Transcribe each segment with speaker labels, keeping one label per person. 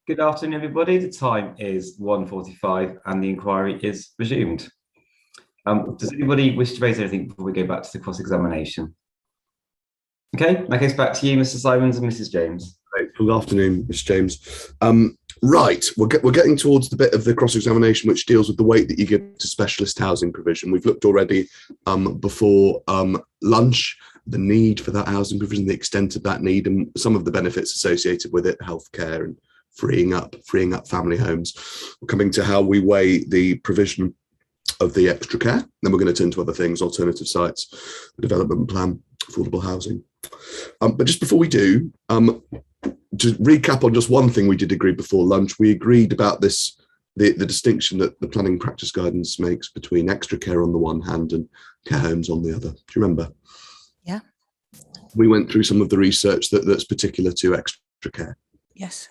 Speaker 1: Good afternoon, everybody. The time is 1:45 and the inquiry is resumed. Does anybody wish to raise anything before we go back to the cross-examination? Okay, in that case, back to you, Mr. Simons and Mrs. James.
Speaker 2: Good afternoon, Mr. James. Right, we're getting towards the bit of the cross-examination which deals with the weight that you give to specialist housing provision. We've looked already before lunch, the need for that housing provision, the extent of that need, and some of the benefits associated with it, healthcare and freeing up family homes. We're coming to how we weigh the provision of the extra care. Then we're going to turn to other things, alternative sites, the development plan, affordable housing. But just before we do, to recap on just one thing we did agree before lunch, we agreed about this, the distinction that the planning practice guidance makes between extra care on the one hand and care homes on the other. Do you remember?
Speaker 3: Yeah.
Speaker 2: We went through some of the research that's particular to extra care.
Speaker 3: Yes.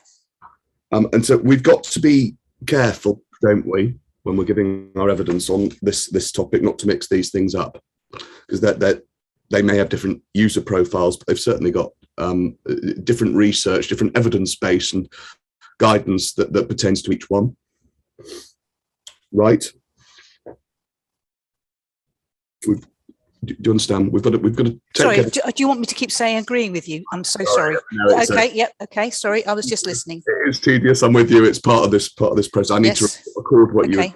Speaker 2: And so we've got to be careful, don't we, when we're giving our evidence on this topic, not to mix these things up, because they may have different user profiles, but they've certainly got different research, different evidence base and guidance that pertains to each one. Right? Do you understand? We've got to take.
Speaker 3: Sorry, do you want me to keep saying agreeing with you? I'm so sorry.
Speaker 2: No,
Speaker 3: okay, yep, okay, sorry, I was just listening.
Speaker 2: It's tedious. I'm with you. It's part of this process. I need to record what you.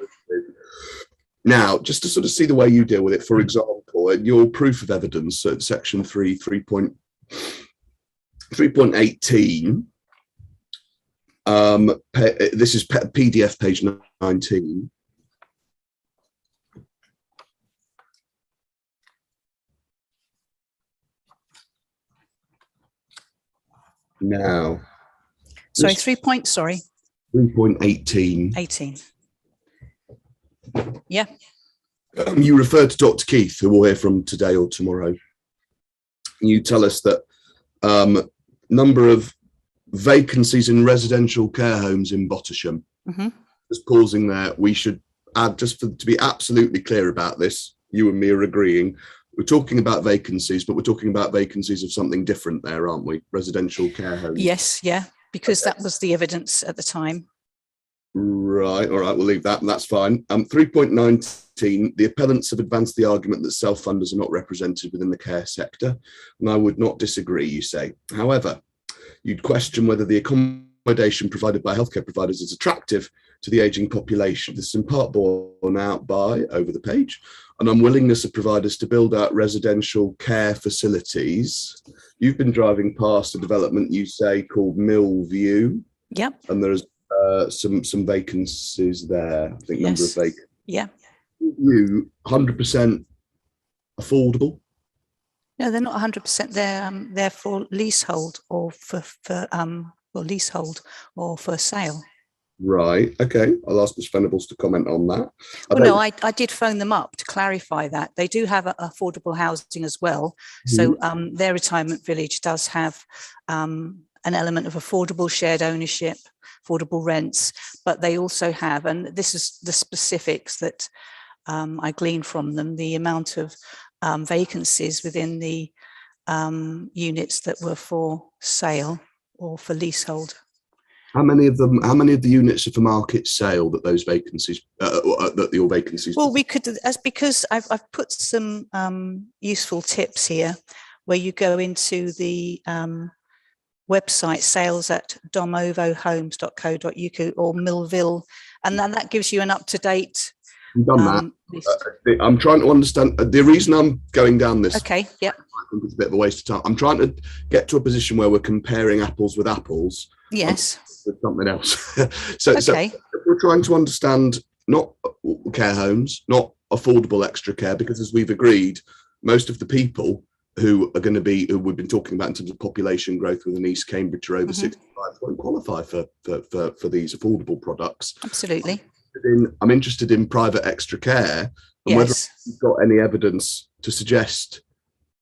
Speaker 2: Now, just to sort of see the way you deal with it, for example, your proof of evidence at section 3.18. This is PDF page 19. Now,
Speaker 3: sorry, 3.18.
Speaker 2: 18.
Speaker 3: Yeah.
Speaker 2: You referred to Dr. Keith, who we'll hear from today or tomorrow. You tell us that number of vacancies in residential care homes in Bottisham. Just pausing there, we should add, just to be absolutely clear about this, you and me are agreeing. We're talking about vacancies, but we're talking about vacancies of something different there, aren't we? Residential care homes.
Speaker 3: Yes, yeah, because that was the evidence at the time.
Speaker 2: Right, all right, we'll leave that, and that's fine. 3.19, the appellants have advanced the argument that self-funders are not represented within the care sector, and I would not disagree, you say. However, you'd question whether the accommodation provided by healthcare providers is attractive to the ageing population. This is in part borne out by, over the page, an unwillingness of providers to build out residential care facilities. You've been driving past a development, you say, called Millview.
Speaker 3: Yep.
Speaker 2: And there's some vacancies there, I think.
Speaker 3: Yes.
Speaker 2: Number of vacancies.
Speaker 3: Yeah.
Speaker 2: You 100% affordable?
Speaker 3: No, they're not 100%. They're for leasehold or for leasehold or for sale.
Speaker 2: Right. Okay. I'll ask Ms. Venables to comment on that.
Speaker 3: Well, no, I did phone them up to clarify that. They do have affordable housing as well. So their retirement village does have an element of affordable shared ownership, affordable rents, but they also have, and this is the specifics that I gleaned from them, the amount of vacancies within the units that were for sale or for leasehold.
Speaker 2: How many of the units are for market sale that those vacancies, that your vacancies?
Speaker 3: Well, we could, because I've put some useful tips here where you go into the website sales@domovohomes.co.uk or Millville, and then that gives you an up-to-date.
Speaker 2: You've done that. I'm trying to understand the reason I'm going down this.
Speaker 3: Okay, yeah.
Speaker 2: I think it's a bit of a waste of time. I'm trying to get to a position where we're comparing apples with apples.
Speaker 3: Yes.
Speaker 2: With something else. So we're trying to understand not care homes, not affordable extra care, because as we've agreed, most of the people who we've been talking about in terms of population growth within East Cambridge are over 65 won't qualify for these affordable products.
Speaker 3: Absolutely.
Speaker 2: I'm interested in private extra care and whether you've got any evidence to suggest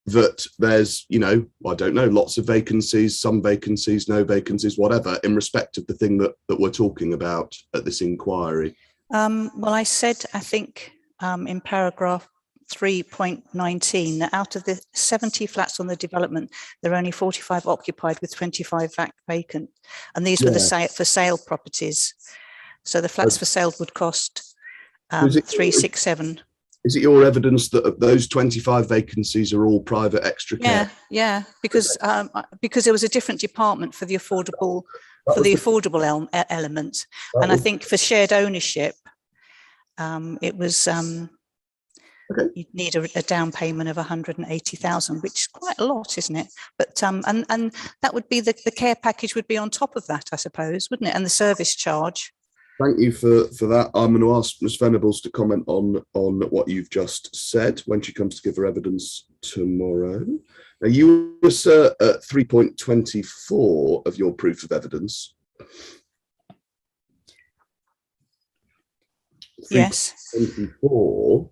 Speaker 2: that there's, I don't know, lots of vacancies, some vacancies, no vacancies, whatever, in respect of the thing that we're talking about at this inquiry.
Speaker 3: Well, I said, I think in paragraph 3.19, that out of the 70 flats on the development, there are only 45 occupied with 25 vacant. And these were the for sale properties. So the flats for sale would cost 367.
Speaker 2: Is it your evidence that of those 25 vacancies are all private extra care?
Speaker 3: Yeah, because there was a different department for the affordable element, and I think for shared ownership, it was you'd need a down payment of 180,000, which is quite a lot, isn't it? But and that would be the care package would be on top of that, I suppose, wouldn't it? And the service charge.
Speaker 2: Thank you for that. I'm going to ask Ms. Venables to comment on what you've just said when she comes to give her evidence tomorrow. Now, you assert at 3.24 of your proof of evidence.
Speaker 3: Yes.
Speaker 2: 3.24.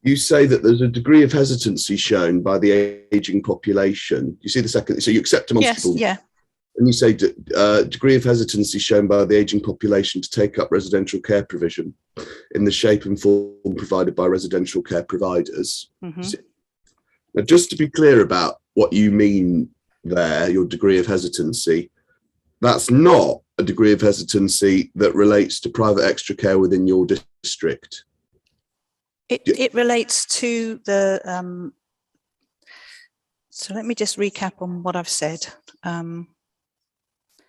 Speaker 2: You say that there's a degree of hesitancy shown by the ageing population. You see the second, so you accept demonstrable.
Speaker 3: Yes, yeah.
Speaker 2: And you say degree of hesitancy shown by the ageing population to take up residential care provision in the shape and form provided by residential care providers.
Speaker 3: Mm-hmm.
Speaker 2: Now, just to be clear about what you mean there, your degree of hesitancy, that's not a degree of hesitancy that relates to private extra care within your district.
Speaker 3: It relates to the, so let me just recap on what I've said.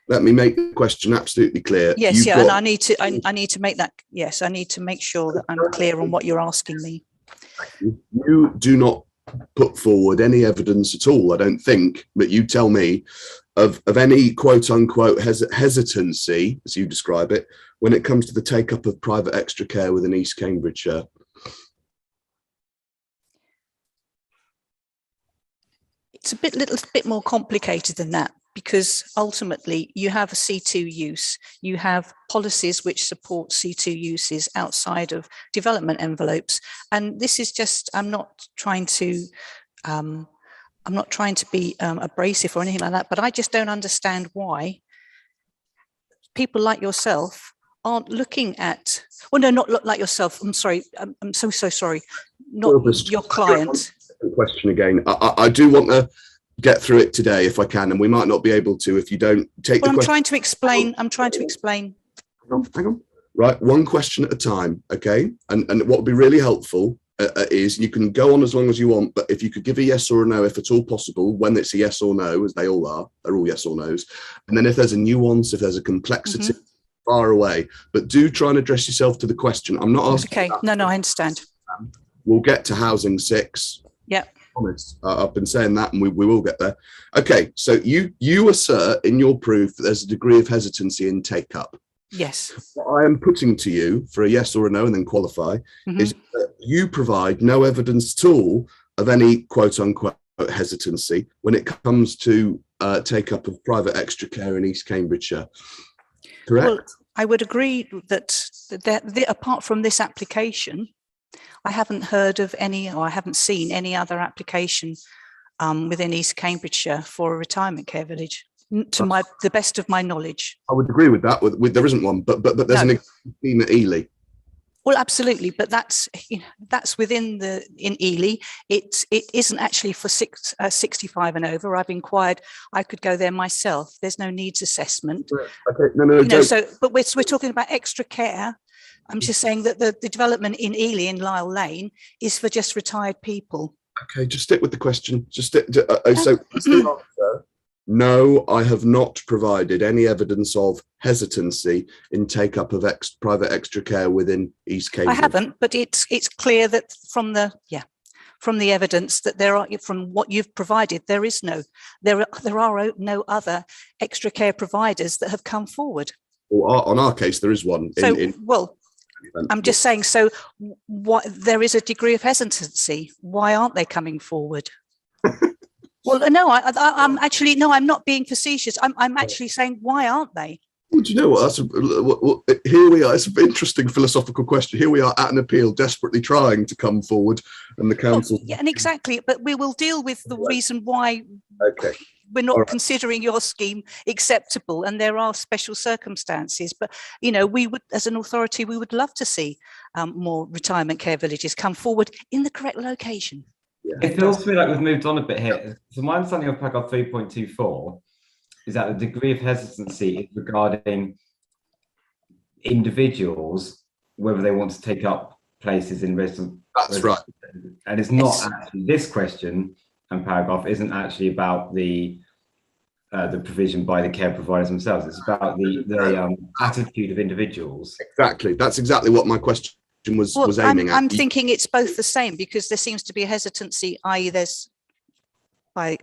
Speaker 2: Let me make the question absolutely clear.
Speaker 3: Yes, and I need to make that. Yes, I need to make sure that I'm clear on what you're asking me.
Speaker 2: You do not put forward any evidence at all, I don't think, but you tell me of any quote unquote hesitancy, as you describe it, when it comes to the take up of private extra care within East Cambridgeshire.
Speaker 3: It's a little bit more complicated than that, because ultimately you have a C2 use, you have policies which support C2 uses outside of development envelopes. And this is just, I'm not trying to be abrasive or anything like that, but I just don't understand why people like yourself aren't looking at, well, no, not like yourself. I'm sorry. I'm so sorry. Not your client.
Speaker 2: Question again. I do want to get through it today if I can, and we might not be able to if you don't take the question.
Speaker 3: I'm trying to explain.
Speaker 2: Hang on. Right, one question at a time, okay? And what would be really helpful is you can go on as long as you want, but if you could give a yes or a no, if at all possible, when it's a yes or no, as they all are, they're all yes or no's. And then if there's a nuance, if there's a complexity, far away, but do try and address yourself to the question. I'm not asking.
Speaker 3: Okay, no, I understand.
Speaker 2: We'll get to housing 6.
Speaker 3: Yeah.
Speaker 2: Honest. I've been saying that, and we will get there. Okay, so you assert in your proof that there's a degree of hesitancy in take up.
Speaker 3: Yes.
Speaker 2: What I am putting to you for a yes or a no, and then qualify, is that you provide no evidence at all of any quote unquote hesitancy when it comes to take up of private extra care in East Cambridgeshire. Correct?
Speaker 3: Well, I would agree that apart from this application, I haven't heard of any, or I haven't seen any other application within East Cambridgeshire for a retirement care village, to the best of my knowledge.
Speaker 2: I would agree with that. There isn't one, but there's an scheme at Ely.
Speaker 3: Well, absolutely, but that's within in Ely. It isn't actually for 65 and over. I've inquired. I could go there myself. There's no needs assessment.
Speaker 2: Okay, no.
Speaker 3: But we're talking about extra care. I'm just saying that the development in Ely in Lisle Lane is for just retired people. Okay,
Speaker 2: just stick with the question. No, I have not provided any evidence of hesitancy in take up of private extra care within East Cambridge.
Speaker 3: I haven't, but it's clear that from the evidence that there are, from what you've provided, there are no other extra care providers that have come forward.
Speaker 2: Well, on our case, there is one.
Speaker 3: I'm just saying, so what, there is a degree of hesitancy. Why aren't they coming forward? Well, no, I'm actually, no, I'm not being facetious. I'm actually saying, why aren't they?
Speaker 2: Well, do you know what? Here we are. It's an interesting philosophical question. Here we are at an appeal, desperately trying to come forward, and the council.
Speaker 3: Well, yeah, and exactly. But we will deal with the reason why.
Speaker 2: Okay.
Speaker 3: we're not
Speaker 2: All right.
Speaker 3: considering your scheme acceptable, and there are special circumstances. But, you know, we would, as an authority, we would love to see more retirement care villages come forward in the correct location.
Speaker 2: Yeah.
Speaker 1: It feels to me like we've moved on a bit here. So my understanding of paragraph 3.24 is that the degree of hesitancy is regarding individuals, whether they want to take up places in resident.
Speaker 2: That's right.
Speaker 1: And it's not
Speaker 3: Yes.
Speaker 1: actually, this question and paragraph isn't actually about the provision by the care providers themselves. It's about the attitude of individuals.
Speaker 2: Exactly. That's exactly what my question was aiming at.
Speaker 3: I'm thinking it's both the same, because there seems to be a hesitancy, i.e. there's by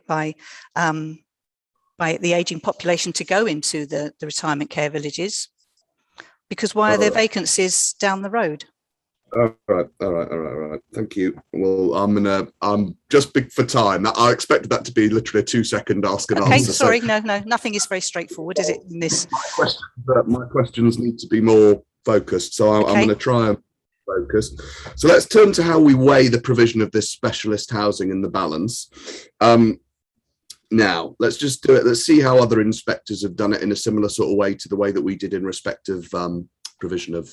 Speaker 3: the ageing population to go into the retirement care villages, because why are there vacancies down the road?
Speaker 2: All right. Thank you. Well, I'm just big for time. I expected that to be literally a 2-second ask and
Speaker 3: Okay,
Speaker 2: answer.
Speaker 3: sorry, no, nothing is very straightforward, is it, in this?
Speaker 2: My questions need to be more focused, so I'm going to try and focus. So let's turn to how we weigh the provision of this specialist housing in the balance. Now, let's just do it. Let's see how other inspectors have done it in a similar sort of way to the way that we did in respect of provision of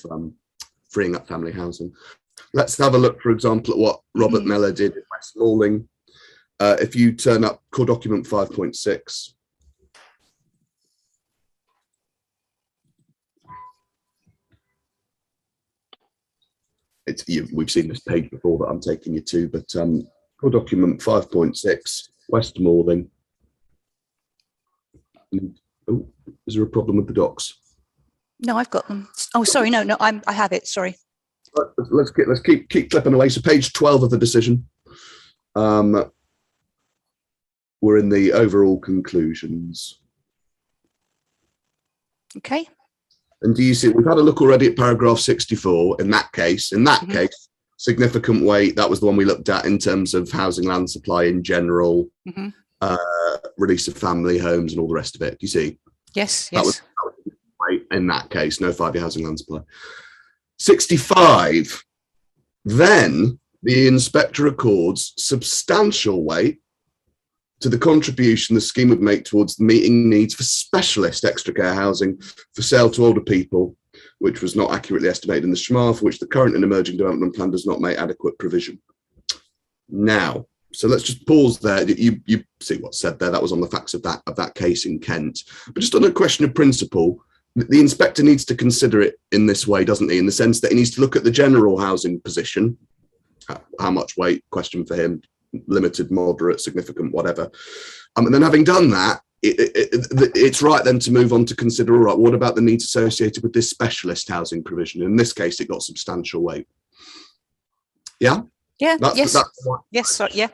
Speaker 2: freeing up family housing. Let's have a look, for example, at what Robert Mellor did in West Malling. If you turn up core document 5.6. We've seen this page before that I'm taking you to, but core document 5.6, West Malling. Oh, is there a problem with the docs?
Speaker 3: No, I've got them. Oh, sorry, no, I have it. Sorry.
Speaker 2: Let's keep clipping away. So page 12 of the decision. We're in the overall conclusions.
Speaker 3: Okay.
Speaker 2: And do you see, we've had a look already at paragraph 64. In that case, significant weight, that was the one we looked at in terms of housing land supply in general, release of family homes and all the rest of it. Do you see?
Speaker 3: Yes,
Speaker 2: that
Speaker 3: yes.
Speaker 2: was weight in that case, no 5-year housing land supply. 65, then the inspector accords substantial weight to the contribution the scheme would make towards meeting needs for specialist extra care housing for sale to older people, which was not accurately estimated in the SHMA, for which the current and emerging development plan does not make adequate provision. Now, so let's just pause there. You see what's said there. That was on the facts of that case in Kent. But just on a question of principle, the inspector needs to consider it in this way, doesn't he? In the sense that he needs to look at the general housing position, how much weight, question for him, limited, moderate, significant, whatever. And then having done that, it's right then to move on to consider, all right, what about the needs associated with this specialist housing provision? In this case, it got substantial weight. Yeah?
Speaker 3: Yeah, yes. Yeah.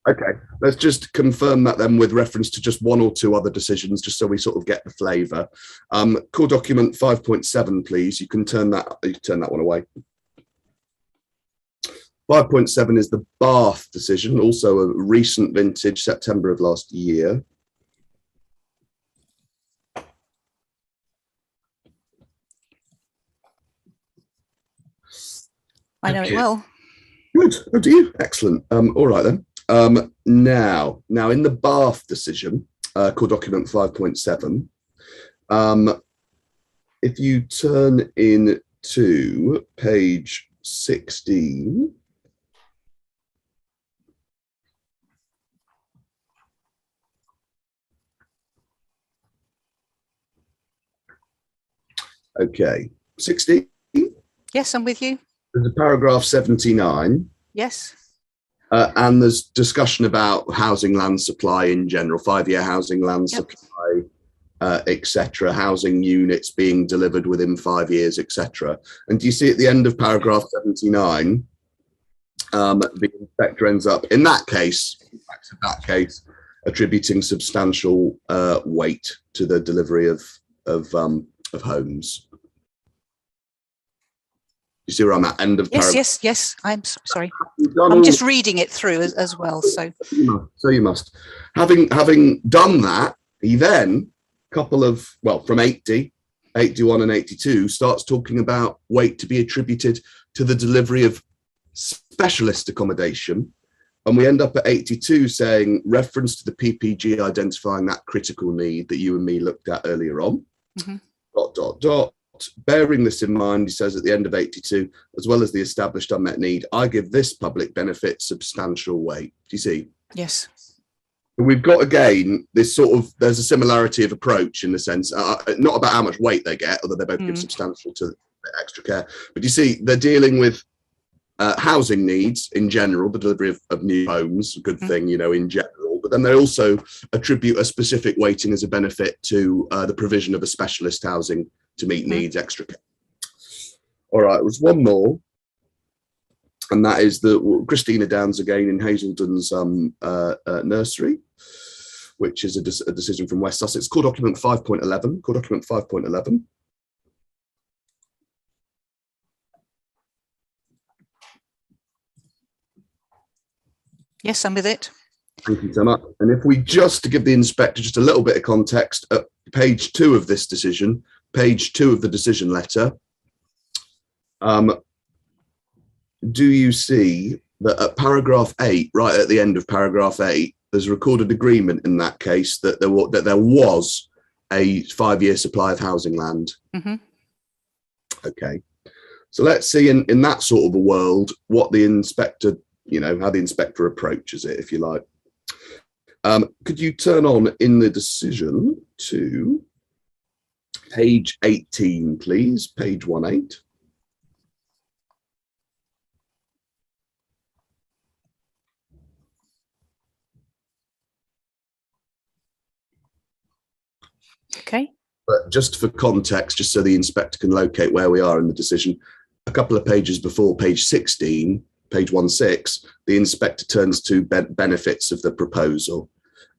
Speaker 2: Okay, let's just confirm that then with reference to just one or two other decisions, just so we sort of get the flavour. Core document 5.7, please. You can turn that one away. 5.7 is the Bath decision, also a recent vintage, September of last year.
Speaker 3: I know it well.
Speaker 2: Good. Oh, do you? Excellent. All right then. Now in the Bath decision, core document 5.7, if you turn in to page 16, okay, 16.
Speaker 3: Yes, I'm with you.
Speaker 2: There's a paragraph 79.
Speaker 3: Yes.
Speaker 2: And there's discussion about housing land supply in general, 5-year housing land supply, etc., housing units being delivered within 5 years, etc. And do you see at the end of paragraph 79, the inspector ends up, in that case, attributing substantial weight to the delivery of homes. You see where I'm at? End of paragraph.
Speaker 3: Yes. I'm sorry. I'm just reading it through as well. So
Speaker 2: you must. Having done that, he then, from 80, 81 and 82, starts talking about weight to be attributed to the delivery of specialist accommodation And we end up at 82 saying reference to the PPG identifying that critical need that you and me looked at earlier on. Bearing this in mind, he says at the end of 82, as well as the established unmet need, I give this public benefit substantial weight. Do you see?
Speaker 3: Yes.
Speaker 2: We've got, again, this sort of, there's a similarity of approach in the sense, not about how much weight they get, although they both give substantial to extra care. But you see, they're dealing with housing needs in general, the delivery of new homes, a good thing, you know, in general. But then they also attribute a specific weighting as a benefit to the provision of a specialist housing to meet needs, extra care. All right, there's one more. And that is Christina Downs again in Hazelden's nursery, which is a decision from West Sussex. Core document 5.11. Core document 5.11.
Speaker 3: Yes, I'm with it.
Speaker 2: Thank you so much. And if we just, to give the inspector just a little bit of context, at page 2 of this decision, page 2 of the decision letter, do you see that at paragraph 8, right at the end of paragraph 8, there's a recorded agreement in that case that there was a 5-year supply of housing land? Okay. So let's see in that sort of a world what the inspector, you know, how the inspector approaches it, if you like. Could you turn on in the decision to page 18, please? Page 18.
Speaker 3: Okay.
Speaker 2: But just for context, just so the inspector can locate where we are in the decision, a couple of pages before page 16, page 16, the inspector turns to benefits of the proposal.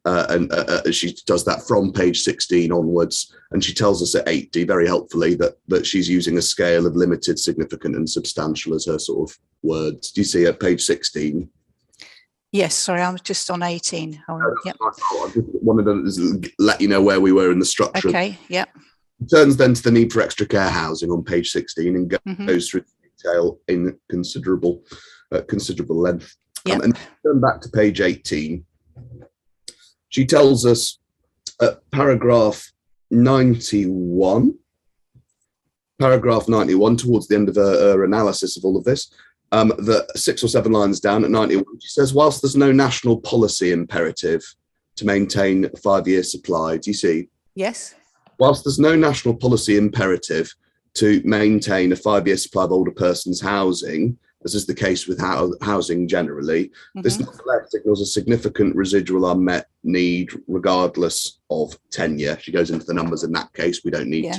Speaker 2: And she does that from page 16 onwards. And she tells us at 80, very helpfully, that she's using a scale of limited, significant and substantial as her sort of words. Do you see at page 16?
Speaker 3: Yes, sorry, I was just on 18. Yep.
Speaker 2: I just wanted to let you know where we were in the structure.
Speaker 3: Okay, yep.
Speaker 2: Turns then to the need for extra care housing on page 16 and goes through detail in considerable length.
Speaker 3: Yep.
Speaker 2: And turn back to page 18. She tells us at paragraph 91, towards the end of her analysis of all of this, that 6 or 7 lines down at 91, she says, whilst there's no national policy imperative to maintain a 5-year supply, do you see?
Speaker 3: Yes. Whilst
Speaker 2: there's no national policy imperative to maintain a 5-year supply of older persons housing, as is the case with housing generally, this nonetheless signals a significant residual unmet need regardless of tenure. She goes into the numbers in that case. We don't need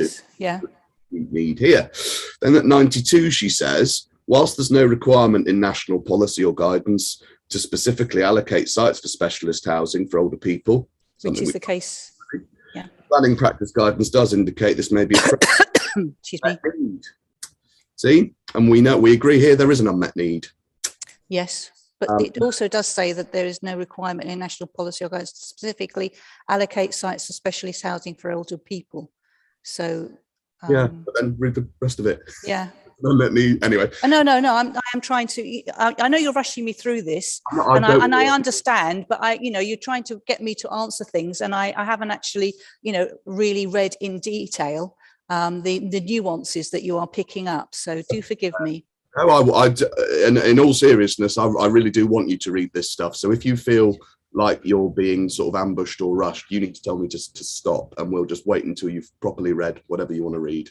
Speaker 2: need here. Then at 92, she says, whilst there's no requirement in national policy or guidance to specifically allocate sites for specialist housing for older people,
Speaker 3: which is the case.
Speaker 2: Planning practice guidance does indicate this may be
Speaker 3: excuse me.
Speaker 2: See, and we agree here there is an unmet need.
Speaker 3: Yes, but it also does say that there is no requirement in national policy or guidance to specifically allocate sites for specialist housing for older people. So
Speaker 2: but then read the rest of it.
Speaker 3: Yeah.
Speaker 2: Unmet need anyway.
Speaker 3: No. I'm trying to. I know you're rushing me through this, and I understand. But you're trying to get me to answer things, and I haven't actually, really read in detail the nuances that you are picking up. So do forgive me.
Speaker 2: No, and in all seriousness, I really do want you to read this stuff. So if you feel like you're being sort of ambushed or rushed, you need to tell me to stop, and we'll just wait until you've properly read whatever you want to read.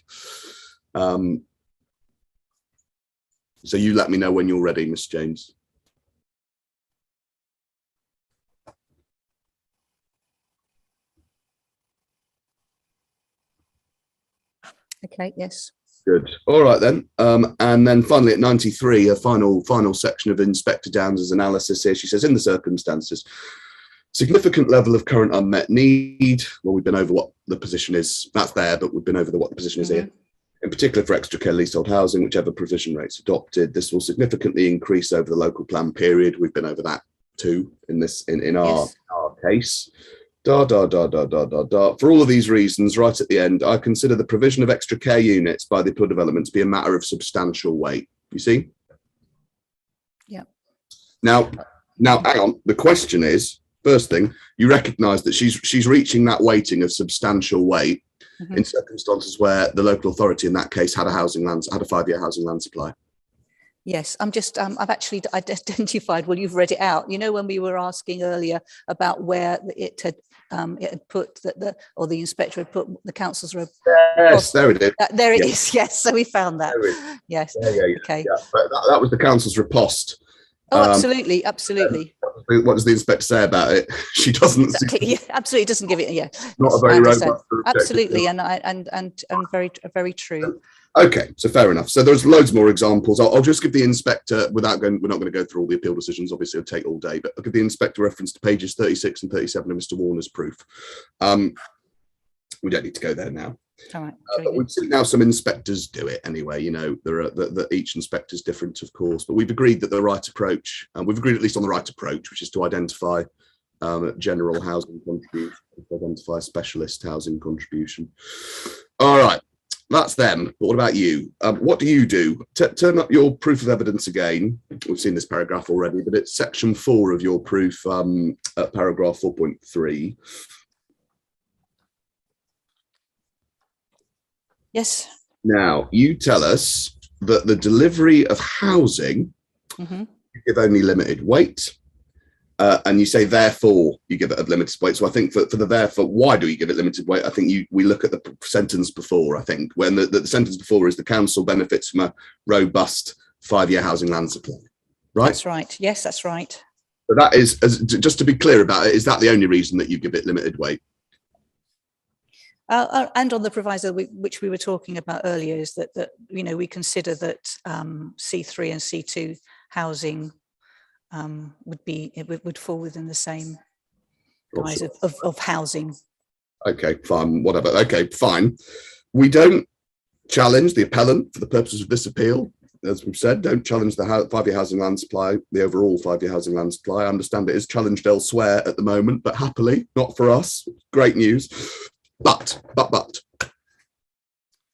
Speaker 2: So you let me know when you're ready, Miss James.
Speaker 3: Okay, yes.
Speaker 2: Good. All right then. And then finally at 93, a final section of Inspector Downs' analysis here. She says, in the circumstances, significant level of current unmet need. Well, we've been over what the position is. That's there, but we've been over what the position is here. In particular for extra care leasehold housing, whichever provision rates adopted, this will significantly increase over the local plan period. We've been over that too in our case. For all of these reasons, right at the end, I consider the provision of extra care units by the Appeal Development to be a matter of substantial weight. You see?
Speaker 3: Yeah.
Speaker 2: Now, Now, hang on. The question is, first thing, you recognise that she's reaching that weighting of substantial weight in circumstances where the local authority in that case had a 5-year housing land supply.
Speaker 3: Yes, I'm just, I've actually identified, well, you've read it out. You know, when we were asking earlier about where it had put that the inspector had put the council's
Speaker 2: Yes, there it is.
Speaker 3: There it is. Yes, so we found that. Yes.
Speaker 2: Yeah.
Speaker 3: Okay.
Speaker 2: Yeah. But that was the council's riposte.
Speaker 3: Oh, absolutely, absolutely.
Speaker 2: What does the inspector say about it? She doesn't.
Speaker 3: Exactly, yeah, absolutely doesn't give it. Yeah,
Speaker 2: not a very robust.
Speaker 3: Absolutely, and very true.
Speaker 2: Okay, so fair enough. So there's loads more examples. I'll just give the inspector, without going, we're not going to go through all the appeal decisions, obviously it'll take all day, but I'll give the inspector reference to pages 36 and 37 of Mr. Warner's proof. We don't need to go there now.
Speaker 3: All right.
Speaker 2: But we've seen now some inspectors do it anyway. You know, there are each inspector is different, of course, but we've agreed that the right approach, and we've agreed at least on the right approach, which is to identify general housing contribution, to identify specialist housing contribution. All right. That's them. But what about you? What do you do? Turn up your proof of evidence again. We've seen this paragraph already, but it's section 4 of your proof, paragraph 4.3.
Speaker 3: Yes.
Speaker 2: Now, you tell us that the delivery of housing, you give only limited weight. And you say, therefore, you give it a limited weight. So I think for the therefore, why do you give it limited weight? I think we look at the sentence before, I think, when the sentence before is the council benefits from a robust 5-year housing land supply, right?
Speaker 3: That's right. Yes, that's right.
Speaker 2: So that is, just to be clear about it, is that the only reason that you give it limited weight?
Speaker 3: And on the proviso which we were talking about earlier is that you know, we consider that C3 and C2 housing would fall within the same guise of housing. Okay,
Speaker 2: fine, whatever. Okay, fine. We don't challenge the appellant for the purposes of this appeal. As we've said, don't challenge the 5-year housing land supply, the overall 5-year housing land supply. I understand it is challenged elsewhere at the moment, but happily, not for us. Great news. But,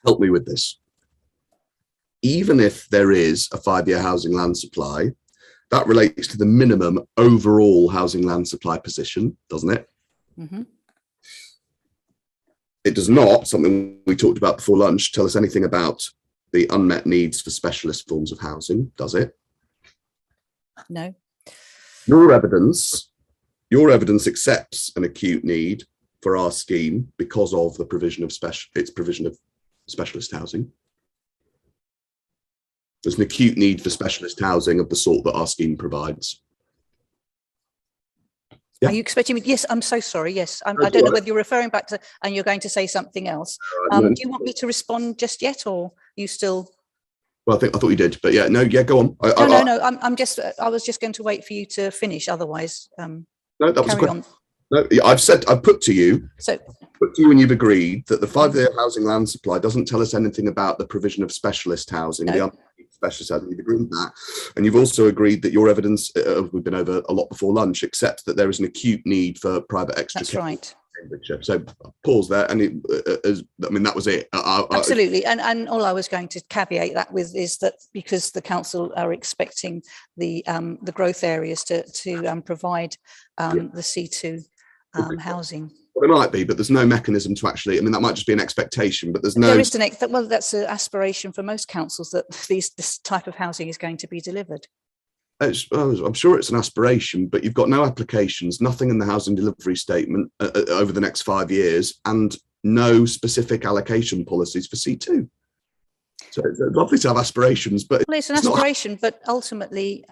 Speaker 2: help me with this. Even if there is a 5-year housing land supply, that relates to the minimum overall housing land supply position, doesn't it? It does not, something we talked about before lunch, tell us anything about the unmet needs for specialist forms of housing, does it?
Speaker 3: No.
Speaker 2: Your evidence accepts an acute need for our scheme because of the provision of specialist housing. There's an acute need for specialist housing of the sort that our scheme provides. Yeah.
Speaker 3: Are you expecting me? Yes, I'm so sorry. Yes, I don't know whether you're referring back to, and you're going to say something else. Do you want me to respond just yet, or you still?
Speaker 2: Well, I thought you did, but yeah, no, go on.
Speaker 3: No. I was just going to wait for you to finish. Otherwise,
Speaker 2: no, that was
Speaker 3: carry on.
Speaker 2: No, I've put to you, and you've agreed that the 5-year housing land supply doesn't tell us anything about the provision of specialist housing.
Speaker 3: No.
Speaker 2: Specialist housing, you've agreed with that, and you've also agreed that your evidence, we've been over a lot before lunch, accepts that there is an acute need for private extra.
Speaker 3: That's right.
Speaker 2: So pause there, and that was it.
Speaker 3: Absolutely, and all I was going to caveat that with is that because the council are expecting the growth areas to provide the C2 housing.
Speaker 2: Well, it might be, but there's no mechanism to actually. I mean, that might just be an expectation, but there's no.
Speaker 3: There is well, that's an aspiration for most councils that this type of housing is going to be delivered.
Speaker 2: I'm sure it's an aspiration, but you've got no applications, nothing in the housing delivery statement over the next 5 years, and no specific allocation policies for C2. So it's lovely to have aspirations, but
Speaker 3: well, it's an aspiration, but ultimately,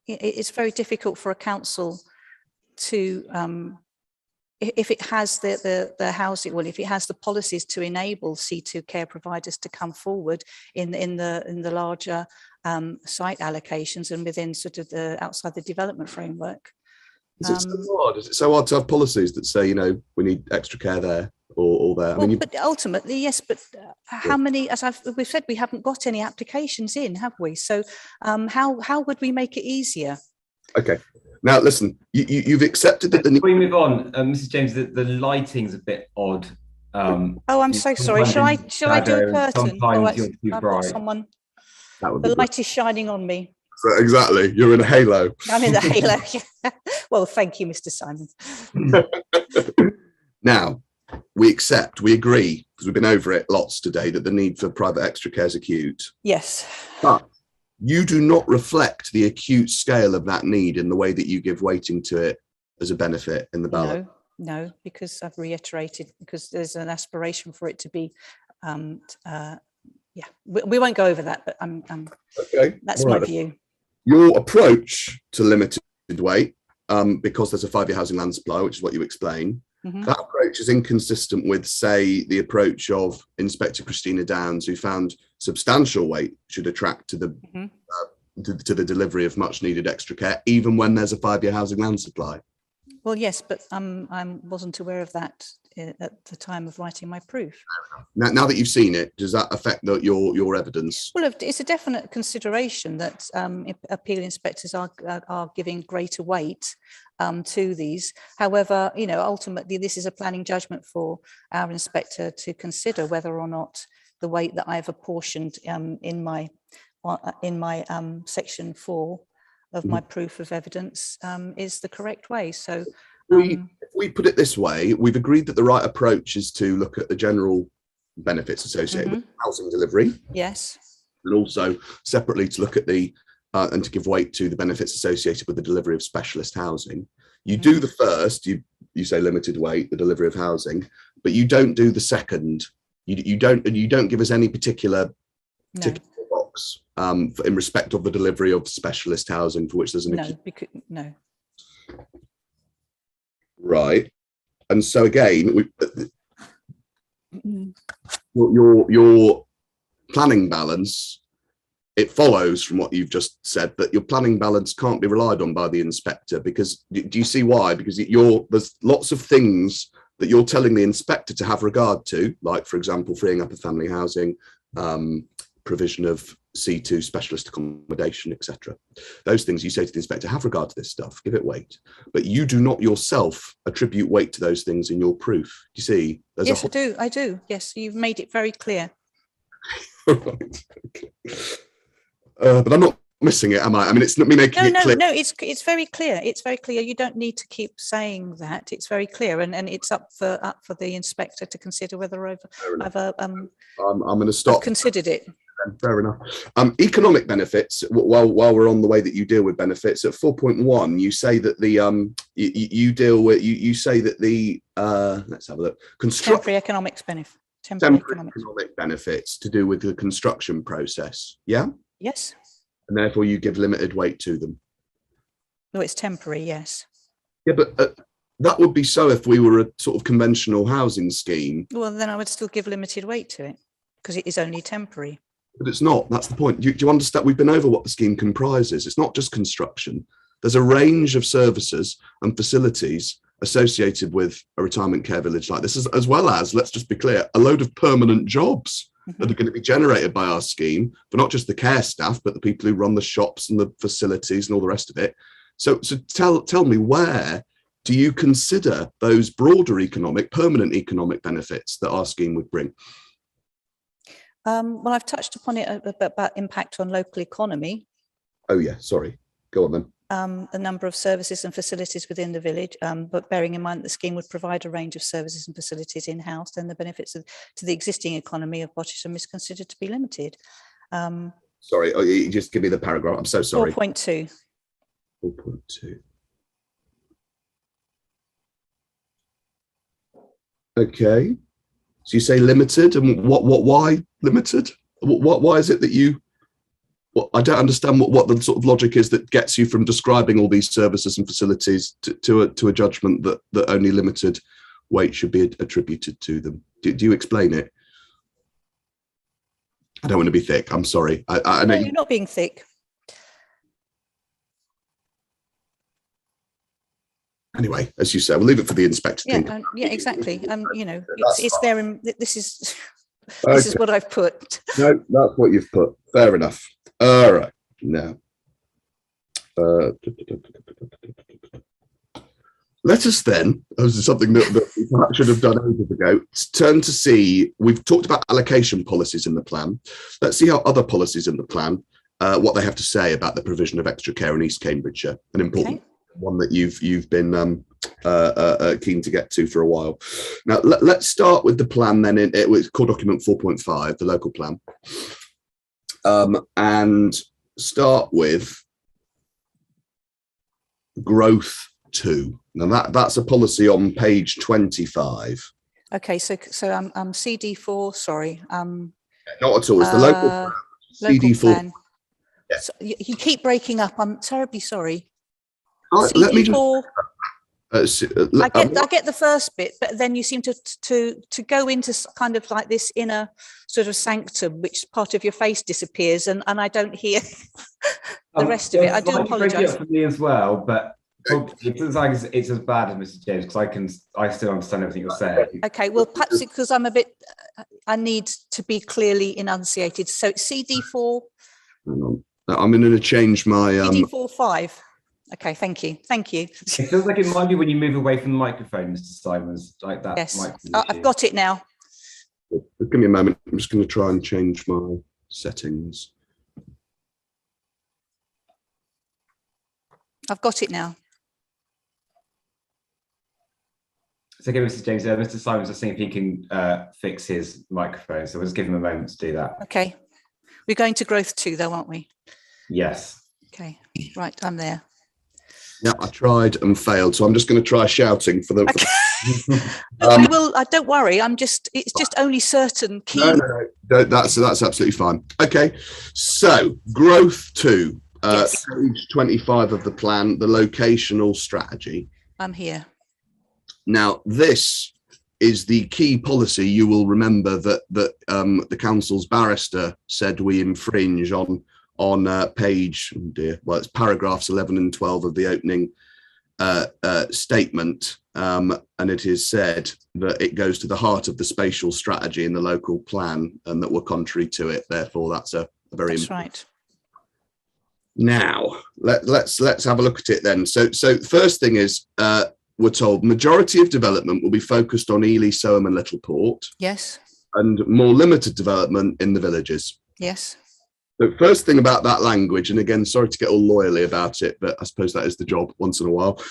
Speaker 3: it's very difficult for a council to. If it has the housing, well, if it has the policies to enable C2 care providers to come forward in the larger site allocations and within sort of the outside the development framework.
Speaker 2: Is it so hard? Is it so hard to have policies that say, you know, we need extra care there or there?
Speaker 3: Well, but ultimately, yes. But how many? As we've said, we haven't got any applications in, have we? So how would we make it easier?
Speaker 2: Okay. Now, listen, you've accepted that the...
Speaker 1: Before we move on, Mrs. James, the lighting's a bit odd.
Speaker 3: Oh, I'm so sorry. Shall I do a curtain?
Speaker 1: Sometimes you're too bright.
Speaker 3: Someone, the light is shining on me.
Speaker 2: Exactly. You're in a halo.
Speaker 3: I'm in the halo. Well, thank you, Mr. Simon.
Speaker 2: Now, we agree, because we've been over it lots today, that the need for private extra care is acute.
Speaker 3: Yes.
Speaker 2: But you do not reflect the acute scale of that need in the way that you give weighting to it as a benefit in the ballot.
Speaker 3: No, because I've reiterated, because there's an aspiration for it to be, we won't go over that, but
Speaker 2: okay.
Speaker 3: That's my view.
Speaker 2: Your approach to limited weight, because there's a 5-year housing land supply, which is what you explain, that approach is inconsistent with, say, the approach of Inspector Christina Downs, who found substantial weight should attract to the to the delivery of much needed extra care, even when there's a 5-year housing land supply. Well,
Speaker 3: yes, but I wasn't aware of that at the time of writing my proof.
Speaker 2: Now that you've seen it, does that affect your evidence? Well,
Speaker 3: it's a definite consideration that appeal inspectors are giving greater weight to these. However, ultimately, this is a planning judgment for our inspector to consider whether or not the weight that I've apportioned in my section 4 of my proof of evidence is the correct way. So
Speaker 2: if we put it this way, we've agreed that the right approach is to look at the general benefits associated with housing delivery.
Speaker 3: Yes.
Speaker 2: And also separately to look at the and to give weight to the benefits associated with the delivery of specialist housing. You do the first, you say limited weight, the delivery of housing, but you don't do the second. You don't give us any particular box in respect of the delivery of specialist housing for which there's an
Speaker 3: no.
Speaker 2: Right. And so again, your planning balance, it follows from what you've just said that your planning balance can't be relied on by the inspector, because do you see why? Because there's lots of things that you're telling the inspector to have regard to, like, for example, freeing up of family housing, provision of C2 specialist accommodation, etc. Those things you say to the inspector, have regard to this stuff, give it weight, but you do not yourself attribute weight to those things in your proof. You see?
Speaker 3: Yes, I do. Yes, you've made it very clear.
Speaker 2: Right. Okay. But I'm not missing it, am I? I mean, it's not me making it clear.
Speaker 3: No, it's very clear. It's very clear. You don't need to keep saying that. It's very clear, and it's up for the inspector to consider whether I'm
Speaker 2: going to stop.
Speaker 3: I've considered it.
Speaker 2: Fair enough. Economic benefits. While we're on the way that you deal with benefits, at 4.1, you say that the you say that the let's have a look.
Speaker 3: Temporary economics benefit.
Speaker 2: Temporary economic benefits to do with the construction process. Yeah.
Speaker 3: Yes.
Speaker 2: And therefore you give limited weight to them.
Speaker 3: No, it's temporary. Yes.
Speaker 2: Yeah, but that would be so if we were a sort of conventional housing scheme.
Speaker 3: Well, then I would still give limited weight to it because it is only temporary.
Speaker 2: But it's not. That's the point. Do you understand? We've been over what the scheme comprises. It's not just construction. There's a range of services and facilities associated with a retirement care village like this, as well as, let's just be clear, a load of permanent jobs that are going to be generated by our scheme for not just the care staff, but the people who run the shops and the facilities and all the rest of it. So tell me, where do you consider those broader permanent economic benefits that our scheme would bring?
Speaker 3: Well, I've touched upon it about impact on local economy.
Speaker 2: Oh yeah, sorry. Go on then.
Speaker 3: The number of services and facilities within the village, but bearing in mind that the scheme would provide a range of services and facilities in-house, then the benefits to the existing economy of Bottisham is considered to be limited.
Speaker 2: Sorry, you just give me the paragraph. I'm so sorry.
Speaker 3: 4.2.
Speaker 2: 4.2. Okay. So you say limited, and why limited? Why is it that you? Well, I don't understand what the sort of logic is that gets you from describing all these services and facilities to a judgment that only limited weight should be attributed to them. Do you explain it? I don't want to be thick. I'm sorry. I know
Speaker 3: you're not being thick.
Speaker 2: Anyway, as you say, we'll leave it for the inspector.
Speaker 3: Yeah, exactly. It's there. This is what I've put.
Speaker 2: No, that's what you've put. Fair enough. All right. Now, let us then, this is something that we perhaps should have done ages ago, turn to see, we've talked about allocation policies in the plan. Let's see how other policies in the plan what they have to say about the provision of extra care in East Cambridgeshire, an important one that you've been keen to get to for a while. Now, let's start with the plan then. It was core document 4.5, the local plan, and start with growth 2. Now that's a policy on page 25.
Speaker 3: Okay, so CD4. Sorry.
Speaker 2: Not at all. It's the local plan. CD4.
Speaker 3: Plan.
Speaker 2: Yeah.
Speaker 3: So you keep breaking up. I'm terribly sorry.
Speaker 2: Let me
Speaker 3: just. I get the first bit, but then you seem to go into kind of like this inner sort of sanctum, which part of your face disappears, and I don't hear the rest of it. I do apologise.
Speaker 1: For me as well, but it looks like it's as bad as Mr. James, because I still understand everything you're saying.
Speaker 3: Okay, well, perhaps because I'm a bit, I need to be clearly enunciated. So it's CD4.
Speaker 2: I'm going to change my
Speaker 3: CD45. Okay, thank you. It
Speaker 1: feels like it might be when you move away from the microphone, Mr. Simons, like that.
Speaker 3: Yes, I've got it now.
Speaker 2: Give me a moment. I'm just going to try and change my settings.
Speaker 3: I've got it now.
Speaker 1: It's okay, Mr. James. Mr. Simons is seeing if he can fix his microphone, so we'll just give him a moment to do that.
Speaker 3: Okay. We're going to growth 2, though, aren't we?
Speaker 1: Yes.
Speaker 3: Okay. Right, I'm there.
Speaker 2: Yeah, I tried and failed, so I'm just going to try shouting for the.
Speaker 3: Okay. But we will. Don't worry. It's just only certain key.
Speaker 2: No. That's absolutely fine. Okay. So growth 2,
Speaker 3: Yes.
Speaker 2: page 25 of the plan, the locational strategy.
Speaker 3: I'm here.
Speaker 2: Now, this is the key policy. You will remember that the council's barrister said we infringe on page, it's paragraphs 11 and 12 of the opening statement, and it is said that it goes to the heart of the spatial strategy in the local plan, and that we're contrary to it. Therefore, that's a very
Speaker 3: That's right.
Speaker 2: Now let's have a look at it then. So first thing is, we're told majority of development will be focused on Ely, Soham and Littleport.
Speaker 3: Yes.
Speaker 2: And more limited development in the villages.
Speaker 3: Yes.
Speaker 2: The first thing about that language, and again, sorry to get all lawyerly about it, but I suppose that is the job once in a while.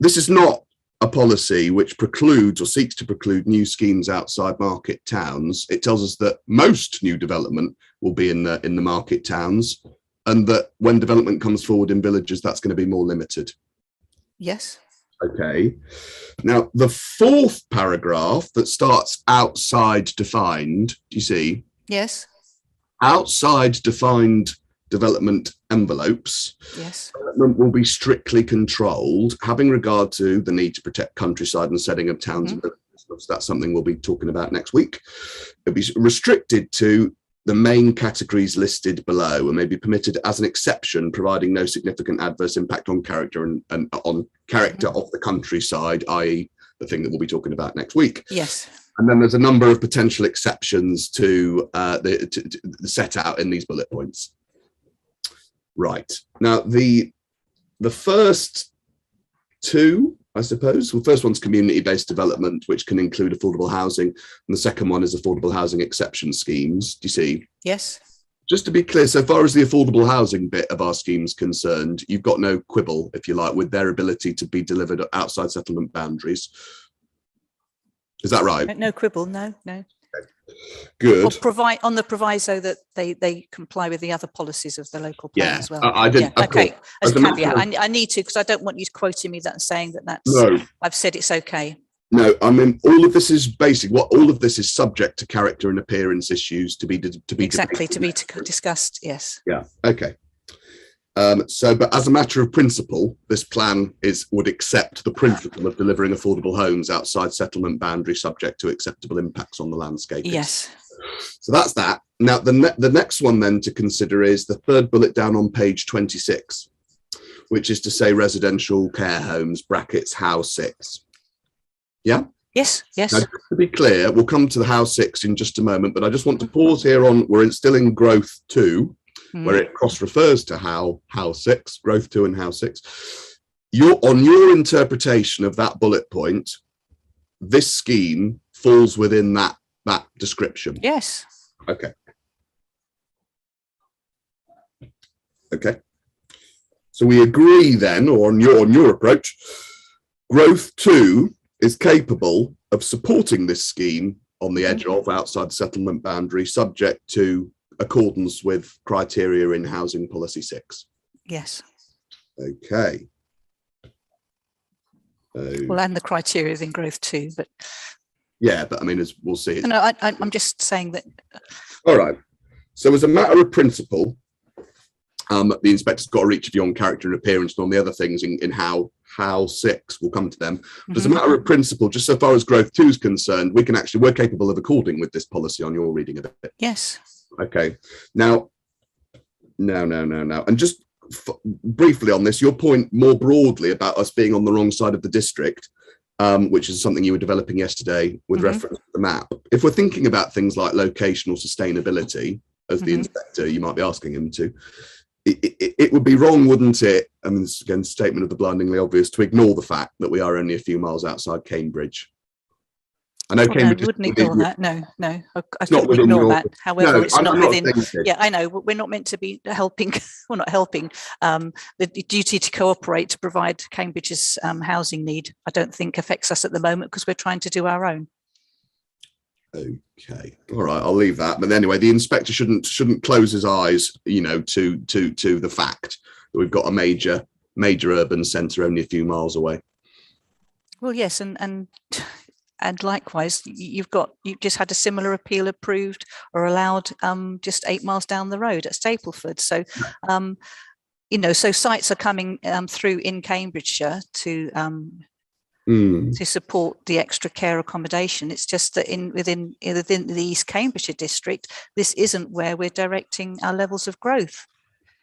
Speaker 2: This is not a policy which precludes or seeks to preclude new schemes outside market towns. It tells us that most new development will be in the market towns, and that when development comes forward in villages, that's going to be more limited.
Speaker 3: Yes.
Speaker 2: Okay. Now, the 4th paragraph that starts outside defined, do you see?
Speaker 3: Yes.
Speaker 2: Outside defined development envelopes.
Speaker 3: Yes.
Speaker 2: Development will be strictly controlled, having regard to the need to protect countryside and setting of towns and villages. So that's something we'll be talking about next week. It'll be restricted to the main categories listed below, and may be permitted as an exception, providing no significant adverse impact on character and on character of the countryside, i.e. the thing that we'll be talking about next week.
Speaker 3: Yes.
Speaker 2: And then there's a number of potential exceptions to the set out in these bullet points. Right. Now, the first 2, I suppose. Well, the first one's community-based development, which can include affordable housing. And the second one is affordable housing exception schemes. Do you see?
Speaker 3: Yes.
Speaker 2: Just to be clear, so far as the affordable housing bit of our scheme is concerned, you've got no quibble, if you like, with their ability to be delivered outside settlement boundaries. Is that right?
Speaker 3: No quibble. No.
Speaker 2: Good.
Speaker 3: Or provide on the proviso that they comply with the other policies of the local plan as well.
Speaker 2: I did.
Speaker 3: Yeah. Okay. As a caveat,
Speaker 2: of,
Speaker 3: I need to, because I don't want you quoting me that saying that's.
Speaker 2: No.
Speaker 3: I've said it's okay.
Speaker 2: No, I mean, all of this is basic. All of this is subject to character and appearance issues to be
Speaker 3: exactly to be discussed. Yes.
Speaker 2: Yeah. Okay. But as a matter of principle, this plan would accept the principle of delivering affordable homes outside settlement boundary, subject to acceptable impacts on the landscape.
Speaker 3: Yes.
Speaker 2: So that's that. Now, the next one then to consider is the 3rd bullet down on page 26, which is to say residential care homes, brackets, house 6. Yeah?
Speaker 3: Yes.
Speaker 2: Now, just to be clear, we'll come to the house 6 in just a moment, but I just want to pause here on, we're still in growth 2. Where it cross-refers to house 6, growth 2 and house 6. On your interpretation of that bullet point, this scheme falls within that description.
Speaker 3: Yes.
Speaker 2: Okay. Okay. So we agree then, or on your approach, growth 2 is capable of supporting this scheme on the edge of outside the settlement boundary, subject to accordance with criteria in Housing Policy 6.
Speaker 3: Yes.
Speaker 2: Okay.
Speaker 3: Well, and the criteria is in growth 2, but
Speaker 2: yeah, but I mean, as we'll see.
Speaker 3: No, I'm just saying that.
Speaker 2: All right. So as a matter of principle, the inspector's got to reach a view on character and appearance and on the other things in how 6 will come to them. But as a matter of principle, just so far as growth 2 is concerned, we're capable of according with this policy on your reading of it.
Speaker 3: Yes.
Speaker 2: Okay. Now, no. And just briefly on this, your point more broadly about us being on the wrong side of the district, which is something you were developing yesterday with reference to the map. If we're thinking about things like location or sustainability, as the inspector, you might be asking him to, it would be wrong, wouldn't it? I mean, this is again a statement of the blindingly obvious, to ignore the fact that we are only a few miles outside Cambridge. I know Cambridge.
Speaker 3: No, wouldn't ignore that. No. I
Speaker 2: not
Speaker 3: couldn't ignore
Speaker 2: your,
Speaker 3: that. However,
Speaker 2: no,
Speaker 3: it's not within.
Speaker 2: Yeah,
Speaker 3: I know we're not meant to be helping. We're not helping. The duty to cooperate to provide Cambridge's housing need, I don't think affects us at the moment because we're trying to do our own.
Speaker 2: Okay, all right, I'll leave that. But anyway, the inspector shouldn't close his eyes, you know, to the fact that we've got a major urban centre only a few miles away. Well,
Speaker 3: yes, and likewise, you've just had a similar appeal approved or allowed just 8 miles down the road at Stapleford. So, so sites are coming through in Cambridgeshire to support the extra care accommodation. It's just that within the East Cambridgeshire district, this isn't where we're directing our levels of growth.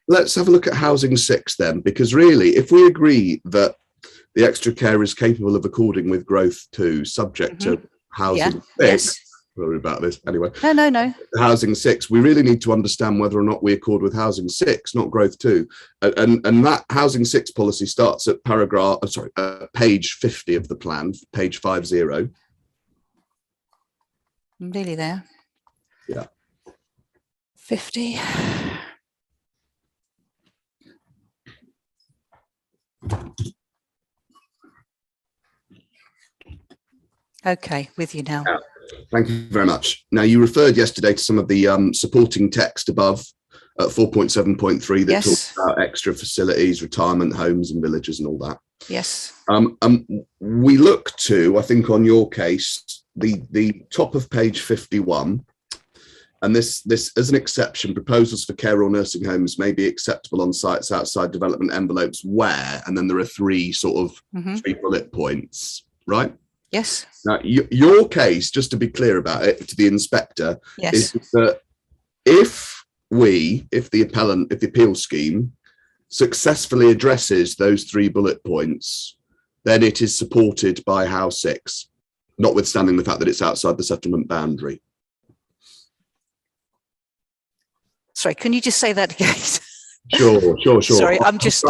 Speaker 2: Let's have a look at Housing 6 then, because really, if we agree that the extra care is capable of according with growth 2, subject to Housing 6.
Speaker 3: Yes.
Speaker 2: Sorry about this. Anyway.
Speaker 3: No.
Speaker 2: Housing 6, we really need to understand whether or not we accord with Housing 6, not growth 2. And that Housing 6 policy starts at page 50 of the plan, page 50.
Speaker 3: I'm nearly there.
Speaker 2: Yeah.
Speaker 3: 50. Okay, with you now.
Speaker 2: Thank you very much. Now, you referred yesterday to some of the supporting text above at 4.7.3 that talks about extra facilities, retirement homes and villages and all that.
Speaker 3: Yes.
Speaker 2: We look to, I think on your case, the top of page 51, and this as an exception, proposals for care or nursing homes may be acceptable on sites outside development envelopes where, and then there are three bullet points, right?
Speaker 3: Yes.
Speaker 2: Now, your case, just to be clear about it to the inspector,
Speaker 3: yes,
Speaker 2: is that if the appeal scheme successfully addresses those 3 bullet points, then it is supported by House 6, notwithstanding the fact that it's outside the settlement boundary.
Speaker 3: Sorry, can you just say that again?
Speaker 2: Sure.
Speaker 3: Sorry, I'm just,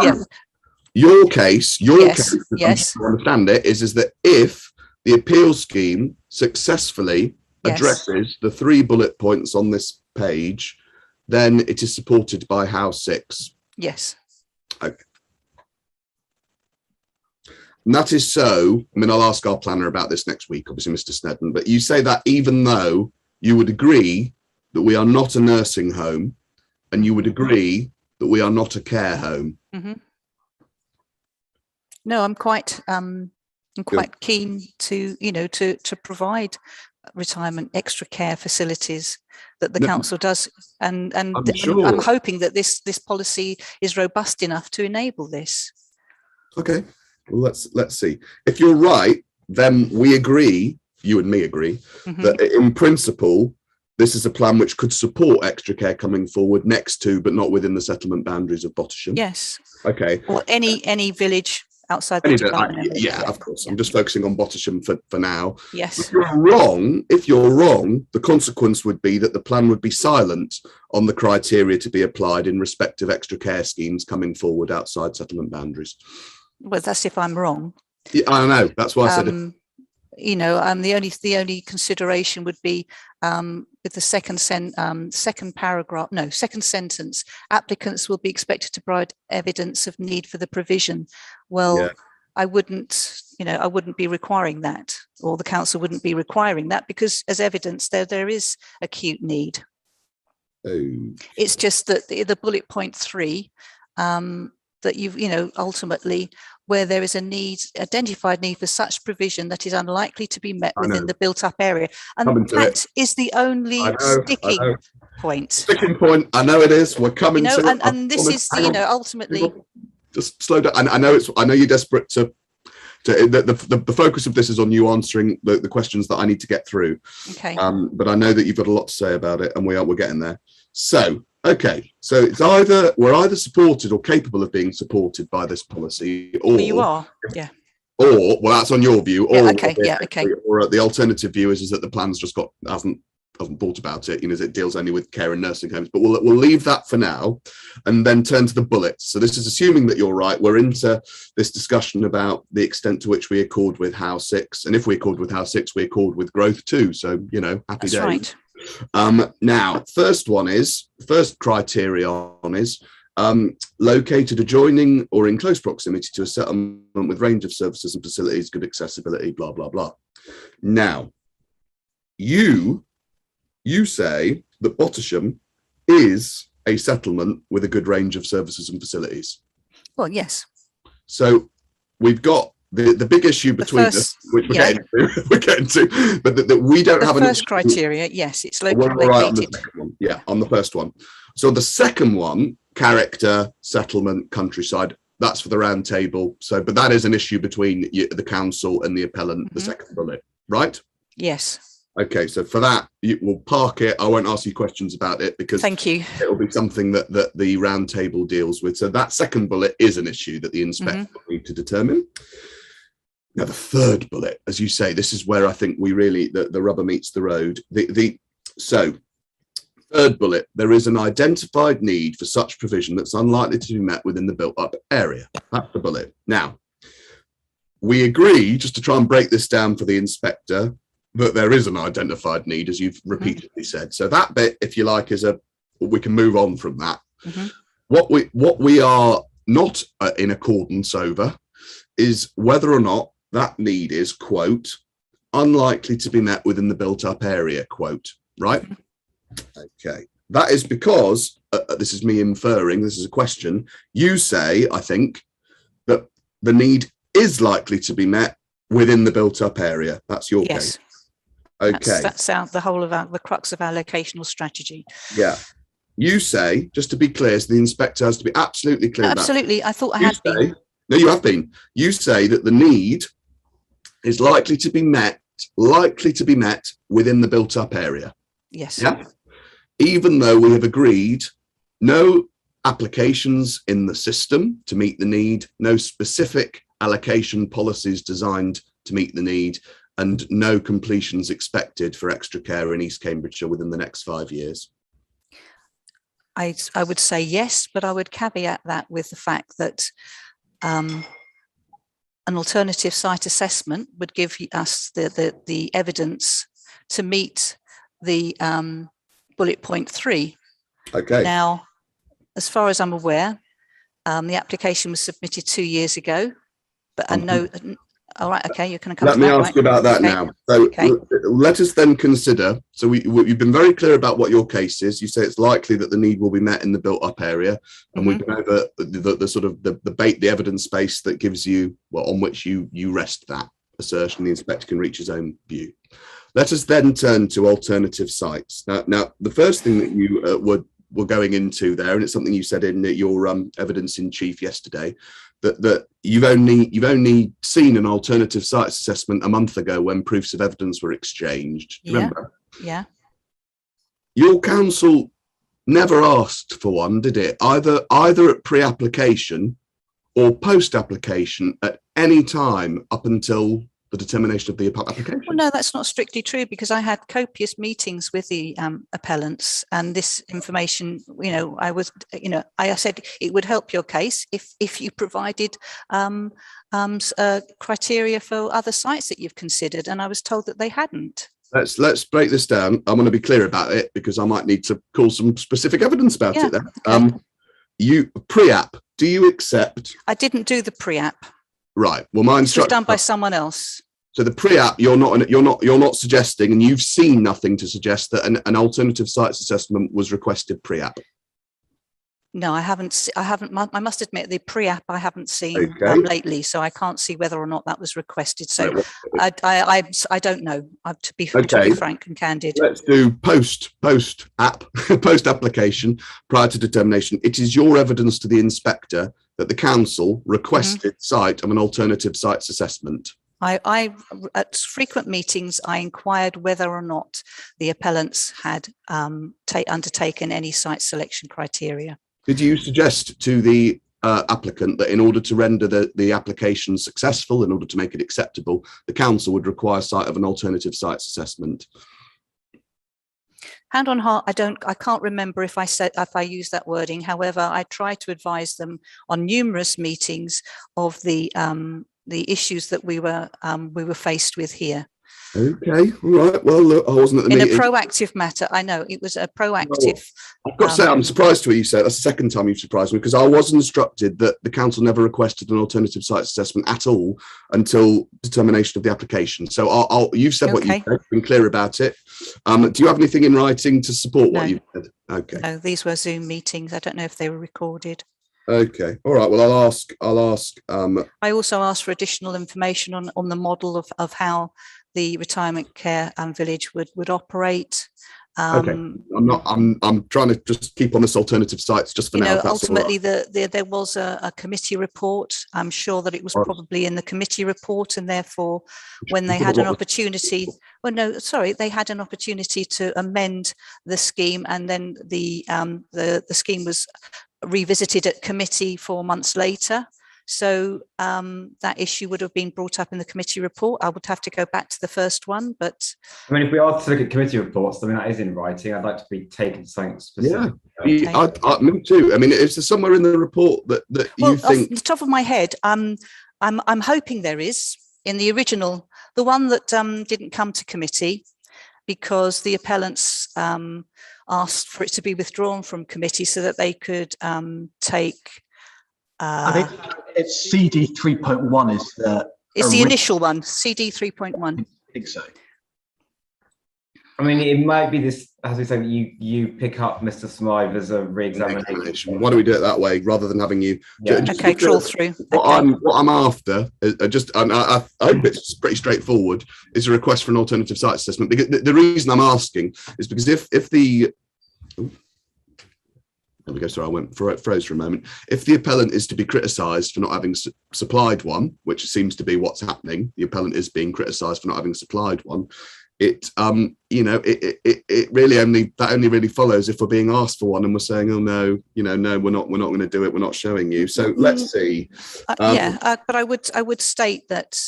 Speaker 2: Your case,
Speaker 3: yes.
Speaker 2: To understand it, is that if the appeal scheme successfully addresses the 3 bullet points on this page, then it is supported by House 6.
Speaker 3: Yes.
Speaker 2: Okay. And that is so, I mean, I'll ask our planner about this next week, obviously, Mr. Snedden, but you say that even though you would agree that we are not a nursing home and you would agree that we are not a care home.
Speaker 3: No, I'm quite keen to, to provide retirement extra care facilities that the council does, and I'm hoping that this policy is robust enough to enable this. Okay,
Speaker 2: well, let's see. If you're right, then we agree, you and me agree, that in principle this is a plan which could support extra care coming forward next to, but not within the settlement boundaries of Bottisham.
Speaker 3: Yes.
Speaker 2: Okay.
Speaker 3: Or any village outside the development.
Speaker 2: Yeah, of course. I'm just focusing on Bottisham for now.
Speaker 3: Yes.
Speaker 2: If you're wrong, the consequence would be that the plan would be silent on the criteria to be applied in respect of extra care schemes coming forward outside settlement boundaries.
Speaker 3: Well, that's if I'm wrong.
Speaker 2: Yeah, I know. That's why I said
Speaker 3: the only consideration would be with the second sentence, applicants will be expected to provide evidence of need for the provision. Well,
Speaker 2: Yeah.
Speaker 3: I wouldn't be requiring that, or the council wouldn't be requiring that, because as evidence there is acute need.
Speaker 2: Oh.
Speaker 3: It's just that the bullet point 3, that ultimately, where there is a identified need for such provision that is unlikely to be met within the built-up area, and that is the only sticking point.
Speaker 2: Sticking point. I know it is. We're coming to it.
Speaker 3: And this is ultimately.
Speaker 2: Just slow down. I know you're desperate to. The focus of this is on you answering the questions that I need to get through.
Speaker 3: Okay.
Speaker 2: But I know that you've got a lot to say about it, and we're getting there. So. Okay, so it's we're either supported or capable of being supported by this policy, or
Speaker 3: you are, yeah.
Speaker 2: Or that's on your view. Or
Speaker 3: okay.
Speaker 2: Or the alternative view is that the plan's just hasn't thought about it. It deals only with care and nursing homes. But we'll leave that for now, and then turn to the bullets. So this is assuming that you're right. We're into this discussion about the extent to which we accord with House 6, and if we accord with House 6, we accord with growth too. So happy days.
Speaker 3: Right.
Speaker 2: Now, first criterion is located adjoining or in close proximity to a settlement with range of services and facilities, good accessibility, blah, blah, blah. Now, you say that Bottisham is a settlement with a good range of services and facilities.
Speaker 3: Well, yes.
Speaker 2: So we've got the big issue between us, which we're getting to, but that we don't have
Speaker 3: the first criteria. Yes, it's located.
Speaker 2: On the first one. So the second one, character, settlement, countryside, that's for the round table. So, but that is an issue between the council and the appellant, the second bullet, right?
Speaker 3: Yes.
Speaker 2: Okay, so for that, we'll park it. I won't ask you questions about it because
Speaker 3: thank you.
Speaker 2: It'll be something that the round table deals with. So that second bullet is an issue that the inspector will need to determine. Now, the third bullet, as you say, this is where I think we really, the rubber meets the road. So, third bullet, there is an identified need for such provision that's unlikely to be met within the built-up area. That's the bullet. Now, we agree, just to try and break this down for the inspector, that there is an identified need, as you've repeatedly said. So that bit, if you like, we can move on from that. What we are not in accordance over is whether or not that need is, quote, unlikely to be met within the built-up area, quote, right? Okay. That is because, this is me inferring, this is a question, you say, I think, that the need is likely to be met within the built-up area. That's your case. Okay.
Speaker 3: That's the whole of the crux of our locational strategy.
Speaker 2: Yeah. You say, just to be clear, so the inspector has to be absolutely clear.
Speaker 3: Absolutely. I thought I had been.
Speaker 2: No, you have been. You say that the need is likely to be met within the built-up area.
Speaker 3: Yes.
Speaker 2: Yeah. Even though we have agreed no applications in the system to meet the need, no specific allocation policies designed to meet the need, and no completions expected for extra care in East Cambridgeshire within the next 5 years.
Speaker 3: I would say yes, but I would caveat that with the fact that an alternative site assessment would give us the evidence to meet the bullet point 3.
Speaker 2: Okay.
Speaker 3: Now, as far as I'm aware, the application was submitted 2 years ago, but I know. All right. Okay. You're going to come.
Speaker 2: Let me ask you about that now. So let us then consider. So you've been very clear about what your case is. You say it's likely that the need will be met in the built-up area, and we've been over the sort of the evidence base that gives you, well, on which you rest that assertion. The inspector can reach his own view. Let us then turn to alternative sites. Now, the first thing that you were going into there, and it's something you said in your evidence in chief yesterday, that you've only seen an alternative sites assessment a month ago when proofs of evidence were exchanged. Do you remember?
Speaker 3: Yeah.
Speaker 2: Your council never asked for one, did it? Either at pre-application or post-application at any time up until the determination of the application.
Speaker 3: Well, no, that's not strictly true, because I had copious meetings with the appellants, and this information, I said it would help your case if you provided criteria for other sites that you've considered, and I was told that they hadn't.
Speaker 2: Let's break this down. I'm going to be clear about it, because I might need to call some specific evidence about it then.
Speaker 3: Okay.
Speaker 2: You pre-app, do you accept?
Speaker 3: I didn't do the pre-app.
Speaker 2: Right. Well, my
Speaker 3: This was
Speaker 2: instruction
Speaker 3: done by someone else.
Speaker 2: So the pre-app, you're not suggesting, and you've seen nothing to suggest that an alternative sites assessment was requested pre-app.
Speaker 3: No, I haven't. I must admit, the pre-app I haven't seen lately, so I can't see whether or not that was requested. So I don't know. To be frank and candid.
Speaker 2: Let's do post application prior to determination. It is your evidence to the inspector that the council requested site of an alternative sites assessment.
Speaker 3: At frequent meetings, I inquired whether or not the appellants had undertaken any site selection criteria.
Speaker 2: Did you suggest to the applicant that in order to render the application successful, in order to make it acceptable, the council would require site of an alternative sites assessment?
Speaker 3: Hand on heart, I can't remember if I used that wording. However, I tried to advise them on numerous meetings of the issues that we were faced with here.
Speaker 2: Okay, all right. Well, look, I wasn't at the meeting.
Speaker 3: In a proactive matter, I know it was a proactive.
Speaker 2: I've got to say, I'm surprised to what you said. That's the second time you've surprised me, because I was instructed that the council never requested an alternative sites assessment at all until determination of the application. So you've said what you've said, been clear about it. Do you have anything in writing to support what you've said? Okay.
Speaker 3: No, these were Zoom meetings. I don't know if they were recorded.
Speaker 2: Okay. All right. Well, I'll ask.
Speaker 3: I also asked for additional information on the model of how the retirement care village would operate.
Speaker 2: Okay. I'm trying to just keep on this alternative sites just for now.
Speaker 3: Ultimately, there was a committee report. I'm sure that it was probably in the committee report, and therefore, when they had an opportunity, they had an opportunity to amend the scheme, and then the scheme was revisited at committee 4 months later. So that issue would have been brought up in the committee report. I would have to go back to the first one, but
Speaker 1: I mean, if we are to look at committee reports, I mean, that is in writing. I'd like to be taken to something specific.
Speaker 2: Yeah, me too. I mean, is there somewhere in the report that you think?
Speaker 3: Off the top of my head, I'm hoping there is in the original, the one that didn't come to committee because the appellants asked for it to be withdrawn from committee so that they could take.
Speaker 4: I think it's CD 3.1 is the.
Speaker 3: It's the initial one, CD 3.1.
Speaker 4: I think so.
Speaker 1: I mean, it might be this, as we said, you pick up Mr. Smythe as a re-examination.
Speaker 2: Why don't we do it that way rather than having you?
Speaker 3: Trawl through.
Speaker 2: What I'm after, I hope it's pretty straightforward, is a request for an alternative site assessment. Because the reason I'm asking is because if the there we go. Sorry, I went froze for a moment. If the appellant is to be criticised for not having supplied one, which seems to be what's happening, the appellant is being criticised for not having supplied one. It really only follows if we're being asked for one and we're saying, oh no, no, we're not going to do it. We're not showing you. So let's see.
Speaker 3: But I would state that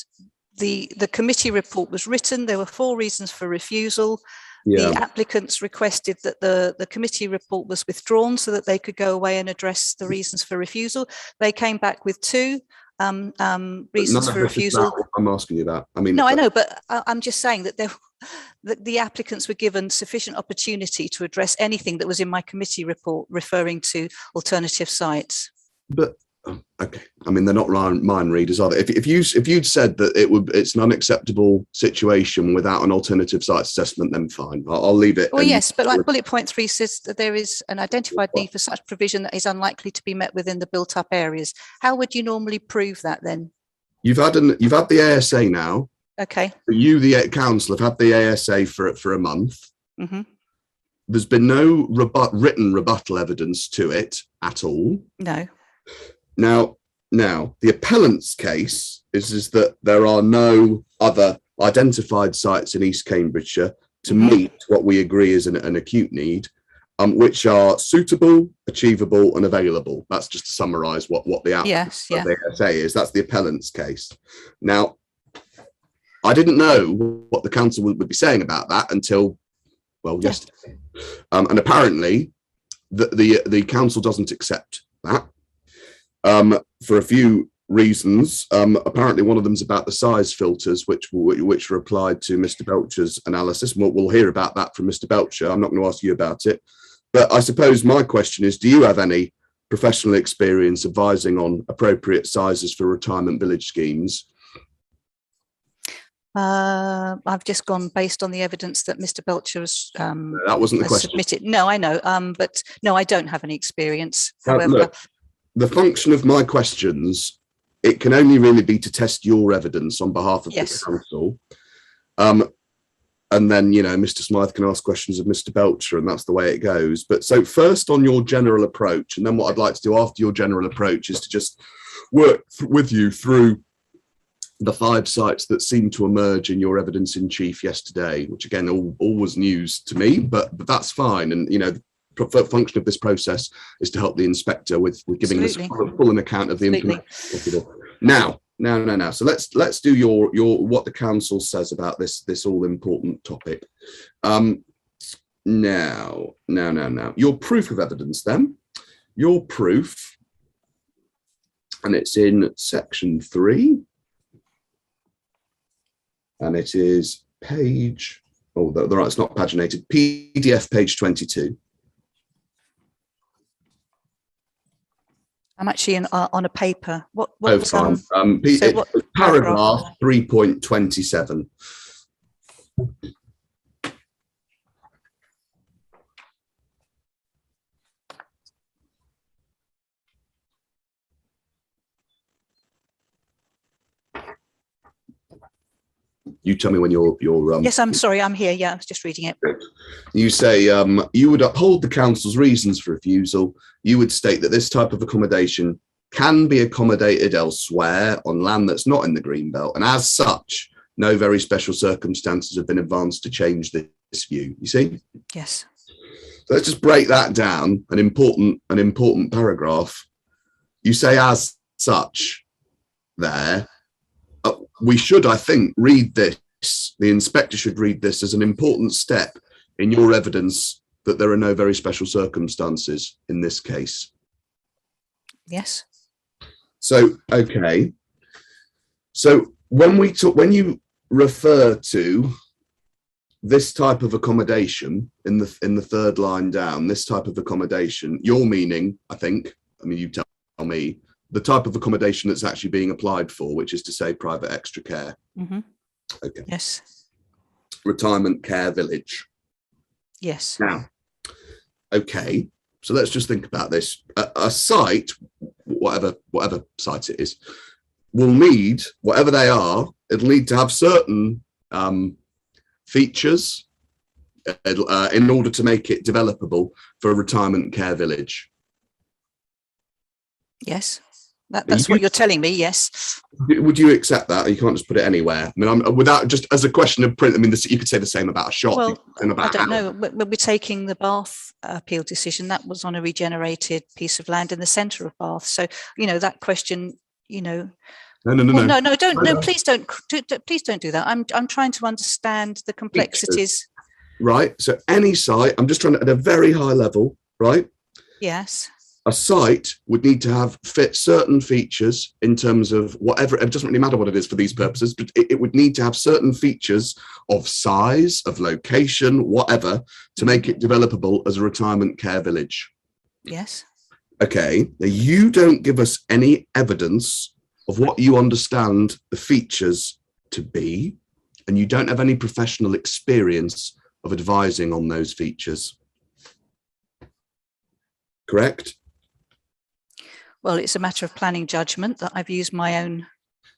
Speaker 3: the committee report was written. There were 4 reasons for refusal. Yeah. The applicants requested that the committee report was withdrawn so that they could go away and address the reasons for refusal. They came back with 2 reasons for refusal.
Speaker 2: I'm asking you that. I mean,
Speaker 3: no, I know, but I'm just saying that the applicants were given sufficient opportunity to address anything that was in my committee report referring to alternative sites.
Speaker 2: But okay, I mean, they're not mind readers, are they? If you'd said that it's an unacceptable situation without an alternative site assessment, then fine, I'll leave it.
Speaker 3: Well, yes, but like bullet point 3 says that there is an identified need for such provision that is unlikely to be met within the built-up areas. How would you normally prove that then? You've had
Speaker 2: the ASA now.
Speaker 3: Okay.
Speaker 2: You, the council, have had the ASA for a month. Mm-hmm. There's been no written rebuttal evidence to it at all.
Speaker 3: No.
Speaker 2: Now, the appellant's case is that there are no other identified sites in East Cambridgeshire to meet what we agree is an acute need, which are suitable, achievable, and available. That's just to summarise what the ASA is. That's the appellant's case. Now, I didn't know what the council would be saying about that until, well, yesterday. And apparently the council doesn't accept that for a few reasons. Apparently one of them is about the size filters, which were applied to Mr. Belcher's analysis. We'll hear about that from Mr. Belcher. I'm not going to ask you about it. But I suppose my question is, do you have any professional experience advising on appropriate sizes for retirement village schemes?
Speaker 3: I've just gone based on the evidence that Mr. Belcher has
Speaker 2: that wasn't the question.
Speaker 3: submitted. No, I know, but no, I don't have any experience. However,
Speaker 2: look, the function of my questions, it can only really be to test your evidence on behalf of the council. And then, you know, Mr. Smythe can ask questions of Mr. Belcher, and that's the way it goes. But so first on your general approach, and then what I'd like to do after your general approach is to just work with you through the 5 sites that seemed to emerge in your evidence in chief yesterday, which again, all was news to me, but that's fine. And, you know, the function of this process is to help the inspector with giving us full an account of the information. Now, so let's do your what the council says about this all important topic. Now, your proof of evidence then. Your proof, and it's in section 3. And it is page, right, it's not paginated, PDF page 22.
Speaker 3: I'm actually on a paper. What
Speaker 2: fine. Paragraph 3.27. You tell me when you're
Speaker 3: yes, I'm sorry, I'm here. Yeah, I was just reading it.
Speaker 2: You say you would uphold the council's reasons for refusal. You would state that this type of accommodation can be accommodated elsewhere on land that's not in the Greenbelt, and as such, no very special circumstances have been advanced to change this view. You see?
Speaker 3: Yes.
Speaker 2: So let's just break that down. An important paragraph. You say as such there. We should, I think, read this. The inspector should read this as an important step in your evidence that there are no very special circumstances in this case.
Speaker 3: Yes.
Speaker 2: So, okay. So when you refer to this type of accommodation in the 3rd line down, this type of accommodation, you're meaning, I think, I mean, you tell me, the type of accommodation that's actually being applied for, which is to say private extra care.
Speaker 3: Mm-hmm.
Speaker 2: Okay.
Speaker 3: Yes.
Speaker 2: Retirement care village.
Speaker 3: Yes.
Speaker 2: Now, okay, so let's just think about this. A site, whatever site it is, will need, whatever they are, it'll need to have certain features in order to make it developable for a retirement care village.
Speaker 3: Yes. That's what you're telling me, yes.
Speaker 2: Would you accept that? You can't just put it anywhere. I mean, I'm without just as a question of print. I mean, you could say the same about a shop.
Speaker 3: Well, I don't know. We're taking the Bath appeal decision. That was on a regenerated piece of land in the centre of Bath. So, you know, that question, you know. No, please don't do that. I'm trying to understand the complexities.
Speaker 2: Right. So any site, I'm just trying to, at a very high level, right?
Speaker 3: Yes.
Speaker 2: A site would need to fit certain features in terms of whatever, it doesn't really matter what it is for these purposes, but it would need to have certain features of size, of location, whatever, to make it developable as a retirement care village.
Speaker 3: Yes.
Speaker 2: Okay. Now you don't give us any evidence of what you understand the features to be, and you don't have any professional experience of advising on those features. Correct?
Speaker 3: Well, it's a matter of planning judgment that I've used my own.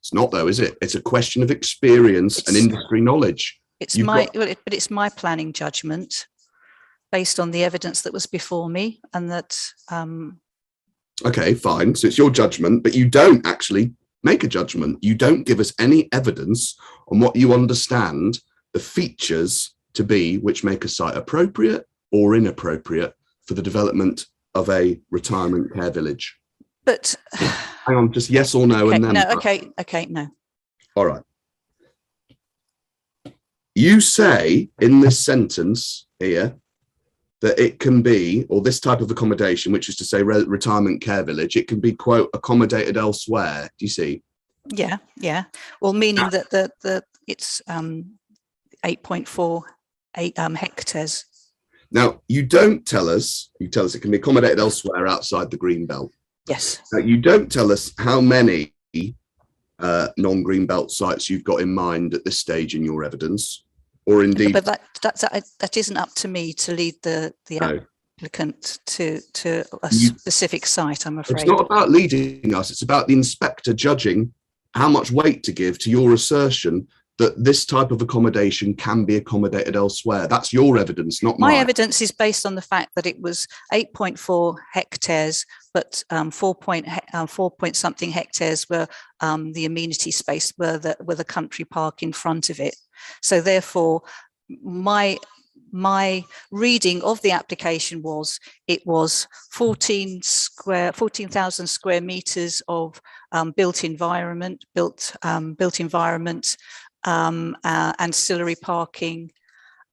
Speaker 2: It's not though, is it? It's a question of experience and industry knowledge.
Speaker 3: It's it's my planning judgment based on the evidence that was before me, and that.
Speaker 2: Okay, fine. So it's your judgment, but you don't actually make a judgment. You don't give us any evidence on what you understand the features to be which make a site appropriate or inappropriate for the development of a retirement care village.
Speaker 3: But
Speaker 2: hang on, just yes or no,
Speaker 3: okay,
Speaker 2: and then
Speaker 3: no. Okay, no.
Speaker 2: All right. You say in this sentence here that it can be, or this type of accommodation, which is to say retirement care village, it can be, quote, accommodated elsewhere. Do you see?
Speaker 3: Yeah. Well, meaning that it's 8.48 hectares.
Speaker 2: Now, you don't tell us, you tell us it can be accommodated elsewhere outside the green belt.
Speaker 3: Yes.
Speaker 2: Now, you don't tell us how many non-green belt sites you've got in mind at this stage in your evidence, or indeed.
Speaker 3: But that isn't up to me to lead the
Speaker 2: No.
Speaker 3: applicant to a specific site, I'm afraid.
Speaker 2: It's not about leading us, it's about the inspector judging how much weight to give to your assertion that this type of accommodation can be accommodated elsewhere. That's your evidence, not mine.
Speaker 3: My evidence is based on the fact that it was 8.4 hectares, but 4 point something hectares were the amenity space, were the country park in front of it. So therefore, my reading of the application was it was 14,000 square meters of built environment, ancillary parking,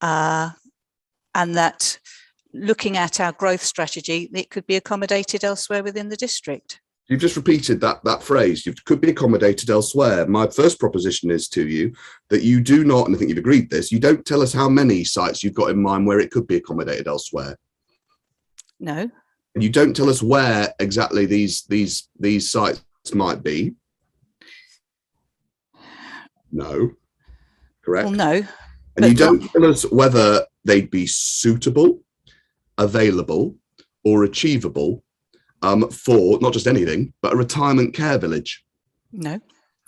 Speaker 3: and that looking at our growth strategy, it could be accommodated elsewhere within the district.
Speaker 2: You've just repeated that phrase. It could be accommodated elsewhere. My first proposition is to you that you do not, and I think you've agreed this, you don't tell us how many sites you've got in mind where it could be accommodated elsewhere.
Speaker 3: No.
Speaker 2: And you don't tell us where exactly these sites might be. No. Correct?
Speaker 3: Well, no.
Speaker 2: And you don't tell us whether they'd be suitable, available, or achievable for not just anything, but a retirement care village.
Speaker 3: No.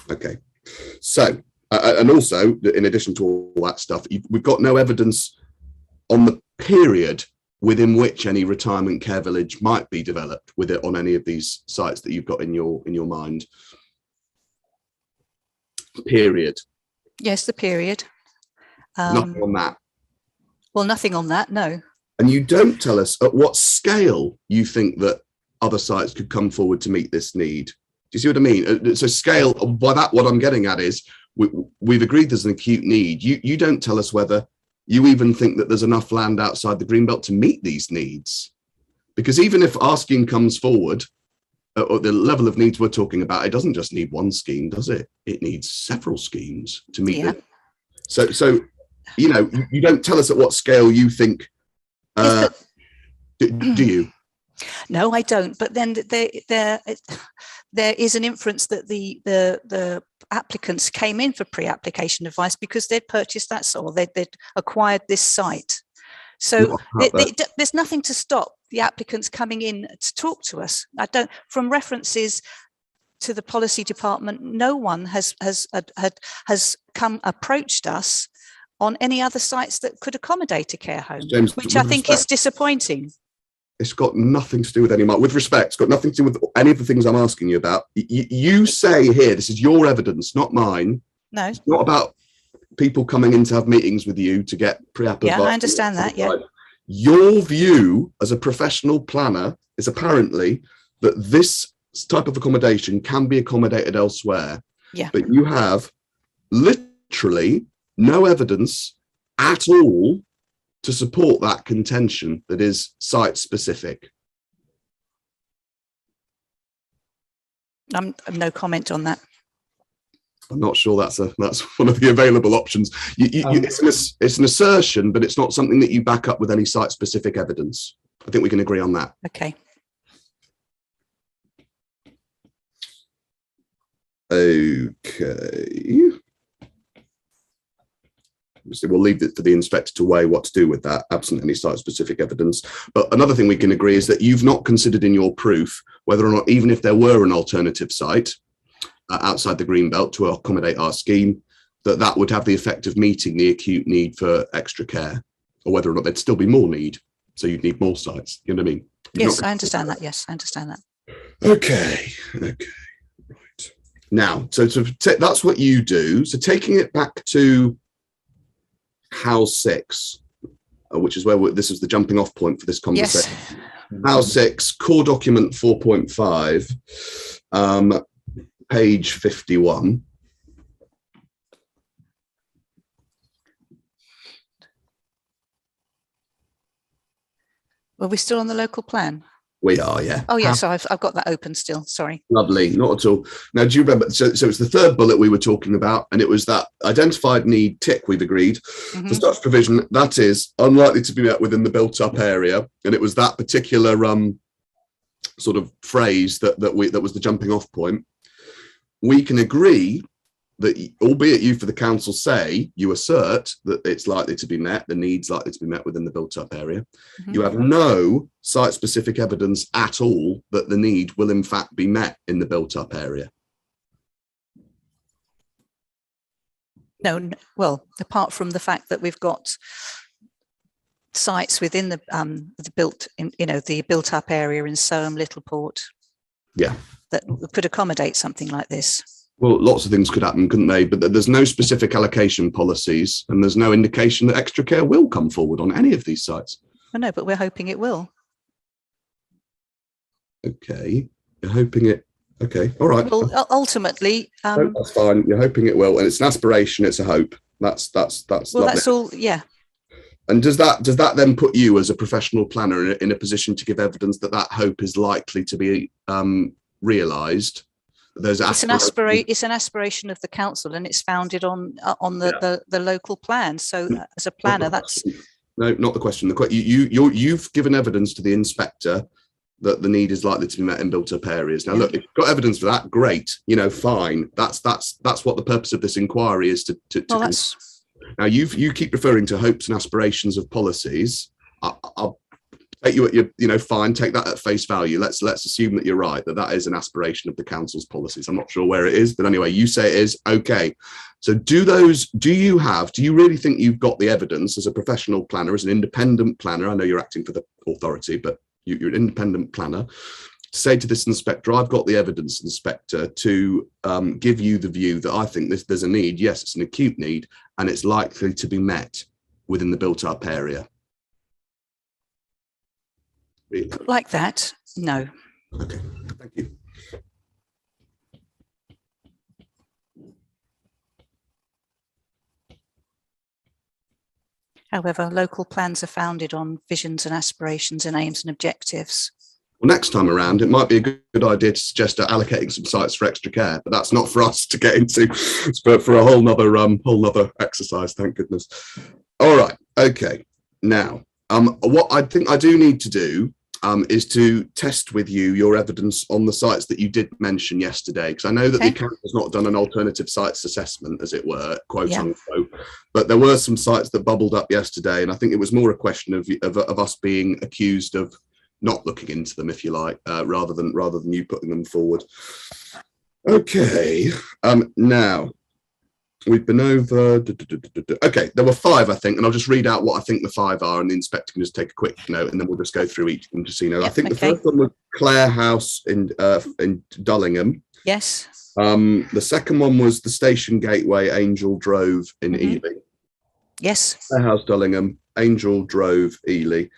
Speaker 2: Okay. So, and also, in addition to all that stuff, we've got no evidence on the period within which any retirement care village might be developed with it on any of these sites that you've got in your mind. Period.
Speaker 3: Yes, the period.
Speaker 2: Nothing on that.
Speaker 3: Well, nothing on that, no.
Speaker 2: And you don't tell us at what scale you think that other sites could come forward to meet this need. Do you see what I mean? So scale, by that, what I'm getting at is we've agreed there's an acute need. You don't tell us whether you even think that there's enough land outside the Greenbelt to meet these needs. Because even if our scheme comes forward, or the level of needs we're talking about, it doesn't just need one scheme, does it? It needs several schemes to meet it. So you know, you don't tell us at what scale you think. Do you?
Speaker 3: No, I don't. But then there is an inference that the applicants came in for pre-application advice because they'd purchased that soil, they'd acquired this site. So there's nothing to stop the applicants coming in to talk to us. From references to the policy department, no one has approached us on any other sites that could accommodate a care home,
Speaker 2: James,
Speaker 3: which I think is disappointing.
Speaker 2: It's got nothing to do with any, with respect, it's got nothing to do with any of the things I'm asking you about. You say here, this is your evidence, not mine.
Speaker 3: No.
Speaker 2: It's not about people coming in to have meetings with you to get pre-app advice.
Speaker 3: Yeah, I understand that, yeah.
Speaker 2: Your view as a professional planner is apparently that this type of accommodation can be accommodated elsewhere.
Speaker 3: Yeah.
Speaker 2: But you have literally no evidence at all to support that contention that is site specific.
Speaker 3: No comment on that.
Speaker 2: I'm not sure that's one of the available options. It's an assertion, but it's not something that you back up with any site specific evidence. I think we can agree on that.
Speaker 3: Okay.
Speaker 2: Okay. So we'll leave it for the inspector to weigh what to do with that, absent any site-specific evidence. But another thing we can agree is that you've not considered in your proof whether or not, even if there were an alternative site outside the Greenbelt to accommodate our scheme, that would have the effect of meeting the acute need for extra care, or whether or not there'd still be more need. So you'd need more sites. You know what I mean?
Speaker 3: Yes, I understand that. Yes, I understand that.
Speaker 2: Okay. Right. Now, so that's what you do. So taking it back to House 6, which is where this is the jumping off point for this conversation. Yes. House 6, core document 4.5, page 51.
Speaker 3: Were we still on the local plan?
Speaker 2: We are, yeah.
Speaker 3: Oh, yes, I've got that open still. Sorry.
Speaker 2: Lovely, not at all. Now, do you remember? So it's the third bullet we were talking about, and it was that identified need tick. We've agreed for such provision that is unlikely to be met within the built-up area, and it was that particular sort of phrase that was the jumping-off point. We can agree that, albeit you for the council say you assert that it's likely to be met, the need's likely to be met within the built-up area. You have no site-specific evidence at all that the need will in fact be met in the built-up area.
Speaker 3: No, well, apart from the fact that we've got sites within the built-up area in Soham, Littleport,
Speaker 2: yeah,
Speaker 3: that could accommodate something like this.
Speaker 2: Well, lots of things could happen, couldn't they? But there's no specific allocation policies, and there's no indication that extra care will come forward on any of these sites.
Speaker 3: Well, no, but we're hoping it will.
Speaker 2: Okay, you're hoping it. Okay, all right.
Speaker 3: Well, ultimately,
Speaker 2: no, that's fine. You're hoping it will, and it's an aspiration. It's a hope. That's.
Speaker 3: Well,
Speaker 2: lovely.
Speaker 3: that's all. Yeah.
Speaker 2: And does that then put you as a professional planner in a position to give evidence that that hope is likely to be realised?
Speaker 3: It's an aspiration of the council, and it's founded on the local plan. So as a planner, that's
Speaker 2: no, not the question. You've given evidence to the inspector that the need is likely to be met in built-up areas. Now, look, if you've got evidence for that, great. Fine. That's what the purpose of this inquiry is to. Now, you keep referring to hopes and aspirations of policies. I'll take you at your, fine, take that at face value. Let's assume that you're right, that is an aspiration of the council's policies. I'm not sure where it is, but anyway, you say it is. Okay. So do you really think you've got the evidence as a professional planner, as an independent planner? I know you're acting for the authority, but you're an independent planner. Say to this inspector, I've got the evidence, inspector, to give you the view that I think there's a need. Yes, it's an acute need, and it's likely to be met within the built-up area. Really?
Speaker 3: Like that? No.
Speaker 2: Okay, thank you.
Speaker 3: However, local plans are founded on visions and aspirations and aims and objectives.
Speaker 2: Well, next time around, it might be a good idea to suggest allocating some sites for extra care, but that's not for us to get into. It's for a whole nother exercise. Thank goodness. All right. Okay. Now, what I think I do need to do is to test with you your evidence on the sites that you did mention yesterday, because I know that the account has not done an alternative sites assessment, as it were, quote unquote, but there were some sites that bubbled up yesterday, and I think it was more a question of us being accused of not looking into them, if you like, rather than you putting them forward. Okay. Now we've been over. Okay, there were 5, I think, and I'll just read out what I think the 5 are, and the inspector can just take a quick note, and then we'll just go through each and just I think the first one was Clare House in Dullingham.
Speaker 3: Yes.
Speaker 2: The second one was the Station Gateway, Angel Drove in Ely.
Speaker 3: Yes.
Speaker 2: Clare House, Dullingham, Angel Drove, Ely,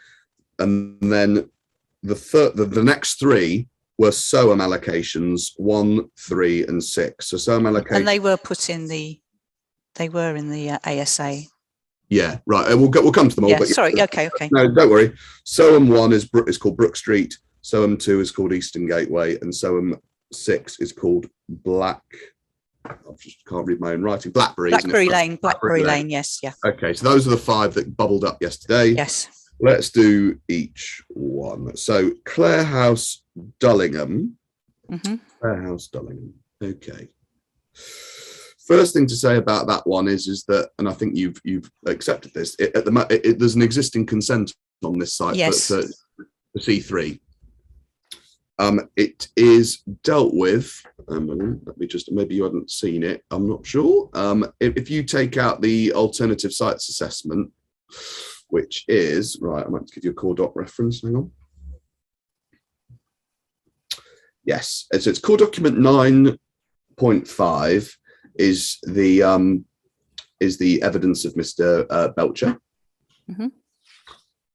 Speaker 2: and then the next 3 were Soham allocations 1, 3, and 6. So Soham allocations,
Speaker 3: and they were put in the. They were in the ASA.
Speaker 2: Yeah, right. We'll come to them all.
Speaker 3: Yeah,
Speaker 2: but
Speaker 3: sorry. Okay.
Speaker 2: No, don't worry. Soham 1 is called Brook Street. Soham 2 is called Eastern Gateway, and Soham 6 is called Black. I just can't read my own writing. Blackberry
Speaker 3: Lane. Blackberry Lane. Yes. Yeah.
Speaker 2: Okay, so those are the 5 that bubbled up yesterday.
Speaker 3: Yes.
Speaker 2: Let's do each one. So Clare House, Dullingham. Clare House, Dullingham. Okay. First thing to say about that one is that, and I think you've accepted this. There's an existing consent on this site for C3. It is dealt with. Let me just, maybe you hadn't seen it. I'm not sure. If you take out the alternative sites assessment, which is right, I might give you a core doc reference. Hang on. Yes, so it's core document 9.5 is the evidence of Mr. Belcher,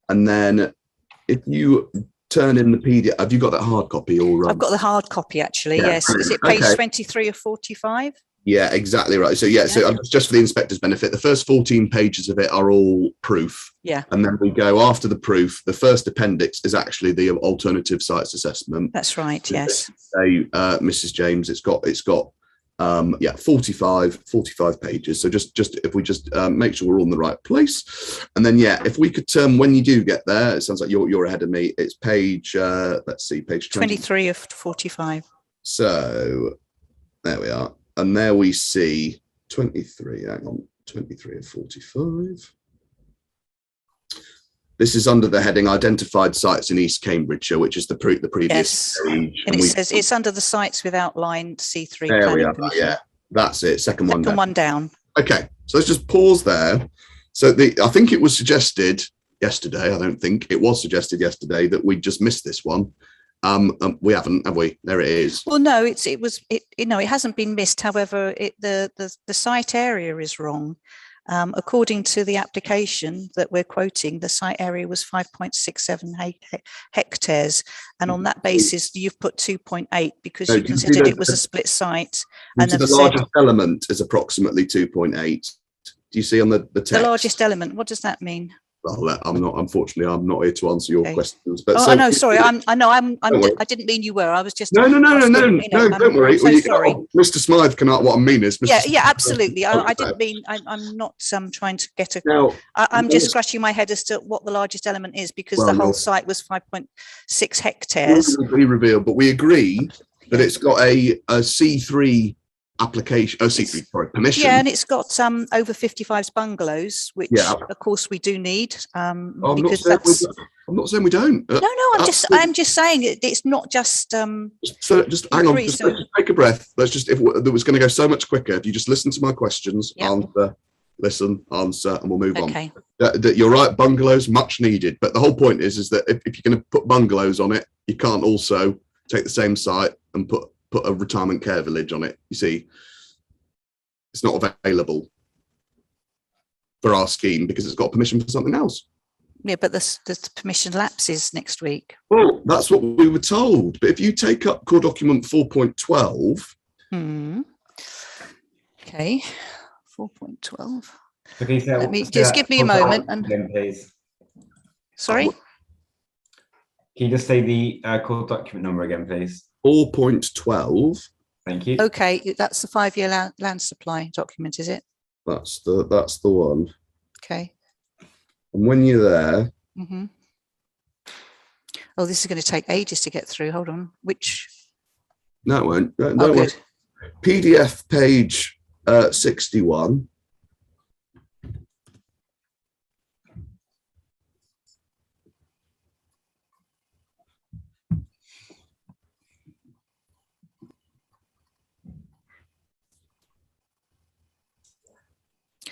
Speaker 2: and then if you turn in the PDF, have you got that hard copy? Or
Speaker 3: I've got the hard copy actually. Yeah. Yes, is it page 23 of 45?
Speaker 2: Yeah, exactly right. So so just for the inspector's benefit, the first 14 pages of it are all proof.
Speaker 3: Yeah.
Speaker 2: And then we go after the proof. The first appendix is actually the alternative sites assessment.
Speaker 3: That's right. Yes.
Speaker 2: Say, Mrs. James, it's got 45 pages. So just if we just make sure we're all in the right place, and then if we could turn, when you do get there, it sounds like you're ahead of me. It's page let's see, page
Speaker 3: 23 of 45.
Speaker 2: So there we are. And there we see 23, hang on, 23 of 45. This is under the heading Identified Sites in East Cambridgeshire, which is the previous page.
Speaker 3: And it says it's under the sites with outlined C3
Speaker 2: there we
Speaker 3: planning
Speaker 2: are,
Speaker 3: permission.
Speaker 2: yeah, that's it, second one
Speaker 3: down.
Speaker 2: Okay, so let's just pause there. So I think it was suggested yesterday, that we just missed this one. We haven't, have we? There it is.
Speaker 3: Well, no, it hasn't been missed. However, the site area is wrong. According to the application that we're quoting, the site area was 5.67 hectares. And on that basis, you've put 2.8 because you considered it was a split site. And
Speaker 2: the largest element is approximately 2.8. Do you see on the text?
Speaker 3: The largest element, what does that mean?
Speaker 2: Well, unfortunately, I'm not here to answer your questions. But
Speaker 3: I know, sorry, I didn't mean you were. I was just
Speaker 2: no, don't worry.
Speaker 3: I'm so sorry.
Speaker 2: Mr. Smythe can. What I mean is,
Speaker 3: absolutely. I didn't mean. I'm not trying to get a. I'm just scratching my head as to what the largest element is because the whole site was 5.6 hectares.
Speaker 2: Be revealed, but we agree that it's got a C3 application. Permission.
Speaker 3: Yeah, and it's got over 55 bungalows, which of course we do need.
Speaker 2: I'm not saying we don't.
Speaker 3: No, I'm just saying it's not just.
Speaker 2: Just hang on. Just take a breath. Let's just. If it was going to go so much quicker, if you just listen to my questions, answer, and we'll move on. You're right. Bungalows much needed, but the whole point is that if you're going to put bungalows on it, you can't also take the same site and put a retirement care village on it. You see, it's not available for our scheme because it's got permission for something else.
Speaker 3: Yeah, but the permission lapses next week.
Speaker 2: Well, that's what we were told. But if you take up core document 4.12.
Speaker 3: Okay, 4.12.
Speaker 1: Okay, so
Speaker 3: let me just give me a moment.
Speaker 1: Again, please.
Speaker 3: Sorry?
Speaker 1: Can you just say the core document number again, please?
Speaker 2: 4.12.
Speaker 1: Thank you.
Speaker 3: Okay, that's the 5-year land supply document, is it?
Speaker 2: That's the one.
Speaker 3: Okay.
Speaker 2: And when you're there.
Speaker 3: Oh, this is going to take ages to get through. Hold on. Which?
Speaker 2: No, it won't.
Speaker 3: Good.
Speaker 2: PDF page 61.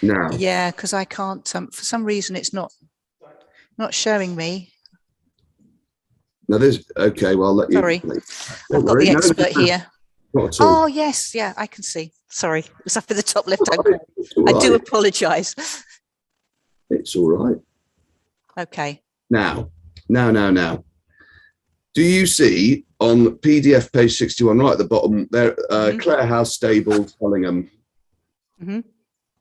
Speaker 2: Now.
Speaker 3: Yeah, because I can't. For some reason, it's not showing me.
Speaker 2: No, there's okay. Well, I'll let you.
Speaker 3: Sorry, I've got the expert here. Oh yes, yeah, I can see. Sorry, it's up in the top left-hand corner. I do apologise.
Speaker 2: It's all right.
Speaker 3: Okay.
Speaker 2: Now. Do you see on PDF page 61, right at the bottom there, Clare House Stable, Collingham? You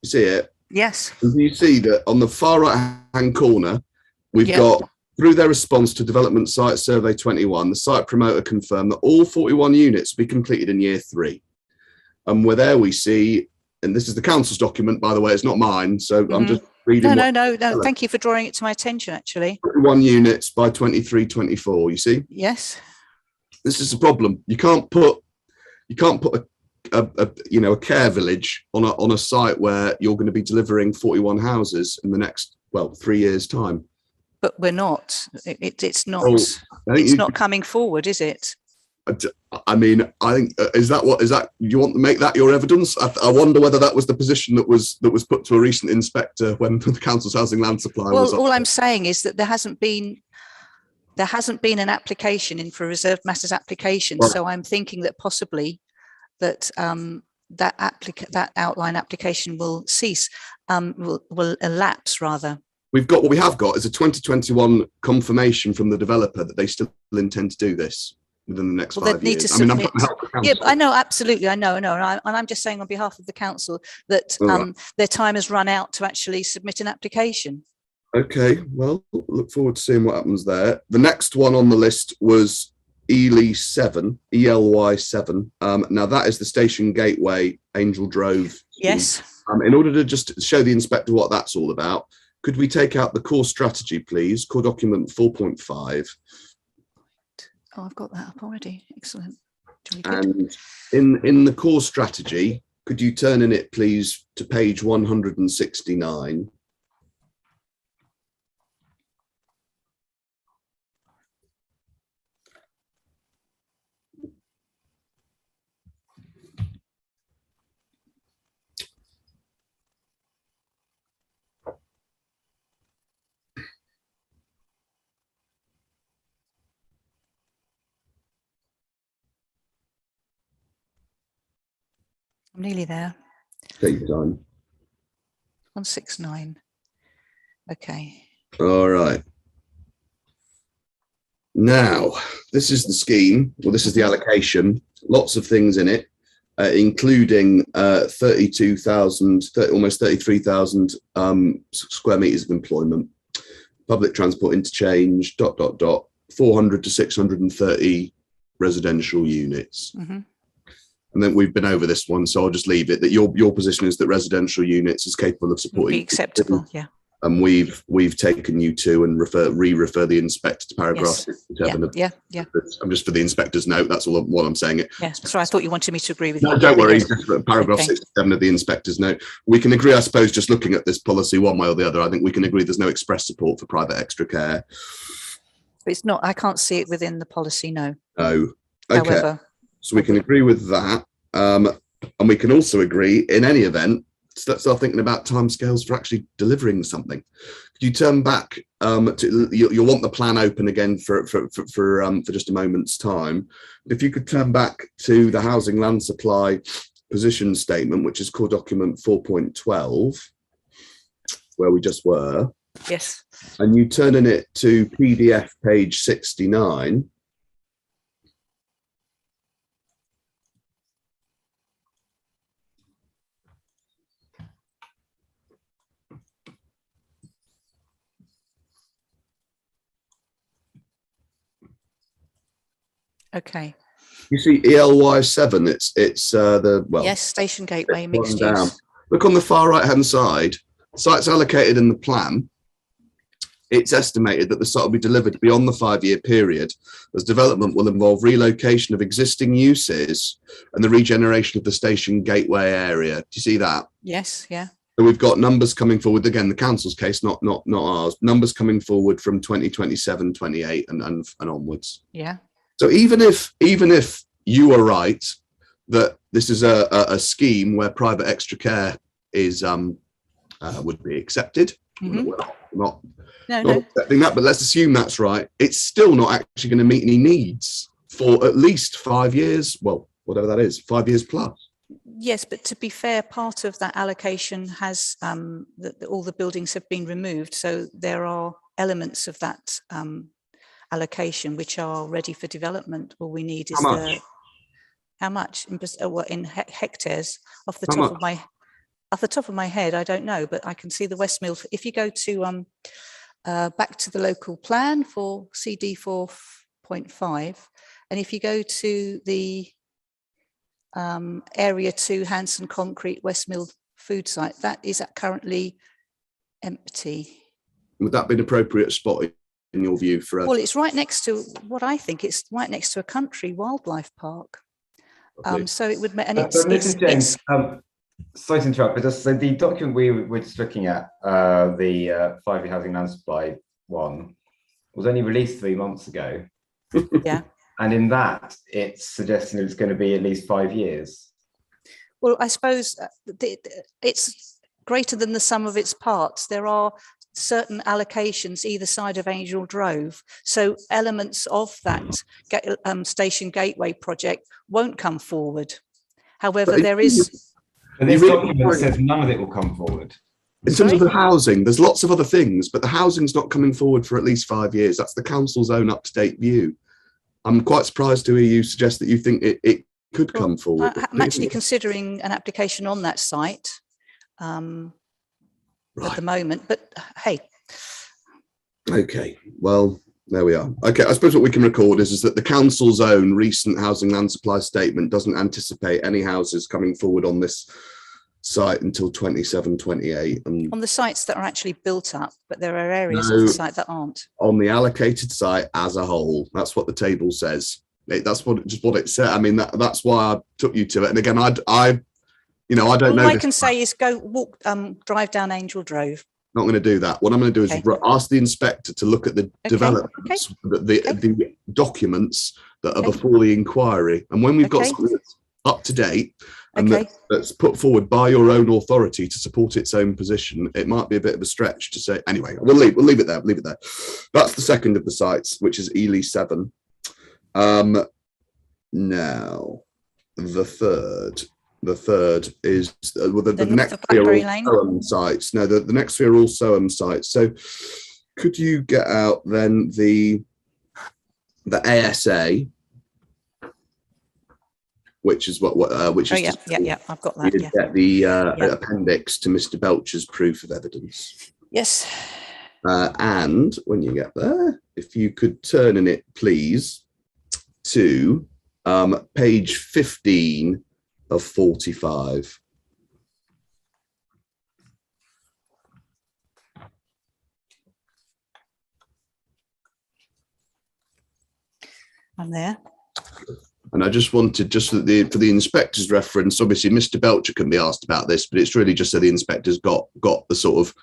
Speaker 2: see it?
Speaker 3: Yes.
Speaker 2: And you see that on the far right-hand corner, we've got, through their response to Development Site Survey 21, the site promoter confirmed that all 41 units will be completed in year 3. And where there we see, and this is the council's document, by the way, it's not mine, so I'm just reading.
Speaker 3: No. Thank you for drawing it to my attention, actually.
Speaker 2: 41 units by 23-24, you see?
Speaker 3: Yes.
Speaker 2: This is a problem. You can't put a care village on a site where you're going to be delivering 41 houses in the next 3 years time.
Speaker 3: But we're not. It's not. It's not coming forward, is it?
Speaker 2: I mean, I think is that you want to make that your evidence? I wonder whether that was the position that was put to a recent inspector when the council's housing land supply was.
Speaker 3: Well, all I'm saying is that there hasn't been an application in for a reserved matters application. Right. So I'm thinking that possibly that that outline application will cease, will elapse rather.
Speaker 2: What we have got is a 2021 confirmation from the developer that they still intend to do this. within the next
Speaker 3: Well, they'd
Speaker 2: 5
Speaker 3: need to
Speaker 2: years? I mean, I'm
Speaker 3: submit.
Speaker 2: trying to help the council.
Speaker 3: Yeah, I know, absolutely, I know, and I'm just saying on behalf of the council that their time has run out to actually submit an application.
Speaker 2: Okay, well, look forward to seeing what happens there. The next one on the list was Ely 7, ELY 7. Now that is the Station Gateway Angel Drove.
Speaker 3: Yes.
Speaker 2: In order to just show the inspector what that's all about, could we take out the core strategy, please? Core document 4.5.
Speaker 3: Oh, I've got that up already. Excellent.
Speaker 2: And in the core strategy, could you turn in it, please, to page 169?
Speaker 3: I'm nearly there.
Speaker 2: Take your time.
Speaker 3: 169. Okay.
Speaker 2: All right. Now, this is the scheme, well, this is the allocation, lots of things in it, including 32,000, almost 33,000 square meters of employment, public transport interchange, 400 to 630 residential units. And then we've been over this one, so I'll just leave it that your position is that residential units is capable of supporting.
Speaker 3: Be acceptable, yeah.
Speaker 2: And we've taken you to and re-refer the inspector to paragraph 67.
Speaker 3: Yeah.
Speaker 2: I'm just for the inspector's note. That's all what I'm saying.
Speaker 3: Yes. Sorry, I thought you wanted me to agree with you.
Speaker 2: No, don't worry.
Speaker 3: Yes.
Speaker 2: Just paragraph 67 of the inspector's note. We can agree, I suppose, just looking at this policy one way or the other. I think we can agree there's no express support for private extra care.
Speaker 3: It's not. I can't see it within the policy. No.
Speaker 2: No. Okay.
Speaker 3: However,
Speaker 2: so we can agree with that, and we can also agree, in any event, start thinking about timescales for actually delivering something. Could you turn back to you'll want the plan open again for just a moment's time. If you could turn back to the housing land supply position statement, which is core document 4.12, where we just were.
Speaker 3: yes.
Speaker 2: And you turn in it to PDF page 69.
Speaker 3: Okay.
Speaker 2: You see ELY 7, it's the, well,
Speaker 3: Yes, Station Gateway
Speaker 2: one
Speaker 3: mixed
Speaker 2: down.
Speaker 3: use.
Speaker 2: Look on the far right hand side, sites allocated in the plan. It's estimated that the site will be delivered beyond the 5-year period, as development will involve relocation of existing uses and the regeneration of the Station Gateway area. Do you see that?
Speaker 3: Yes, yeah.
Speaker 2: So we've got numbers coming forward, again, the council's case, not ours, numbers coming forward from 2027, 28 and onwards.
Speaker 3: Yeah.
Speaker 2: So even if you are right that this is a scheme where private extra care is would be accepted, we're not accepting that, but let's assume that's right. It's still not actually going to meet any needs for at least 5 years. Well, whatever that is, 5 years plus.
Speaker 3: Yes, but to be fair, part of that allocation has all the buildings have been removed, so there are elements of that allocation which are ready for development. All we need is how much in hectares. Off the top of my head, I don't know, but I can see the Westmill. If you go to back to the local plan for CD 4.5, and if you go to the area 2 Hanson Concrete Westmill food site, that is currently empty.
Speaker 2: Would that be an appropriate spot in your view for
Speaker 3: well, it's right next to what I think it's right next to a country wildlife park. So it would, and
Speaker 1: Mrs. James, sorry to interrupt, but just so the document we were just looking at, the 5-year housing land supply one, was only released 3 months ago.
Speaker 3: Yeah.
Speaker 1: And in that, it's suggesting it's going to be at least 5 years.
Speaker 3: Well, I suppose it's greater than the sum of its parts. There are certain allocations either side of Angel Drove, so elements of that Station Gateway project won't come forward. However, there is.
Speaker 1: But this document says none of it will come forward.
Speaker 2: In terms of the housing, there's lots of other things, but the housing's not coming forward for at least 5 years. That's the council's own up-to-date view. I'm quite surprised to hear you suggest that you think it could come forward.
Speaker 3: I'm actually considering an application on that site at the moment, but hey.
Speaker 2: Okay, well, there we are. Okay, I suppose what we can record is that the council's own recent housing land supply statement doesn't anticipate any houses coming forward on this site until 27, 28. And
Speaker 3: on the sites that are actually built up, but there are areas of the site that aren't.
Speaker 2: On the allocated site as a whole, that's what the table says. That's what it said. I mean, that's why I took you to it. And again, I don't know.
Speaker 3: All I can say is go walk, drive down Angel Drove.
Speaker 2: Not going to do that. What I'm going to do is ask the inspector to look at the developments, the documents that are before the inquiry. And when we've got something that's up to date and that's put forward by your own authority to support its own position, it might be a bit of a stretch to say. Anyway, we'll leave it there. Leave it there. That's the second of the sites, which is Ely 7. Now, the third is the next three are all Soham sites. No, the next three are all Soham sites. So could you get out then the ASA, which is which is
Speaker 3: I've got that.
Speaker 2: Get the appendix to Mr. Belcher's proof of evidence.
Speaker 3: Yes.
Speaker 2: And when you get there, if you could turn in it, please, to page 15 of 45.
Speaker 3: I'm there.
Speaker 2: And I just wanted, for the inspector's reference, obviously Mr. Belcher can be asked about this, but it's really just so the inspector's got the sort of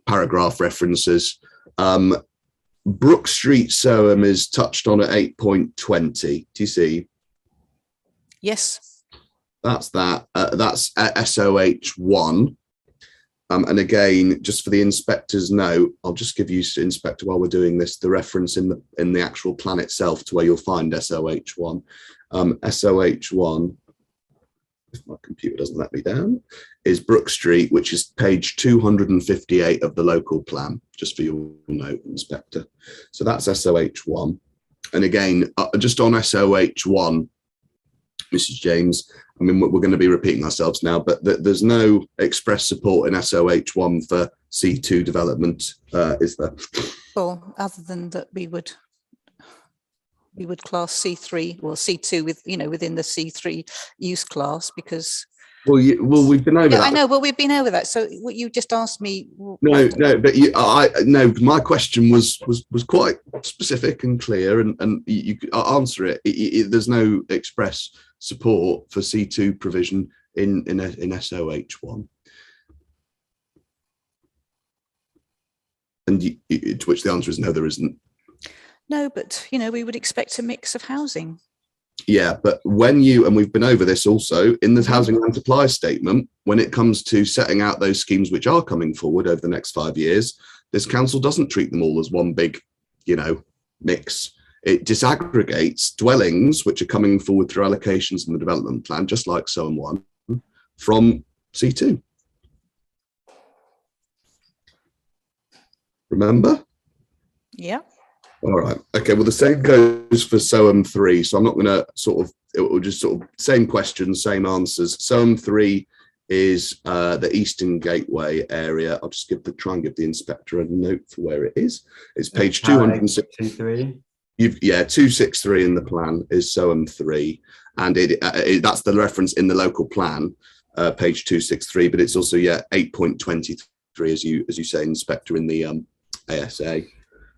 Speaker 2: paragraph references. Brook Street, Soham is touched on at 8.20. Do you see?
Speaker 3: Yes.
Speaker 2: That's that. That's SOH1. And again, just for the inspector's note, I'll just give you, Inspector, while we're doing this, the reference in the actual plan itself to where you'll find SOH1. SOH1, if my computer doesn't let me down, is Brook Street, which is page 258 of the local plan, just for your note, Inspector. So that's SOH1. And again, just on SOH1, Mrs. James, I mean, we're going to be repeating ourselves now, but there's no express support in SOH1 for C2 development, is there?
Speaker 3: Well, other than that, we would class C3 or C2 within the C3 use class, because. Well,
Speaker 2: we've been over that.
Speaker 3: I know. Well, we've been over that. So what you just asked me.
Speaker 2: No, but my question was quite specific and clear, and you answer it. There's no express support for C2 provision in SOH1, and to which the answer is no, there isn't.
Speaker 3: No, but we would expect a mix of housing.
Speaker 2: Yeah, but and we've been over this also in the housing land supply statement, when it comes to setting out those schemes which are coming forward over the next 5 years, this council doesn't treat them all as one big, mix. It disaggregates dwellings which are coming forward through allocations in the development plan, just like Soham 1, from C2. Remember?
Speaker 3: Yeah.
Speaker 2: All right. Okay. Well, the same goes for Soham 3. So I'm not going to it will just same questions, same answers. Soham 3 is the Eastern Gateway area. I'll just try and give the inspector a note for where it is. It's page 263. 263 in the plan is Soham 3, and that's the reference in the local plan, page 263. But it's also 8.23 as you say, Inspector, in the ASA.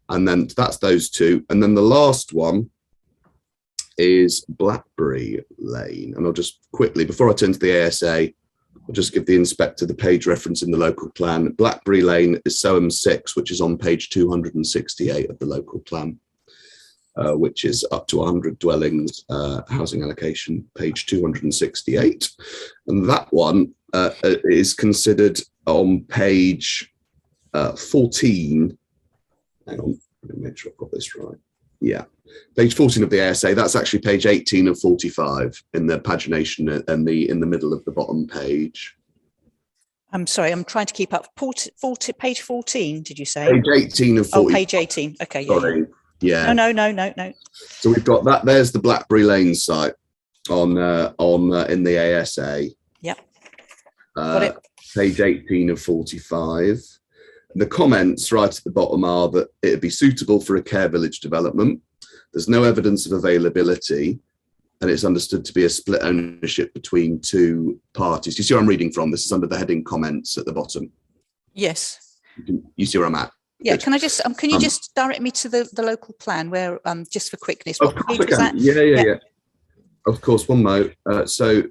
Speaker 2: And then that's those two. And then the last one is Blackberry Lane. And I'll just quickly, before I turn to the ASA, I'll just give the inspector the page reference in the local plan. Blackberry Lane is Soham 6, which is on page 268 of the local plan, which is up to 100 dwellings, housing allocation, page 268. And that one is considered on page 14. Hang on, let me make sure I've got this right. Yeah, page 14 of the ASA. That's actually page 18 of 45 in the pagination and in the middle of the bottom page.
Speaker 3: I'm sorry, I'm trying to keep up. Page 14, did you say?
Speaker 2: Page 18 of 40.
Speaker 3: Oh, page 18. Okay.
Speaker 2: Sorry. Yeah.
Speaker 3: No.
Speaker 2: So we've got that. There's the Blackberry Lane site on in the ASA.
Speaker 3: Yep. Got it.
Speaker 2: Page 18 of 45. The comments right at the bottom are that it'd be suitable for a care village development. There's no evidence of availability, and it's understood to be a split ownership between two parties. You see where I'm reading from? This is under the heading comments at the bottom.
Speaker 3: Yes.
Speaker 2: You see where I'm at?
Speaker 3: Yeah.
Speaker 2: Good.
Speaker 3: Can I just can you just direct me to the local plan where just for quickness?
Speaker 2: Of course I can. Yeah. Of course. One moment. So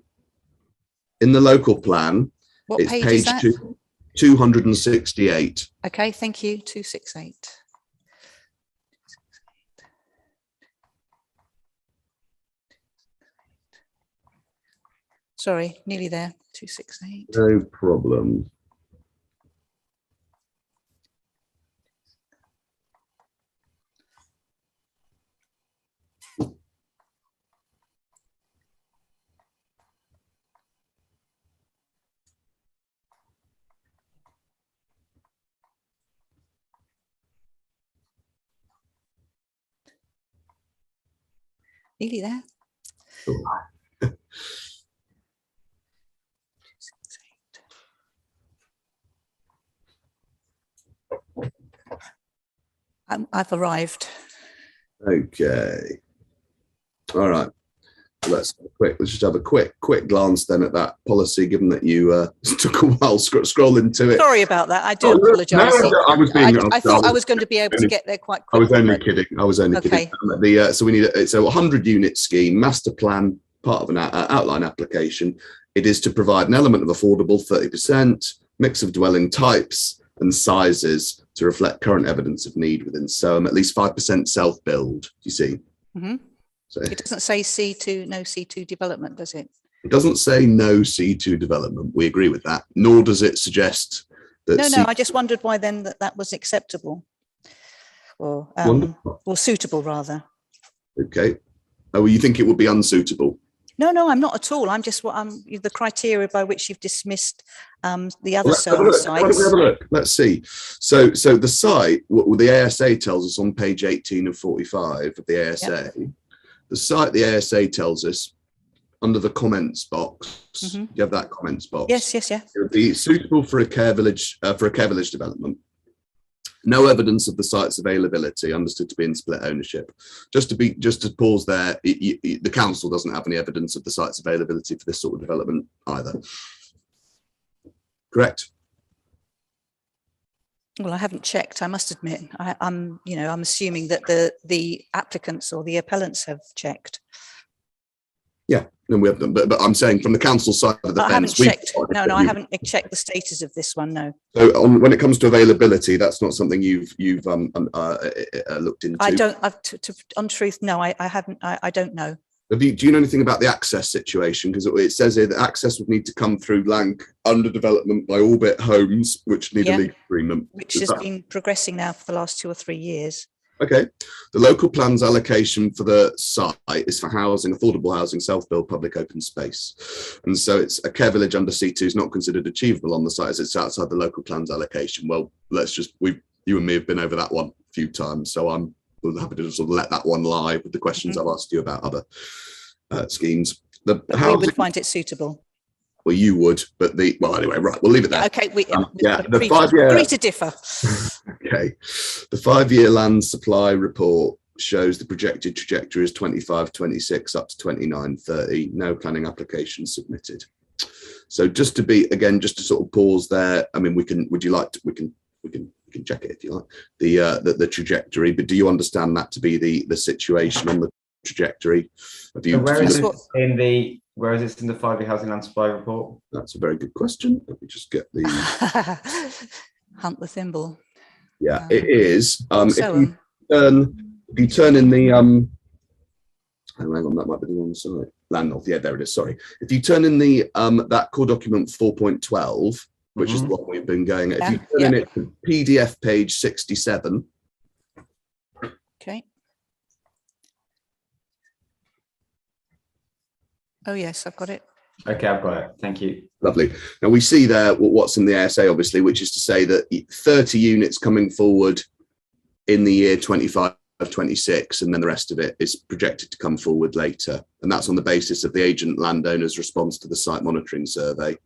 Speaker 2: in the local plan,
Speaker 3: What
Speaker 2: it's
Speaker 3: page
Speaker 2: page
Speaker 3: is that?
Speaker 2: 268.
Speaker 3: Okay, thank you. 268. Sorry, nearly there. 268.
Speaker 2: No problem.
Speaker 3: Nearly there. I've arrived.
Speaker 2: Okay. All right. Let's just have a quick glance then at that policy, given that you took a while scrolling to it.
Speaker 3: Sorry about that. I do apologise.
Speaker 2: I was being.
Speaker 3: I thought I was going to be able to get there quite quickly.
Speaker 2: I was only kidding.
Speaker 3: Okay.
Speaker 2: kidding. So we need it's a 100 unit scheme, master plan, part of an outline application. It is to provide an element of affordable, 30%, mix of dwelling types and sizes to reflect current evidence of need within SOAM, at least 5% self-build. You see.
Speaker 3: Mm-hmm.
Speaker 2: So
Speaker 3: it doesn't say C2, no C2 development, does it?
Speaker 2: It doesn't say no C2 development. We agree with that. Nor does it suggest that.
Speaker 3: No. I just wondered why then that was acceptable, or suitable rather.
Speaker 2: Okay. Oh, well, you think it would be unsuitable?
Speaker 3: No, I'm not at all. I'm just the criteria by which you've dismissed the other sites.
Speaker 2: Have a look. Let's see. So the site, what the ASA tells us on page 18 of 45 of the ASA. Yep. The site, the ASA tells us under the comments box. Mm-hmm. You have that comments box.
Speaker 3: Yes.
Speaker 2: It would be suitable for a care village development. No evidence of the site's availability, understood to be in split ownership. Just to pause there, the council doesn't have any evidence of the site's availability for this sort of development either. Correct?
Speaker 3: Well, I haven't checked, I must admit. I'm assuming that the applicants or the appellants have checked.
Speaker 2: Yeah, and we have them, but I'm saying from the council side of the fence.
Speaker 3: I haven't checked. No, I haven't checked the status of this one. No.
Speaker 2: So when it comes to availability, that's not something you've looked into.
Speaker 3: I don't. On truth, no, I haven't. I don't know.
Speaker 2: Do you know anything about the access situation? Because it says here that access would need to come through Lanc under development by Orbit Homes, which need a legal agreement.
Speaker 3: Which has been progressing now for the last 2 or 3 years.
Speaker 2: Okay. The local plan's allocation for the site is for housing, affordable housing, self-build, public open space. And so it's a care village under C2 is not considered achievable on the site as it's outside the local plan's allocation. Well, you and me have been over that one a few times. So I'm happy to sort of let that one lie with the questions I've asked you about other schemes. We
Speaker 3: would find it suitable.
Speaker 2: Well, you would, but anyway, right, we'll leave it there.
Speaker 3: Okay,
Speaker 2: the 5 year
Speaker 3: agree to differ.
Speaker 2: Okay, the 5-year land supply report shows the projected trajectory is 25-26 up to 29-30. No planning applications submitted. So just to sort of pause there. I mean, we can check it if you like, the trajectory, but do you understand that to be the situation on the trajectory?
Speaker 1: Where is this in the 5-year housing land supply report?
Speaker 2: That's a very good question. Let me just get the
Speaker 3: hunt the thimble.
Speaker 2: Yeah, it is. If you turn in the hang on, that might be the wrong side. Land North, yeah, there it is. Sorry. If you turn in the that core document 4.12, which is what we've been going at. If you turn in it to PDF page 67.
Speaker 3: Okay. Oh, yes, I've got it.
Speaker 1: Okay, I've got it. Thank you.
Speaker 2: Lovely. Now we see there what's in the ASA, obviously, which is to say that 30 units coming forward in the year 25-26. 26, and then the rest of it is projected to come forward later. And that's on the basis of the agent landowner's response to the site monitoring survey.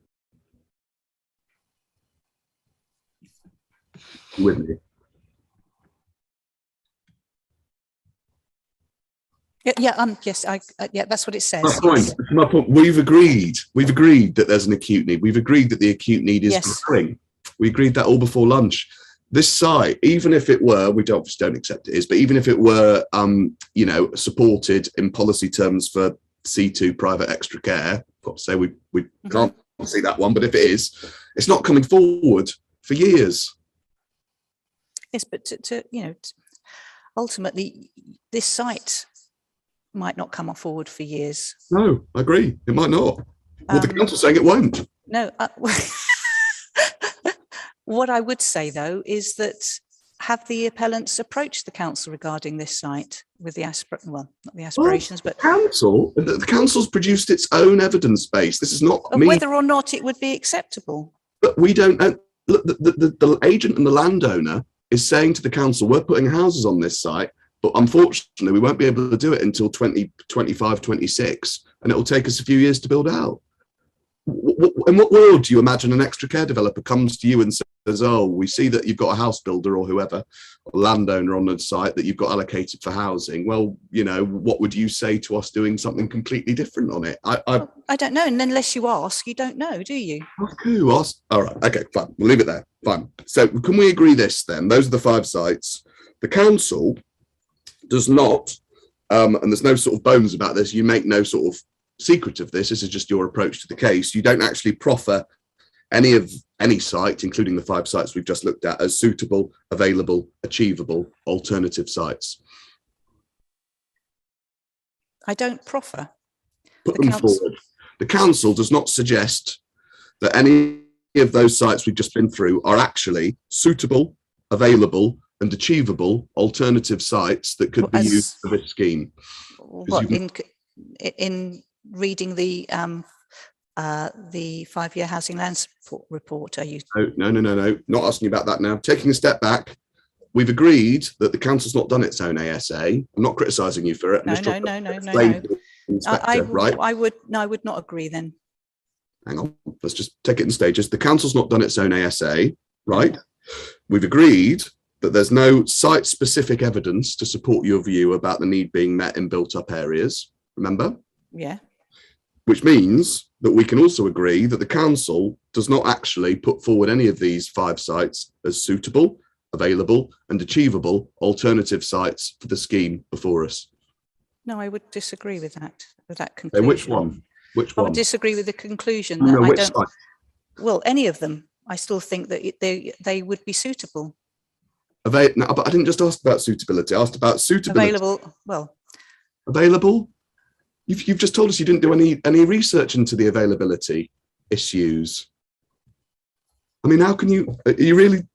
Speaker 2: With me?
Speaker 3: Yes, yeah, that's what it says.
Speaker 2: That's fine.
Speaker 3: Yes.
Speaker 2: My point. We've agreed that there's an acute need. We've agreed that the acute need is
Speaker 3: Yes.
Speaker 2: growing. We agreed that all before lunch. This site, even if it were, we obviously don't accept it is, but even if it were, supported in policy terms for C2 private extra care, got to say we can't see that one, but if it is, it's not coming forward for years.
Speaker 3: Yes, but ultimately, this site might not come forward for years.
Speaker 2: No, I agree. It might not. Well, the council's saying it won't.
Speaker 3: No. What I would say, though, is that have the appellants approached the council regarding this site with the not the aspirations, but
Speaker 2: the council's produced its own evidence base. This is not
Speaker 3: whether or not it would be acceptable.
Speaker 2: But we don't. Look, the agent and the landowner is saying to the council, we're putting houses on this site, but unfortunately, we won't be able to do it until 2025, 26, and it'll take us a few years to build out. In what world do you imagine an extra care developer comes to you and says, oh, we see that you've got a house builder or whoever, or landowner on the site that you've got allocated for housing? Well, what would you say to us doing something completely different on it?
Speaker 3: I don't know. And unless you ask, you don't know, do you?
Speaker 2: Who asked? All right. Okay, fine. We'll leave it there. Fine. So can we agree this then? Those are the 5 sites. The council does not, and there's no sort of bones about this, you make no sort of secret of this. This is just your approach to the case. You don't actually proffer any site, including the 5 sites we've just looked at, as suitable, available, achievable alternative sites.
Speaker 3: I don't proffer.
Speaker 2: Put them forward. The council does not suggest that any of those sites we've just been through are actually suitable, available, and achievable alternative sites that could be used for this scheme.
Speaker 3: What, in reading the 5-year housing lands report, are you?
Speaker 2: No. Not asking about that now. Taking a step back, we've agreed that the council's not done its own ASA. I'm not criticising you for it.
Speaker 3: No.
Speaker 2: Right?
Speaker 3: I would not agree then.
Speaker 2: Hang on, let's just take it in stages. The council's not done its own ASA, right? We've agreed that there's no site-specific evidence to support your view about the need being met in built-up areas. Remember?
Speaker 3: Yeah.
Speaker 2: Which means that we can also agree that the council does not actually put forward any of these 5 sites as suitable, available, and achievable alternative sites for the scheme before us.
Speaker 3: No, I would disagree with that conclusion.
Speaker 2: Okay, which one?
Speaker 3: I would disagree with the conclusion that
Speaker 2: site?
Speaker 3: Well, any of them. I still think that they would be suitable.
Speaker 2: No, but I didn't just ask about suitability. I asked about suitability.
Speaker 3: Available. Well,
Speaker 2: available. You've just told us you didn't do any research into the availability issues. I mean, how can you? Are you really?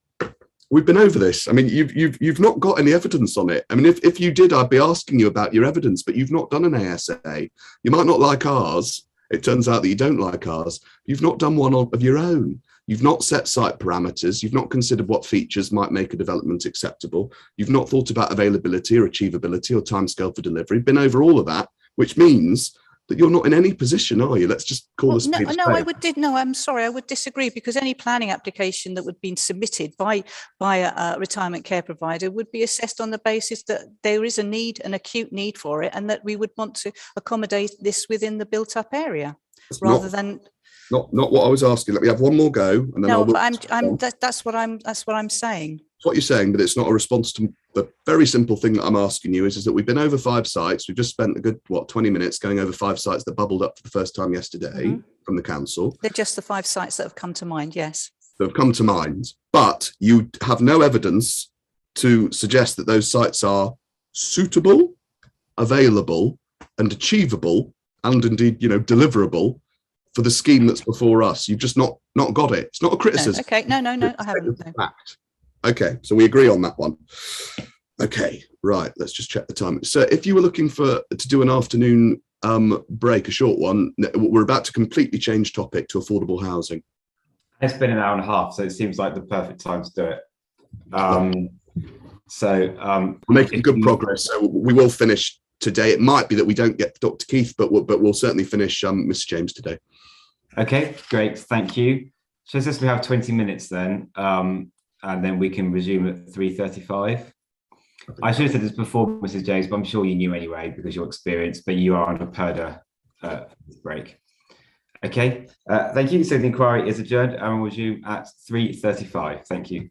Speaker 2: We've been over this. I mean, you've not got any evidence on it. I mean, if you did, I'd be asking you about your evidence, but you've not done an ASA. You might not like ours. It turns out that you don't like ours. You've not done one of your own. You've not set site parameters. You've not considered what features might make a development acceptable. You've not thought about availability or achievability or timescale for delivery. Been over all of that, which means that you're not in any position, are you? Let's just call this.
Speaker 3: No, I'm sorry, I would disagree, because any planning application that would be submitted by a retirement care provider would be assessed on the basis that there is an acute need for it, and that we would want to accommodate this within the built-up area, than.
Speaker 2: Not what I was asking. Let me have one more go, and then
Speaker 3: that's what I'm saying.
Speaker 2: It's what you're saying, but it's not a response to the very simple thing that I'm asking you. Is that we've been over 5 sites. We've just spent a good 20 minutes going over 5 sites that bubbled up for the first time yesterday from the council.
Speaker 3: They're just the 5 sites that have come to mind. Yes,
Speaker 2: that have come to mind, but you have no evidence to suggest that those sites are suitable, available, and achievable, and indeed, deliverable for the scheme that's before us. You've just not got it. It's not a criticism.
Speaker 3: No, okay, no, I haven't. No.
Speaker 2: Fact. Okay, so we agree on that one. Okay, right. Let's just check the time. So, if you were looking to do an afternoon break, a short one, we're about to completely change topic to affordable housing.
Speaker 1: It's been an hour and a half, so it seems like the perfect time to do it. So
Speaker 2: we're making good progress. So we will finish today. It might be that we don't get Dr. Keith, but we'll certainly finish Mr. James today.
Speaker 1: Okay, great. Thank you. So since we have 20 minutes then, and then we can resume at 3:35. I should have said this before, Mrs. James, but I'm sure you knew anyway because you're experienced, but you are on a PERDA break. Okay, thank you. So the inquiry is adjourned and we'll resume at 3:35. Thank you.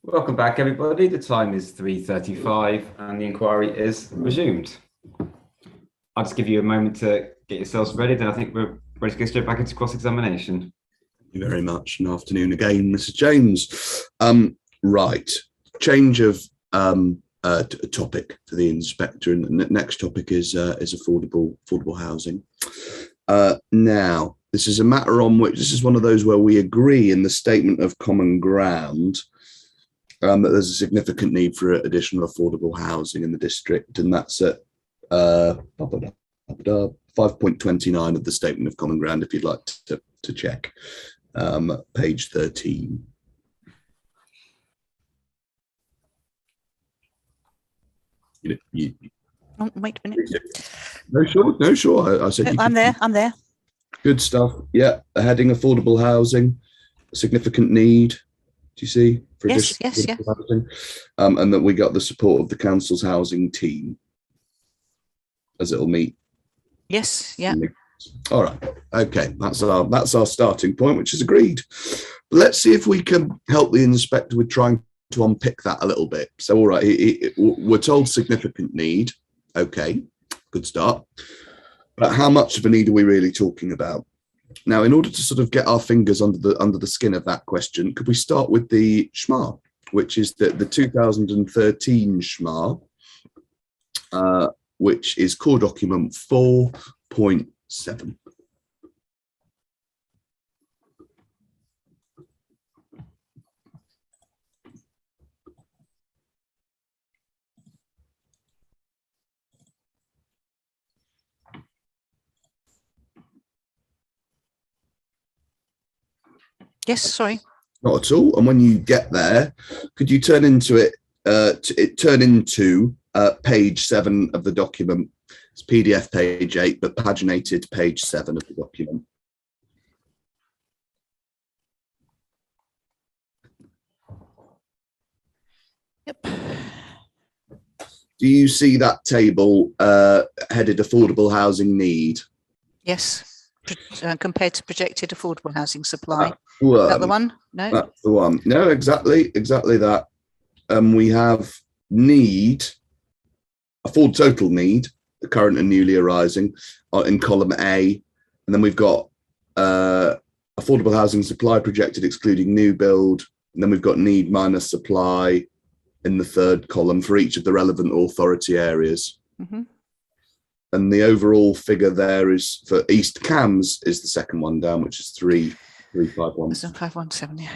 Speaker 1: Welcome back, everybody. The time is 3:35 and the inquiry is resumed. I'll just give you a moment to get yourselves ready, then I think we're ready to go straight back into cross-examination.
Speaker 2: Thank you very much. And afternoon again, Mrs. James. Right, change of topic to the inspector, and the next topic is affordable housing. Now, this is a matter on which this is one of those where we agree in the statement of common ground that there's a significant need for additional affordable housing in the district, and that's at 5.29 of the statement of common ground, if you'd like to check, page 13.
Speaker 3: Oh, wait a minute.
Speaker 2: No, sure. I said
Speaker 3: I'm there.
Speaker 2: Good stuff. Yeah, the heading affordable housing, significant need. Do you see? For
Speaker 3: Yes, yeah.
Speaker 2: housing, and that we got the support of the council's housing team as it'll meet.
Speaker 3: Yes, yeah.
Speaker 2: All right. Okay, that's our starting point, which is agreed. Let's see if we can help the inspector with trying to unpick that a little bit. So, all right, we're told significant need. Okay, good start. But how much of a need are we really talking about? Now, in order to sort of get our fingers under the skin of that question, could we start with the SHMA, which is the 2013 SHMA, which is core document 4.7.
Speaker 3: Yes, sorry.
Speaker 2: Not at all. And when you get there, could you turn into page 7 of the document? It's PDF page 8, but paginated page 7 of the document.
Speaker 3: Yep.
Speaker 2: Do you see that table headed affordable housing need?
Speaker 3: Yes. Compared to projected affordable housing supply.
Speaker 2: Is
Speaker 3: that the one? No.
Speaker 2: That's the one. No, exactly that. We have need, total need, the current and newly arising, in column A, and then we've got affordable housing supply projected excluding new build, and then we've got need minus supply in the third column for each of the relevant authority areas.
Speaker 3: Mm-hmm.
Speaker 2: And the overall figure there is for East Cams is the second one down, which is 3,517.
Speaker 3: 517, yeah.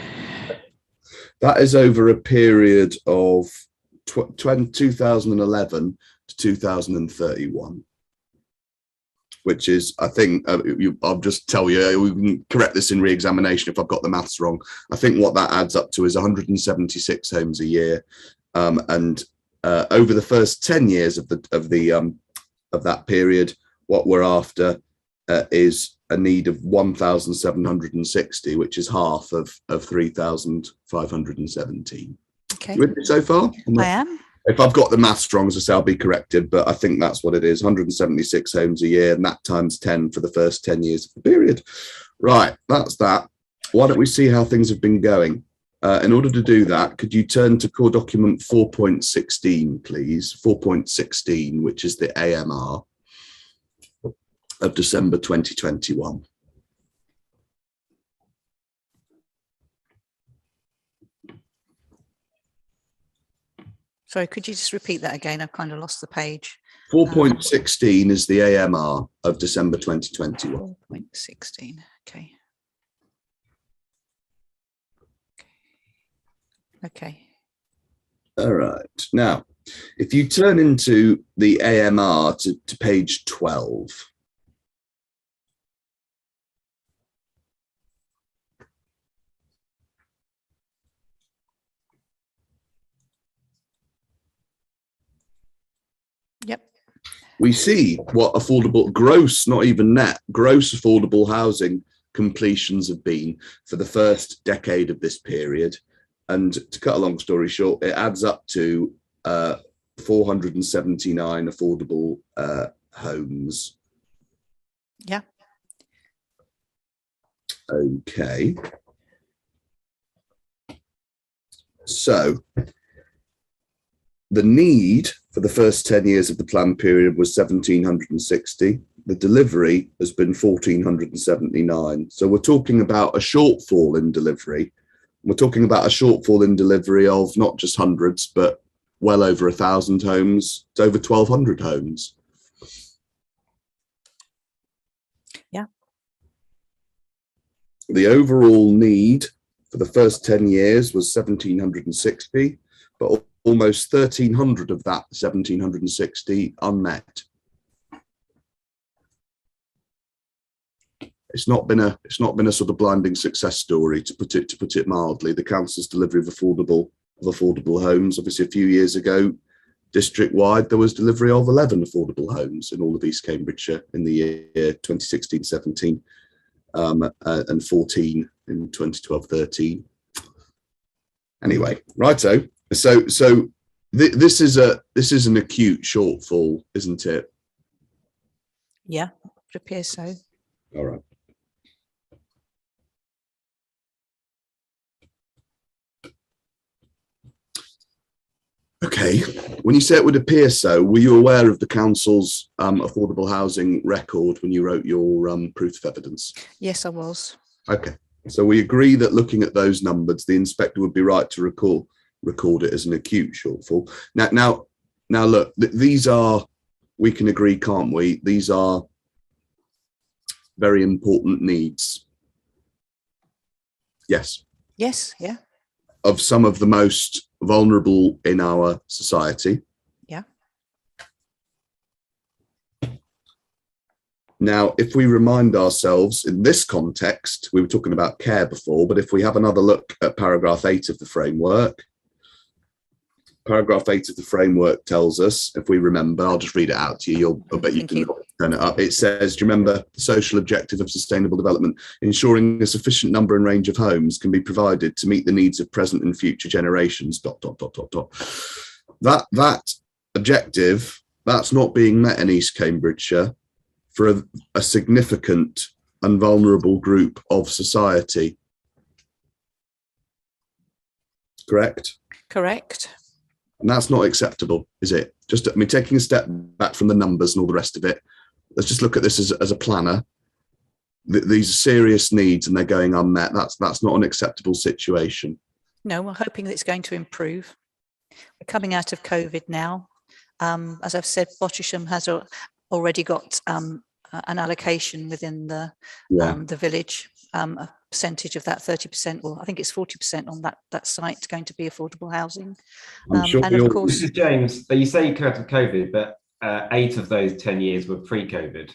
Speaker 2: That is over a period of 2011 to 2031, which is, I think, I'll just tell you, we can correct this in re-examination if I've got the maths wrong. I think what that adds up to is 176 homes a year, and over the first 10 years of that period, what we're after is a need of 1,760, which is half of 3,517.
Speaker 3: Okay.
Speaker 2: You with me so far?
Speaker 3: I am.
Speaker 2: If I've got the maths wrong, as I say, I'll be corrected, but I think that's what it is, 176 homes a year, and that times 10 for the first 10 years of the period. Right, that's that. Why don't we see how things have been going? In order to do that, could you turn to core document 4.16, please? 4.16, which is the AMR of December 2021.
Speaker 3: Sorry, could you just repeat that again? I've kind of lost the page.
Speaker 2: 4.16 is the AMR of December 2021.
Speaker 3: 4.16, okay. Okay.
Speaker 2: All right. Now, if you turn into the AMR to page 12.
Speaker 3: Yep.
Speaker 2: We see what affordable gross, not even net, gross affordable housing completions have been for the first decade of this period. And to cut a long story short, it adds up to 479 affordable homes.
Speaker 3: Yeah.
Speaker 2: Okay. So the need for the first 10 years of the plan period was 1,760. The delivery has been 1,479. So we're talking about a shortfall in delivery. We're talking about a shortfall in delivery of not just hundreds, but well over 1,000 homes. It's over 1,200 homes.
Speaker 3: Yeah.
Speaker 2: The overall need for the first 10 years was 1,760, but almost 1,300 of that 1,760 unmet. It's not been a sort of blinding success story, to put it mildly. The council's delivery of affordable homes. Obviously, a few years ago, district wide, there was delivery of 11 affordable homes in all of East Cambridgeshire in the year 2016-17, and 14 in 2012-13. Anyway, righto. So this is an acute shortfall, isn't it?
Speaker 3: Yeah, it appears so.
Speaker 2: All right. Okay, when you say it would appear so, were you aware of the council's affordable housing record when you wrote your proof of evidence?
Speaker 3: Yes, I was.
Speaker 2: Okay, so we agree that looking at those numbers, the inspector would be right to record it as an acute shortfall. Now, look, these are, we can agree, can't we? These are very important needs. Yes.
Speaker 3: Yes, yeah.
Speaker 2: Of some of the most vulnerable in our society.
Speaker 3: Yeah.
Speaker 2: Now, if we remind ourselves in this context, we were talking about care before, but if we have another look at paragraph 8 of the framework, paragraph 8 of the framework tells us, if we remember, I'll just read it out to you. I bet you can turn it up. It says, do you remember the social objective of sustainable development, ensuring a sufficient number and range of homes can be provided to meet the needs of present and future generations, ... That objective, that's not being met in East Cambridgeshire for a significant and vulnerable group of society. Correct? Correct. And that's not acceptable, is it? Just, I mean, taking a step back from the numbers and all the rest of it, let's just look at this as a planner. These are serious needs and they're going unmet. That's not an acceptable situation. No, we're hoping that it's going to improve. We're coming out of COVID now. As I've said, Bottisham has already got an allocation within the village. A percentage of that 30%, well, I think it's 40% on that site going to be affordable housing. Sure, and of course,
Speaker 1: Mrs. James, you say you came out of COVID, but 8 of those 10 years were pre-COVID.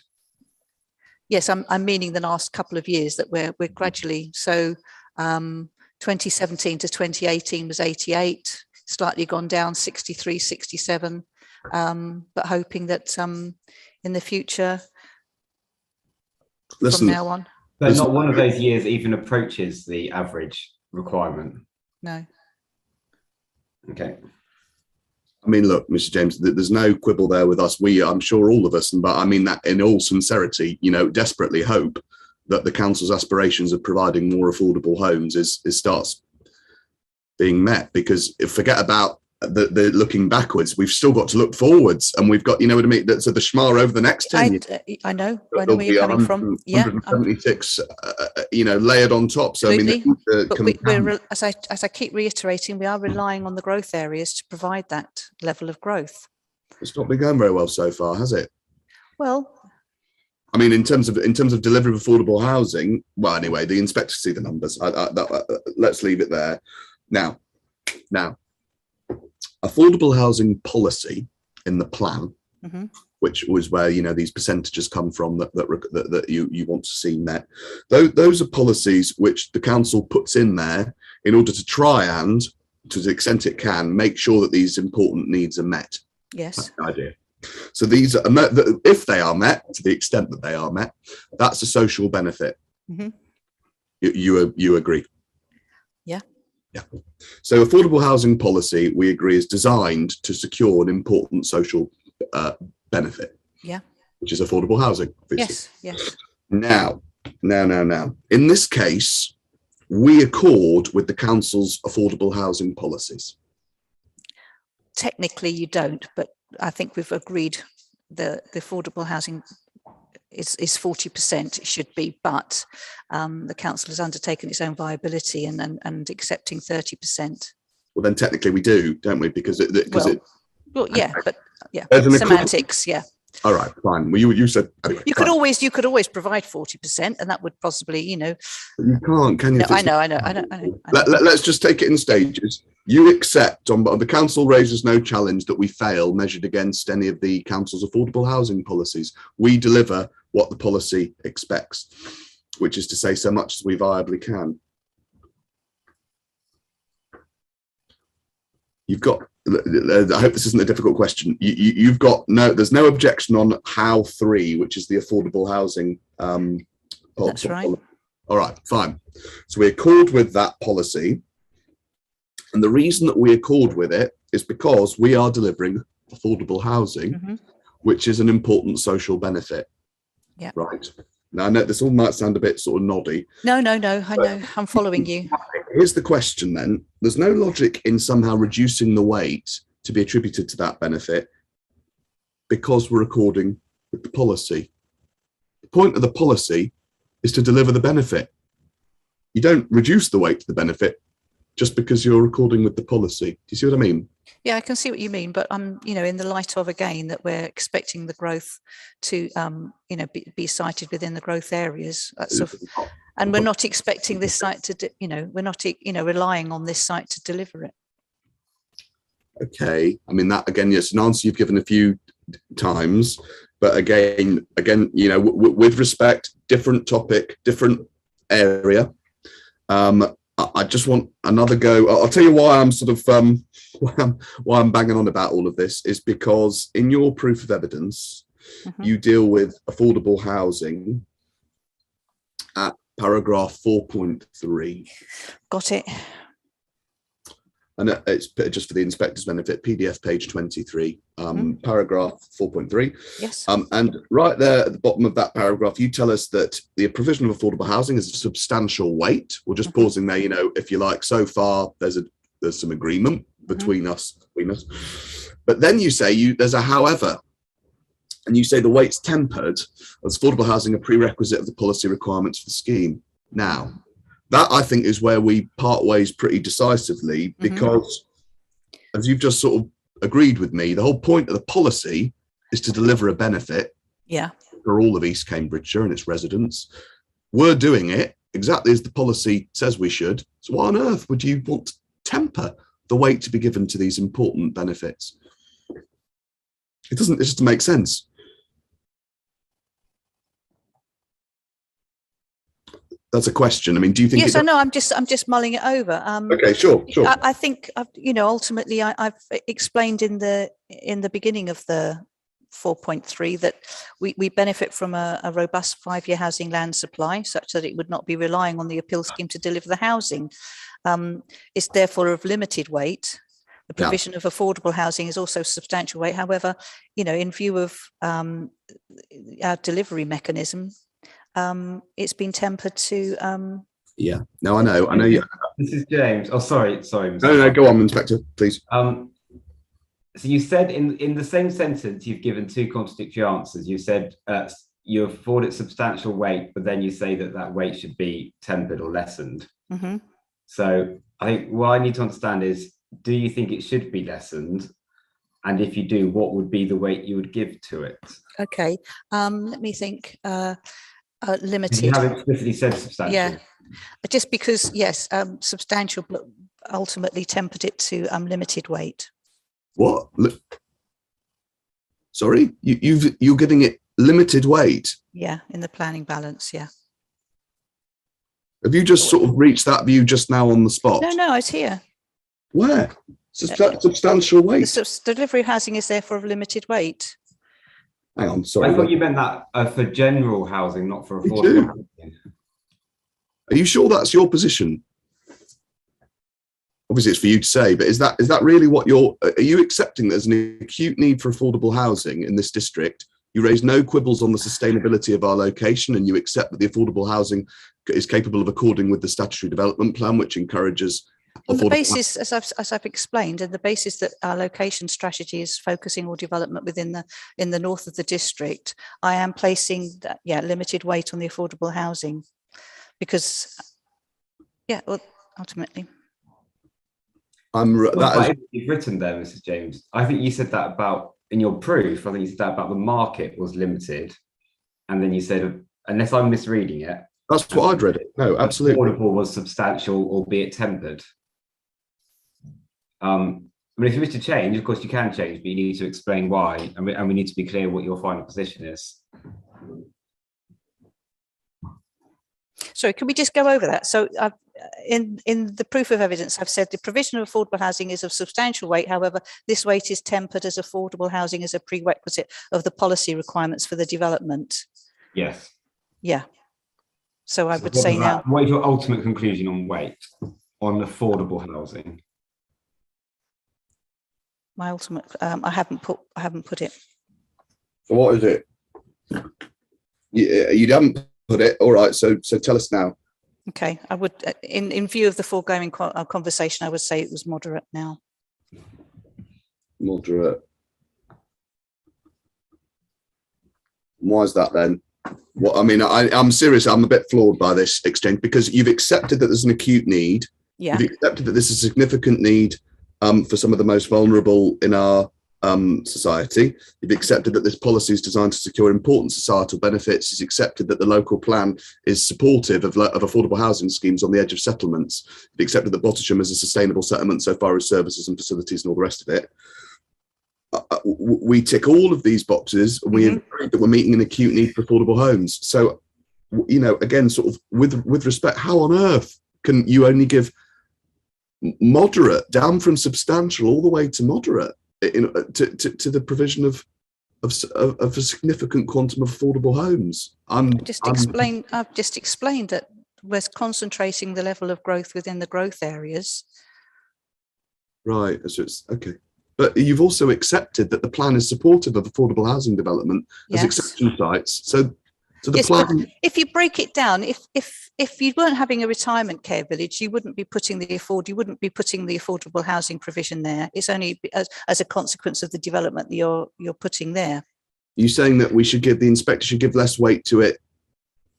Speaker 3: Yes, I'm meaning the last couple of years that we're gradually. So 2017 to 2018 was 88, slightly gone down 63, 67, but hoping that in the future, from now on.
Speaker 1: But not one of those years even approaches the average requirement.
Speaker 3: No.
Speaker 1: Okay.
Speaker 2: I mean, look, Mr. James, there's no quibble there with us. I'm sure all of us, but I mean that in all sincerity, desperately hope that the council's aspirations of providing more affordable homes starts being met, because forget about the looking backwards, we've still got to look forwards, and we've got, what I mean, so the schmar over the next 10 years.
Speaker 3: I know where you're coming from. Yeah,
Speaker 2: 176 layered on top. So
Speaker 3: absolutely.
Speaker 2: I mean,
Speaker 3: but we're as I keep reiterating, we are relying on the growth areas to provide that level of growth.
Speaker 2: It's not been going very well so far, has it?
Speaker 3: Well,
Speaker 2: I mean, in terms of delivery of affordable housing, well, anyway, the inspectors see the numbers. Let's leave it there. Now, affordable housing policy in the plan, which was where these percentages come from that you want to see met. Those are policies which the council puts in there in order to try and, to the extent it can, make sure that these important needs are met.
Speaker 3: Yes.
Speaker 2: That's the idea. So these are met, if they are met, to the extent that they are met, that's a social benefit. You agree? Yeah. Yeah. So affordable housing policy, we agree, is designed to secure an important social benefit. Yeah. Which is affordable housing. Obviously. Yes. Yes. Now. In this case, we accord with the council's affordable housing policies?
Speaker 3: Technically, you don't, but I think we've agreed the affordable housing is 40%. It should be, but the council has undertaken its own viability and accepting 30%.
Speaker 2: Well, then technically we do, don't we? Because
Speaker 3: well, yeah, but yeah,
Speaker 2: there's
Speaker 3: semantics, yeah.
Speaker 2: All right, fine. Well, you said anyway,
Speaker 3: you could always provide 40%, and that would possibly,
Speaker 2: you can't, can you?
Speaker 3: No, I know.
Speaker 2: Let's just take it in stages. You accept on the council raises no challenge that we fail measured against any of the council's affordable housing policies. We deliver what the policy expects, which is to say so much as we viably can. You've got, I hope this isn't a difficult question. You've got there's no objection on how 3, which is the affordable housing.
Speaker 3: That's right.
Speaker 2: All right, fine. So we accord with that policy. And the reason that we accord with it is because we are delivering affordable housing, which is an important social benefit.
Speaker 3: Yeah.
Speaker 2: Right. Now, I know this all might sound a bit sort of noddy.
Speaker 3: No, I know. I'm following you.
Speaker 2: Here's the question then. There's no logic in somehow reducing the weight to be attributed to that benefit because we're according with the policy. The point of the policy is to deliver the benefit. You don't reduce the weight to the benefit just because you're according with the policy. Do you see what I mean?
Speaker 3: Yeah, I can see what you mean, but in the light of, again, that we're expecting the growth to be cited within the growth areas, and we're not expecting this site to we're not relying on this site to deliver it.
Speaker 2: Okay, I mean, that again, yes, an answer you've given a few times, but again, with respect, different topic, different area. I just want another go. I'll tell you why I'm sort of why I'm banging on about all of this is because in your proof of evidence, you deal with affordable housing at paragraph 4.3.
Speaker 3: Got it.
Speaker 2: And it's just for the inspector's benefit, PDF page 23, paragraph 4.3.
Speaker 3: Yes.
Speaker 2: And right there at the bottom of that paragraph, you tell us that the provision of affordable housing is of substantial weight. We're just pausing there, if you like, so far there's some agreement between us. But then you say there's a however, and you say the weight's tempered as affordable housing a prerequisite of the policy requirements for the scheme. Now, that I think is where we part ways pretty decisively, because as you've just sort of agreed with me, the whole point of the policy is to deliver a benefit for all of East Cambridgeshire and its residents. We're doing it exactly as the policy says we should. So why on earth would you want to temper the weight to be given to these important benefits? It just make sense. That's a question. I mean, do you think?
Speaker 3: Yes, I know. I'm just mulling it over.
Speaker 2: Okay, sure.
Speaker 3: I think ultimately I've explained in the beginning of the 4.3 that we benefit from a robust 5-year housing land supply, such that it would not be relying on the appeal scheme to deliver the housing. It's therefore of limited weight. The provision of affordable housing is also substantial weight. However, in view of our delivery mechanism, it's been tempered to
Speaker 2: yeah, no, I know you.
Speaker 1: This is James. Oh, sorry.
Speaker 2: No, go on, Inspector, please.
Speaker 1: So you said in the same sentence, you've given 2 contradictory answers. You said you afford it substantial weight, but then you say that weight should be tempered or lessened. So I think what I need to understand is, do you think it should be lessened? And if you do, what would be the weight you would give to it?
Speaker 3: Okay, let me think. Limited.
Speaker 1: You haven't explicitly said substantial.
Speaker 3: Yeah, just because, yes, substantial, but ultimately tempered it to limited weight.
Speaker 2: What? Sorry, you're giving it limited weight?
Speaker 3: Yeah, in the planning balance. Yeah.
Speaker 2: Have you just sort of reached that view just now on the spot?
Speaker 3: No, it's here.
Speaker 2: Where? Substantial weight.
Speaker 3: The delivery housing is therefore of limited weight.
Speaker 2: Hang on, sorry.
Speaker 1: I thought you meant that for general housing, not for affordable housing.
Speaker 2: Are you sure that's your position? Obviously, it's for you to say, but is that really what are you accepting there's an acute need for affordable housing in this district? You raise no quibbles on the sustainability of our location, and you accept that the affordable housing is capable of according with the statutory development plan, which encourages
Speaker 3: on the basis, as I've explained, and the basis that our location strategy is focusing all development within the north of the district. I am placing that, limited weight on the affordable housing, because well, ultimately.
Speaker 1: You've written there, Mrs. James. I think you said that about in your proof. I think you said that about the market was limited, and then you said, unless I'm misreading it,
Speaker 2: that's what I'd read it. No, absolutely.
Speaker 1: Affordable was substantial, albeit tempered. I mean, if you wish to change, of course you can change, but you need to explain why, and we need to be clear what your final position is.
Speaker 3: Sorry, can we just go over that? So in the proof of evidence, I've said the provision of affordable housing is of substantial weight. However, this weight is tempered as affordable housing is a prerequisite of the policy requirements for the development.
Speaker 1: Yes.
Speaker 3: Yeah. So I would say now.
Speaker 1: What is your ultimate conclusion on weight on affordable housing?
Speaker 3: My ultimate, I haven't put it.
Speaker 2: So what is it? You haven't put it. All right. So tell us now.
Speaker 3: Okay, I would, in view of the foregoing conversation, I would say it was moderate now.
Speaker 2: Moderate. Why is that then? Well, I mean, I'm serious. I'm a bit floored by this exchange, because you've accepted that there's an acute need.
Speaker 3: Yeah.
Speaker 2: You've accepted that there's a significant need for some of the most vulnerable in our society. You've accepted that this policy is designed to secure important societal benefits. You've accepted that the local plan is supportive of affordable housing schemes on the edge of settlements. You've accepted that Bottisham is a sustainable settlement so far as services and facilities and all the rest of it. We tick all of these boxes, and we agree that we're meeting an acute need for affordable homes. So, again, sort of with respect, how on earth can you only give moderate down from substantial all the way to moderate to the provision of a significant quantum of affordable homes? I've
Speaker 3: just explained that we're concentrating the level of growth within the growth areas.
Speaker 2: Right. So it's okay. But you've also accepted that the plan is supportive of affordable housing development as exception sites. So the plan.
Speaker 3: If you break it down, if you weren't having a retirement care village, you wouldn't be putting the affordable housing provision there. It's only as a consequence of the development that you're putting there.
Speaker 2: You're saying that the inspector should give less weight to it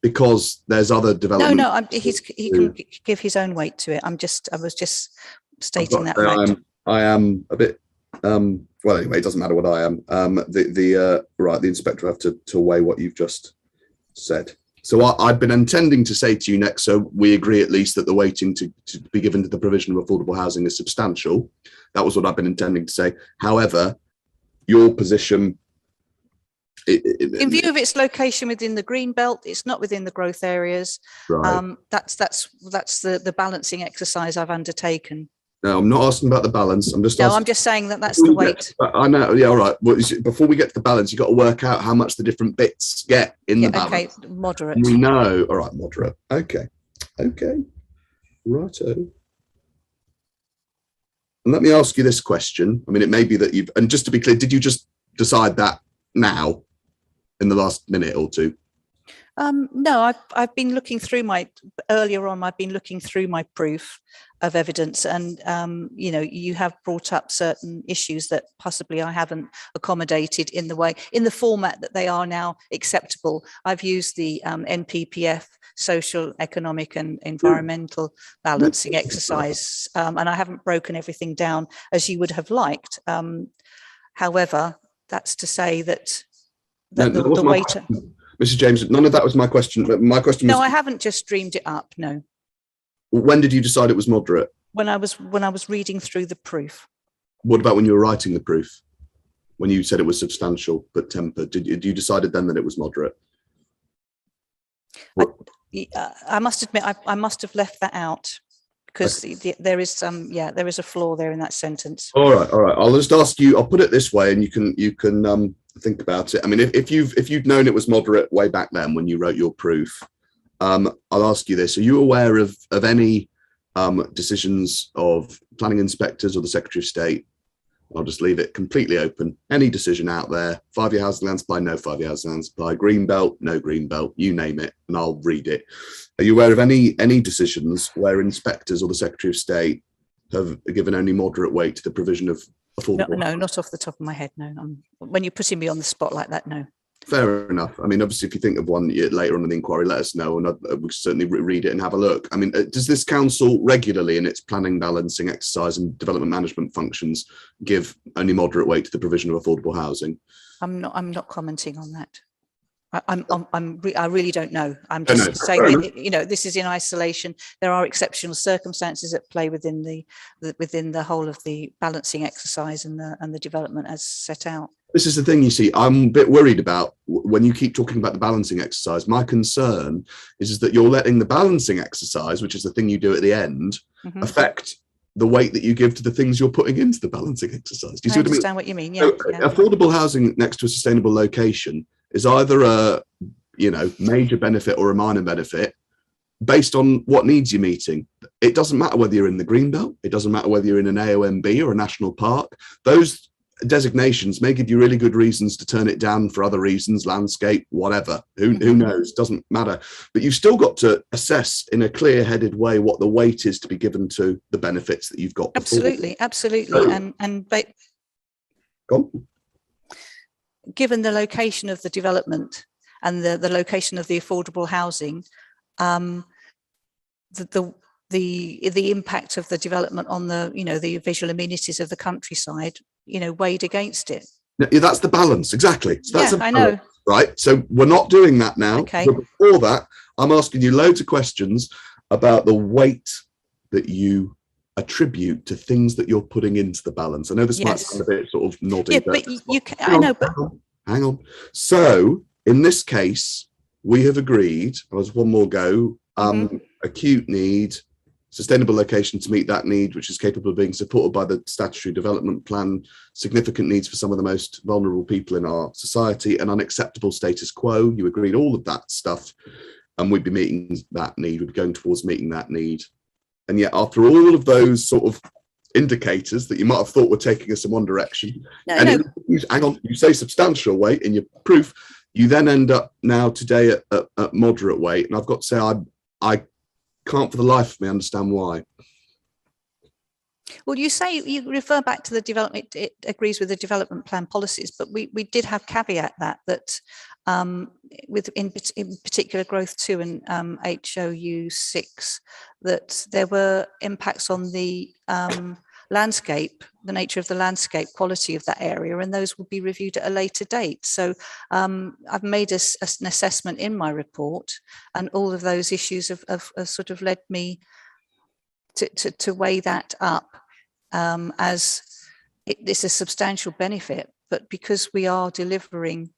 Speaker 2: because there's other development.
Speaker 3: No, he can give his own weight to it. I was just stating that fact.
Speaker 2: I am a bit. Well, anyway, it doesn't matter what I am. The inspector will have to weigh what you've just said. So I've been intending to say to you next, so we agree at least that the weighting to be given to the provision of affordable housing is substantial. That was what I've been intending to say. However, your position,
Speaker 3: in view of its location within the green belt, it's not within the growth areas.
Speaker 2: Right.
Speaker 3: That's the balancing exercise I've undertaken.
Speaker 2: No, I'm not asking about the balance. I'm just
Speaker 3: saying that's the weight.
Speaker 2: I know. Yeah, all right. Well, before we get to the balance, you've got to work out how much the different bits get in the balance.
Speaker 3: Okay, moderate.
Speaker 2: We know. All right, moderate. Okay. Righto. And let me ask you this question. I mean, it may be that you've, and just to be clear, did you just decide that now in the last minute or two?
Speaker 3: No, I've been looking through earlier on. I've been looking through my proof of evidence, and you have brought up certain issues that possibly I haven't accommodated in the format that they are now acceptable. I've used the NPPF social, economic, and environmental balancing exercise, and I haven't broken everything down as you would have liked. However, that's to say that the weight.
Speaker 2: Mrs. James, none of that was my question. My question was.
Speaker 3: No, I haven't just dreamed it up. No.
Speaker 2: When did you decide it was moderate?
Speaker 3: When I was reading through the proof.
Speaker 2: What about when you were writing the proof? When you said it was substantial but tempered, did you decided then that it was moderate?
Speaker 3: I must admit, I must have left that out because there is a flaw there in that sentence.
Speaker 2: All right. I'll just ask you. I'll put it this way, and you can think about it. I mean, if you'd known it was moderate way back then when you wrote your proof, I'll ask you this: are you aware of any decisions of planning inspectors or the Secretary of State I'll just leave it completely open. Any decision out there, 5-year housing land supply, no 5-year housing land supply, green belt, no green belt, you name it, and I'll read it. Are you aware of any decisions where inspectors or the Secretary of State have given only moderate weight to the provision of affordable?
Speaker 3: No, not off the top of my head, no. When you're putting me on the spot like that, no.
Speaker 2: Fair enough. I mean, obviously, if you think of one later on in the inquiry, let us know, and we'll certainly read it and have a look. I mean, does this council regularly in its planning, balancing, exercise and development management functions give only moderate weight to the provision of affordable housing?
Speaker 3: I'm not commenting on that. I really don't know. I'm just saying that, you know, this is in isolation. There are exceptional circumstances at play within the whole of the balancing exercise and the development as set out.
Speaker 2: This is the thing, you see, I'm a bit worried about when you keep talking about the balancing exercise. My concern is that you're letting the balancing exercise, which is the thing you do at the end, affect the weight that you give to the things you're putting into the balancing exercise. Do you see what I mean?
Speaker 3: I understand what you mean. Yeah,
Speaker 2: so, affordable housing next to a sustainable location is either a, you know, major benefit or a minor benefit based on what needs you're meeting. It doesn't matter whether you're in the Greenbelt. It doesn't matter whether you're in an AONB or a national park. Those designations may give you really good reasons to turn it down for other reasons, landscape, whatever, who knows, doesn't matter. But you've still got to assess in a clear-headed way what the weight is to be given to the benefits that you've got before.
Speaker 3: Absolutely.
Speaker 2: Go on.
Speaker 3: Given the location of the development and the location of the affordable housing, the impact of the development on the, you know, the visual amenities of the countryside, you know, weighed against it.
Speaker 2: Yeah, that's the balance, exactly. So that's
Speaker 3: I know.
Speaker 2: Right. So we're not doing that now.
Speaker 3: Okay.
Speaker 2: But before that, I'm asking you loads of questions about the weight that you attribute to things that you're putting into the balance. I know this might sound a bit sort of noddy.
Speaker 3: Yeah, but you can, I know, but
Speaker 2: hang on. So in this case, we have agreed, there's one more go, acute need, sustainable location to meet that need, which is capable of being supported by the statutory development plan, significant needs for some of the most vulnerable people in our society, and unacceptable status quo. You agreed all of that stuff, and we'd be meeting that need, we'd be going towards meeting that need. And yet after all of those sort of indicators that you might have thought were taking us in one direction, hang on, you say substantial weight in your proof, you then end up now today at moderate weight. And I've got to say, I can't for the life of me understand why.
Speaker 3: Well, you refer back to the development, it agrees with the development plan policies, but we did have caveat that with in particular growth 2 and HOU 6, that there were impacts on the landscape, the nature of the landscape, quality of that area, and those will be reviewed at a later date. So I've made an assessment in my report, and all of those issues have sort of led me to weigh that up as it's a substantial benefit, but because we are delivering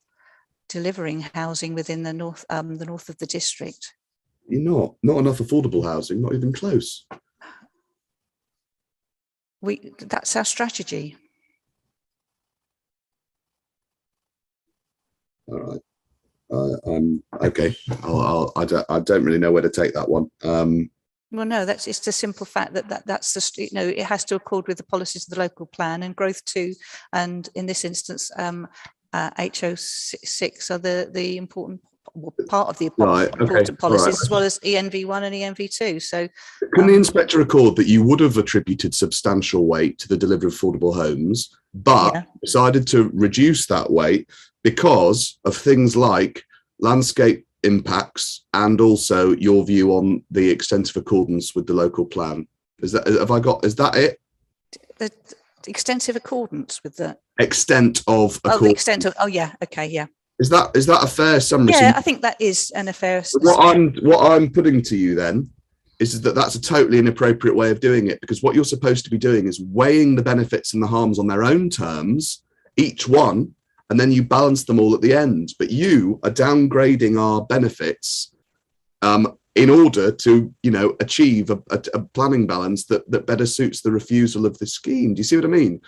Speaker 3: housing within the north of the district.
Speaker 2: You're not enough affordable housing, not even close.
Speaker 3: That's our strategy.
Speaker 2: All right. I'm okay. I don't really know where to take that one.
Speaker 3: Well, no, it's the simple fact that's the, you know, it has to accord with the policies of the local plan, and growth 2, and in this instance, HO6 are the important part of the important policies, as well as ENV1 and ENV2. So
Speaker 2: can the inspector accord that you would have attributed substantial weight to the delivery of affordable homes, but decided to reduce that weight because of things like landscape impacts and also your view on the extensive accordance with the local plan? Is that it?
Speaker 3: The extensive accordance with the
Speaker 2: extent of
Speaker 3: the extent of okay.
Speaker 2: Is that a fair summary?
Speaker 3: Yeah, I think that is a fair.
Speaker 2: What I'm putting to you then is that that's a totally inappropriate way of doing it, because what you're supposed to be doing is weighing the benefits and the harms on their own terms, each one, and then you balance them all at the end. But you are downgrading our benefits in order to, you know, achieve a planning balance that better suits the refusal of the scheme. Do you see what I mean?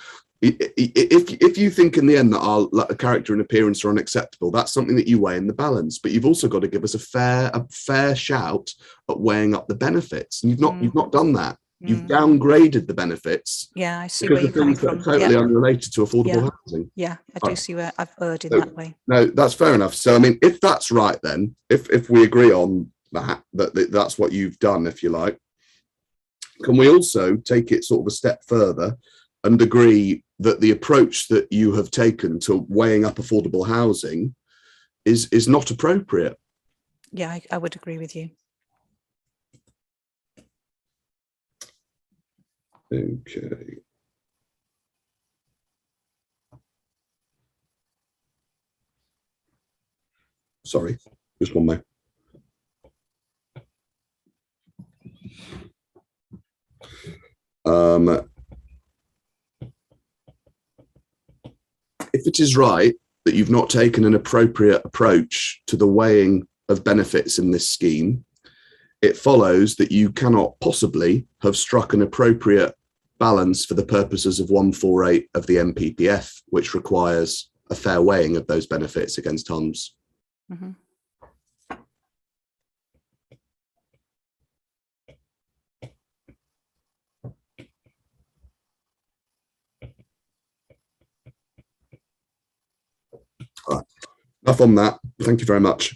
Speaker 2: If you think in the end that our character and appearance are unacceptable, that's something that you weigh in the balance. But you've also got to give us a fair shout at weighing up the benefits, and you've not done that. You've downgraded the benefits.
Speaker 3: Yeah, I see
Speaker 2: because
Speaker 3: where
Speaker 2: of
Speaker 3: you're coming
Speaker 2: things that
Speaker 3: from.
Speaker 2: are totally unrelated to affordable
Speaker 3: Yeah.
Speaker 2: housing.
Speaker 3: Yeah, I do see where I've erred in
Speaker 2: So,
Speaker 3: that way.
Speaker 2: No, that's fair enough. So, I mean, if that's right, then if we agree on that's what you've done, if you like, can we also take it sort of a step further and agree that the approach that you have taken to weighing up affordable housing is not appropriate?
Speaker 3: Yeah, I would agree with you.
Speaker 2: Okay. Sorry, just one more. If it is right that you've not taken an appropriate approach to the weighing of benefits in this scheme, it follows that you cannot possibly have struck an appropriate balance for the purposes of 148 of the MPPF, which requires a fair weighing of those benefits against harms.
Speaker 3: Mm-hmm.
Speaker 2: Right. Enough on that. Thank you very much.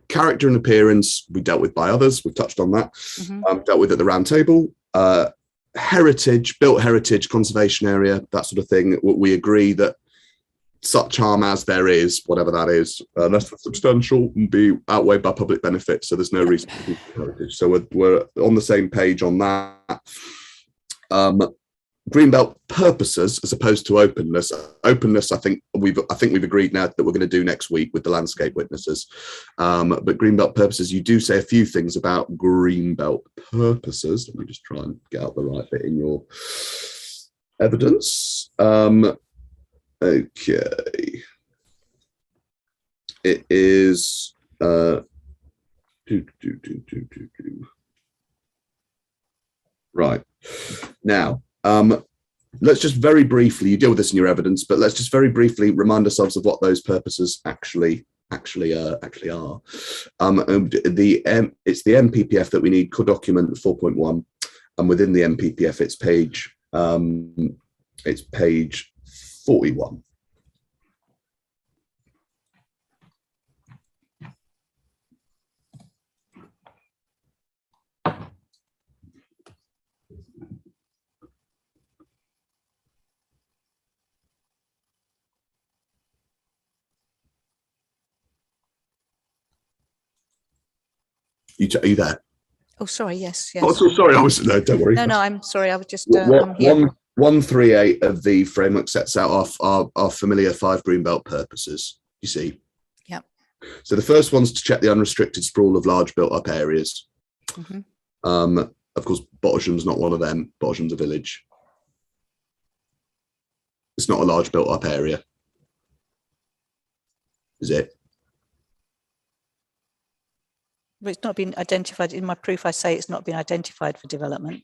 Speaker 2: Character and appearance we dealt with by others. We've touched on that. Dealt with at the round table. Heritage, built heritage, conservation area, that sort of thing. We agree that such harm as there is, whatever that is, less than substantial, and be outweighed by public benefit. So there's no reason to keep heritage. So we're on the same page on that. Greenbelt purposes as opposed to openness. Openness, I think we've agreed now that we're going to do next week with the landscape witnesses. But Greenbelt purposes, you do say a few things about Greenbelt purposes. Let me just try and get out the right bit in your evidence. Okay. It is right now. Let's just very briefly, you deal with this in your evidence, but let's just very briefly remind ourselves of what those purposes actually are. It's the MPPF that we need, co-document 4.1, and within the MPPF, it's page 41. Are you there?
Speaker 3: Oh, sorry. Yes.
Speaker 2: Oh, so sorry. No, don't worry.
Speaker 3: No, I'm sorry. I was just I'm here.
Speaker 2: 138 of the framework sets out our familiar 5 Greenbelt purposes. You see.
Speaker 3: Yeah.
Speaker 2: So the first one's to check the unrestricted sprawl of large built-up areas.
Speaker 3: Mm-hmm.
Speaker 2: Of course, Bottisham's not one of them. Bottisham's a village. It's not a large built-up area, is it?
Speaker 3: But it's not been identified in my proof. I say it's not been identified for development.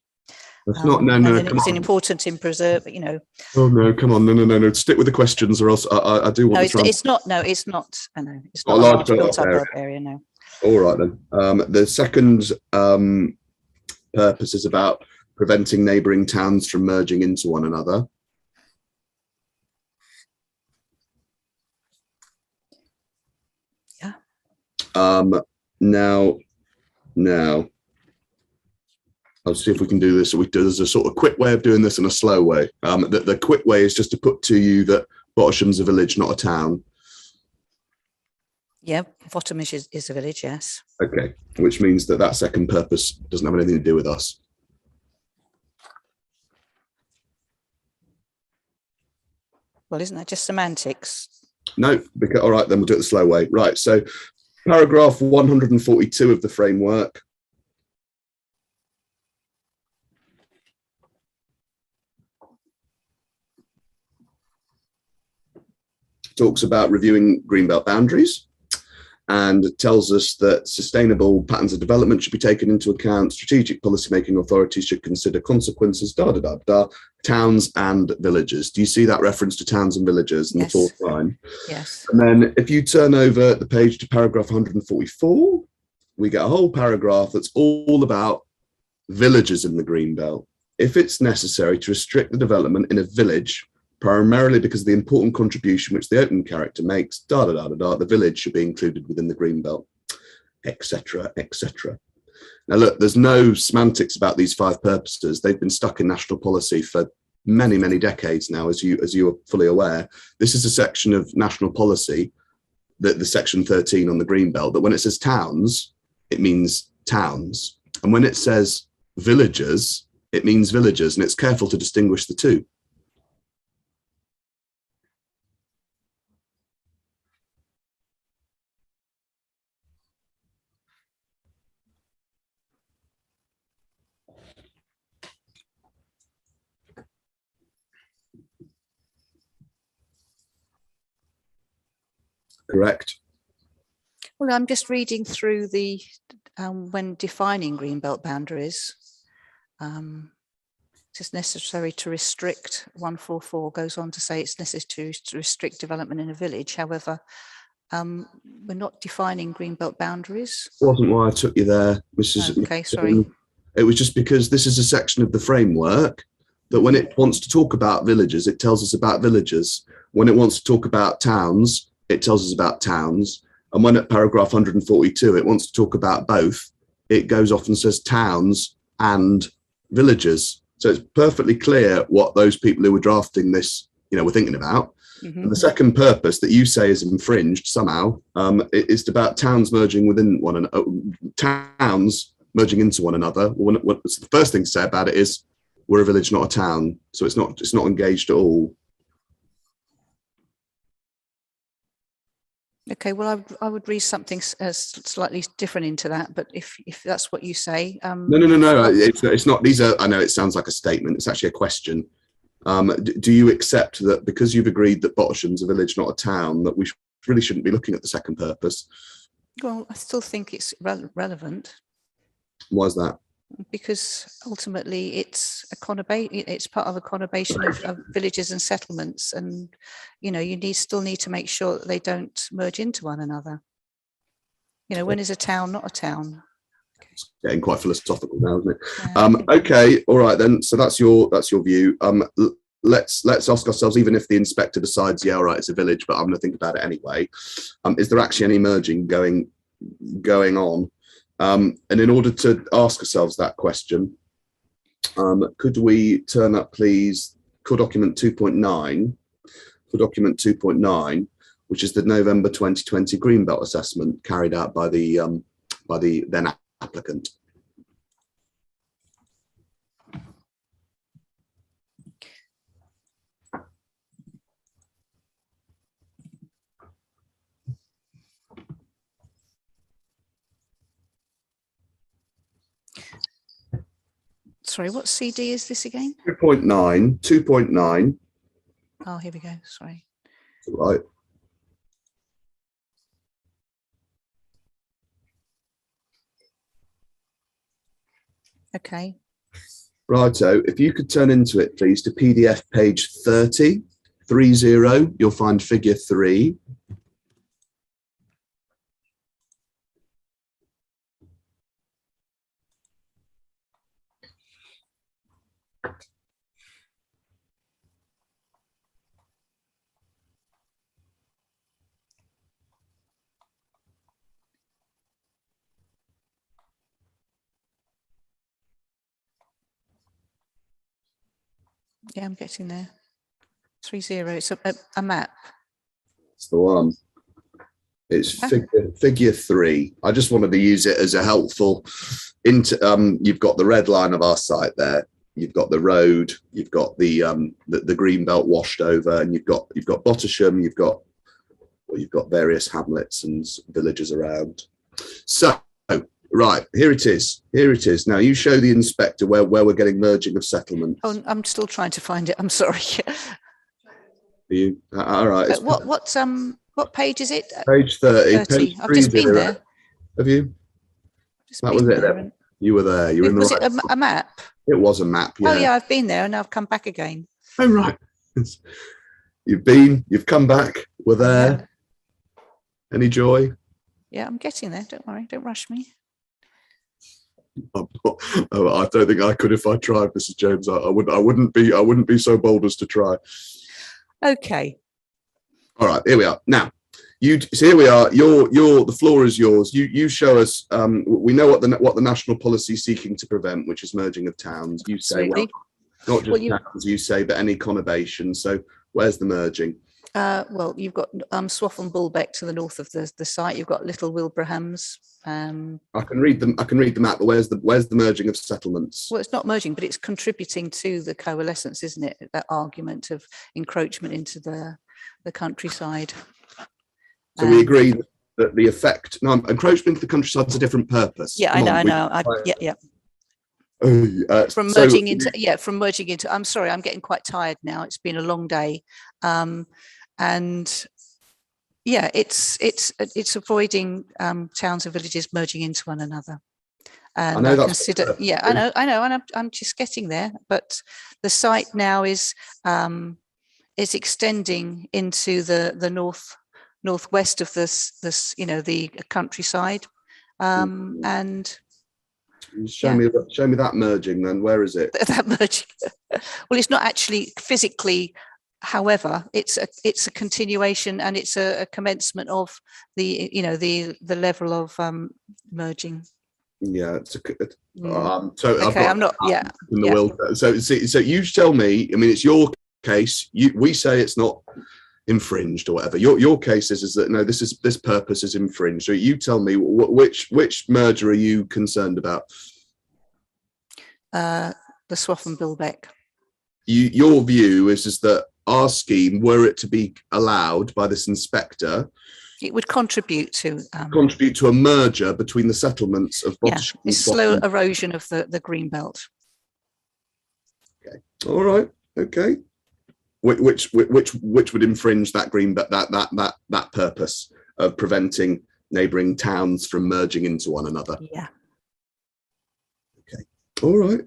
Speaker 2: It's not. No.
Speaker 3: And it's important in preserve.
Speaker 2: Oh no! Come on! No! Stick with the questions, or else I do want to.
Speaker 3: It's not. No, it's not. I know it's
Speaker 2: not
Speaker 3: not
Speaker 2: a large
Speaker 3: built-up area. No.
Speaker 2: All right then. The second purpose is about preventing neighbouring towns from merging into one another.
Speaker 3: Yeah.
Speaker 2: Now, I'll see if we can do this. There's a sort of quick way of doing this and a slow way. The quick way is just to put to you that Bottisham's a village, not a town.
Speaker 3: Yeah, Bottisham is a village, yes.
Speaker 2: Okay, which means that second purpose doesn't have anything to do with us.
Speaker 3: Well, isn't that just semantics?
Speaker 2: No, because all right, then we'll do it the slow way. Right, so paragraph 142 of the framework talks about reviewing Greenbelt boundaries and tells us that sustainable patterns of development should be taken into account. Strategic policymaking authorities should consider consequences, towns and villages. Do you see that reference to towns and villages in the fourth line?
Speaker 3: Yes.
Speaker 2: And then if you turn over the page to paragraph 144, we get a whole paragraph that's all about villagers in the Greenbelt if it's necessary to restrict the development in a village, primarily because of the important contribution which the open character makes, the village should be included within the Greenbelt, etc., etc. Now, look, there's no semantics about these 5 purposes. They've been stuck in national policy for many, many decades now, as you are fully aware. This is a section of national policy, the section 13 on the Greenbelt, that when it says towns, it means towns. And when it says villagers, it means villagers, and it's careful to distinguish the two. Correct.
Speaker 3: Well, I'm just reading through the, when defining Greenbelt boundaries, it's necessary to restrict, 144 goes on to say it's necessary to restrict development in a village. However, we're not defining Greenbelt boundaries.
Speaker 2: Wasn't why I took you there, Mrs.
Speaker 3: Okay, sorry.
Speaker 2: It was just because this is a section of the framework that when it wants to talk about villages, it tells us about villages. When it wants to talk about towns, it tells us about towns. And when at paragraph 142, it wants to talk about both, it goes off and says towns and villages. So it's perfectly clear what those people who were drafting this, were thinking about. Mm-hmm. And the second purpose that you say is infringed somehow is about towns merging within one another, towns merging into one another. The first thing to say about it is we're a village, not a town. So it's not engaged at all.
Speaker 3: Okay, well, I would read something slightly different into that, but if that's what you say.
Speaker 2: No. It's not. These are. I know it sounds like a statement. It's actually a question. Do you accept that because you've agreed that Bottisham's a village, not a town, that we really shouldn't be looking at the second purpose?
Speaker 3: Well, I still think it's relevant.
Speaker 2: Why is that?
Speaker 3: Because ultimately it's it's part of a conurbation of villages and settlements, and you still need to make sure that they don't merge into one another. When is a town not a town?
Speaker 2: It's getting quite philosophical now, isn't it? Yeah. Okay, all right then. So that's your view. Let's ask ourselves, even if the inspector decides, yeah, all right, it's a village, but I'm going to think about it anyway. Is there actually any merging going on? And in order to ask ourselves that question, could we turn up, please, core document 2.9, which is the November 2020 Greenbelt assessment carried out by the then applicant.
Speaker 3: Sorry, what CD is this again?
Speaker 2: 2.9.
Speaker 3: Oh, here we go. Sorry.
Speaker 2: Right.
Speaker 3: Okay.
Speaker 2: Righto. If you could turn into it, please, to PDF page 30, you'll find figure 3.
Speaker 3: Yeah, I'm getting there. 30. It's a map.
Speaker 2: That's the one. It's figure 3. I just wanted to use it as a helpful. You've got the red line of our site there. You've got the road. You've got the Greenbelt washed over, and you've got Bottisham. You've got various hamlets and villages around. So. Right, here it is. Now you show the inspector where we're getting merging of settlements.
Speaker 3: Oh, I'm still trying to find it. I'm sorry.
Speaker 2: Are you all right?
Speaker 3: What page is it?
Speaker 2: Page 30. Page
Speaker 3: I've just been there.
Speaker 2: Have you? That was it. Then. You were there. You were in the.
Speaker 3: Was it a map?
Speaker 2: It was a map. Yeah.
Speaker 3: Oh yeah, I've been there and I've come back again.
Speaker 2: Oh right. You've come back. We're there. Yeah. Any joy?
Speaker 3: Yeah, I'm getting there. Don't worry. Don't rush me.
Speaker 2: I don't think I could if I tried, Mrs. James. I wouldn't be so bold as to try.
Speaker 3: Okay.
Speaker 2: All right, here we are. Now, so here we are. The floor is yours. You show us. We know what the national policy is seeking to prevent, which is merging of towns. You say, well, not just towns. You say, but any conurbation. So, where's the merging?
Speaker 3: Well, you've got Swaff and Bulbeck to the north of the site. You've got Little Wilbrahams.
Speaker 2: I can read them. I can read the map. But where's the merging of settlements?
Speaker 3: Well, it's not merging, but it's contributing to the coalescence, isn't it? That argument of encroachment into the countryside.
Speaker 2: So we agree that the effect. No, encroachment into the countryside is a different purpose.
Speaker 3: Yeah, I know. Yeah. From merging into. I'm sorry, I'm getting quite tired now. It's been a long day, and yeah, it's avoiding towns and villages merging into one another. And I consider, I know, and I'm just getting there. But the site now is extending into the northwest of the countryside, and.
Speaker 2: Show me that merging then. Where is it?
Speaker 3: That merging. Well, it's not actually physically. However, it's a continuation and it's a commencement of the level of merging.
Speaker 2: Yeah,
Speaker 3: okay,
Speaker 2: I'm not. Yeah. In the will. So you tell me. I mean, it's your case. We say it's not infringed or whatever. Your case is that no, this purpose is infringed. So you tell me which merger are you concerned about?
Speaker 3: The Swaff and Bulbeck.
Speaker 2: Your view is that our scheme, were it to be allowed by this inspector,
Speaker 3: it would contribute to
Speaker 2: a merger between the settlements of Bottisham and
Speaker 3: slow erosion of the green belt.
Speaker 2: Okay. All right. Okay. Which would infringe that that purpose of preventing neighbouring towns from merging into one another.
Speaker 3: Yeah.
Speaker 2: Okay. All right.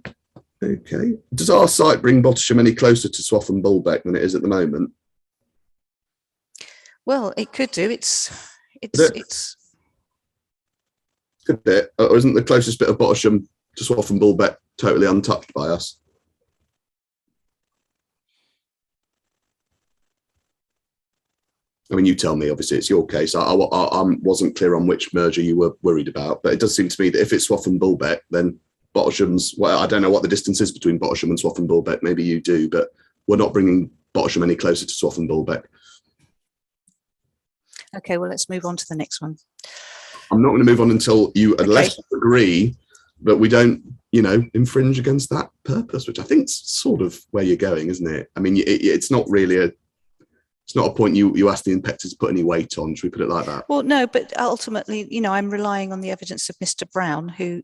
Speaker 2: Okay. Does our site bring Bottisham any closer to Swaff and Bulbeck than it is at the moment?
Speaker 3: Well, it could do. It's
Speaker 2: could it? Or isn't the closest bit of Bottisham to Swaff and Bulbeck totally untouched by us? I mean, you tell me, obviously it's your case. I wasn't clear on which merger you were worried about, but it does seem to me that if it's Swaff and Bulbeck, then Bottisham's, well, I don't know what the distance is between Bottisham and Swaff and Bulbeck. Maybe you do, but we're not bringing Bottisham any closer to Swaff and Bulbeck.
Speaker 3: Okay, well, let's move on to the next one.
Speaker 2: I'm not going to move on until unless you agree that we don't, infringe against that purpose, which I think is sort of where you're going, isn't it? I mean, it's not really it's not a point you ask the inspector to put any weight on. Should we put it like that?
Speaker 3: Well, no, but ultimately, I'm relying on the evidence of Mr. Brown, who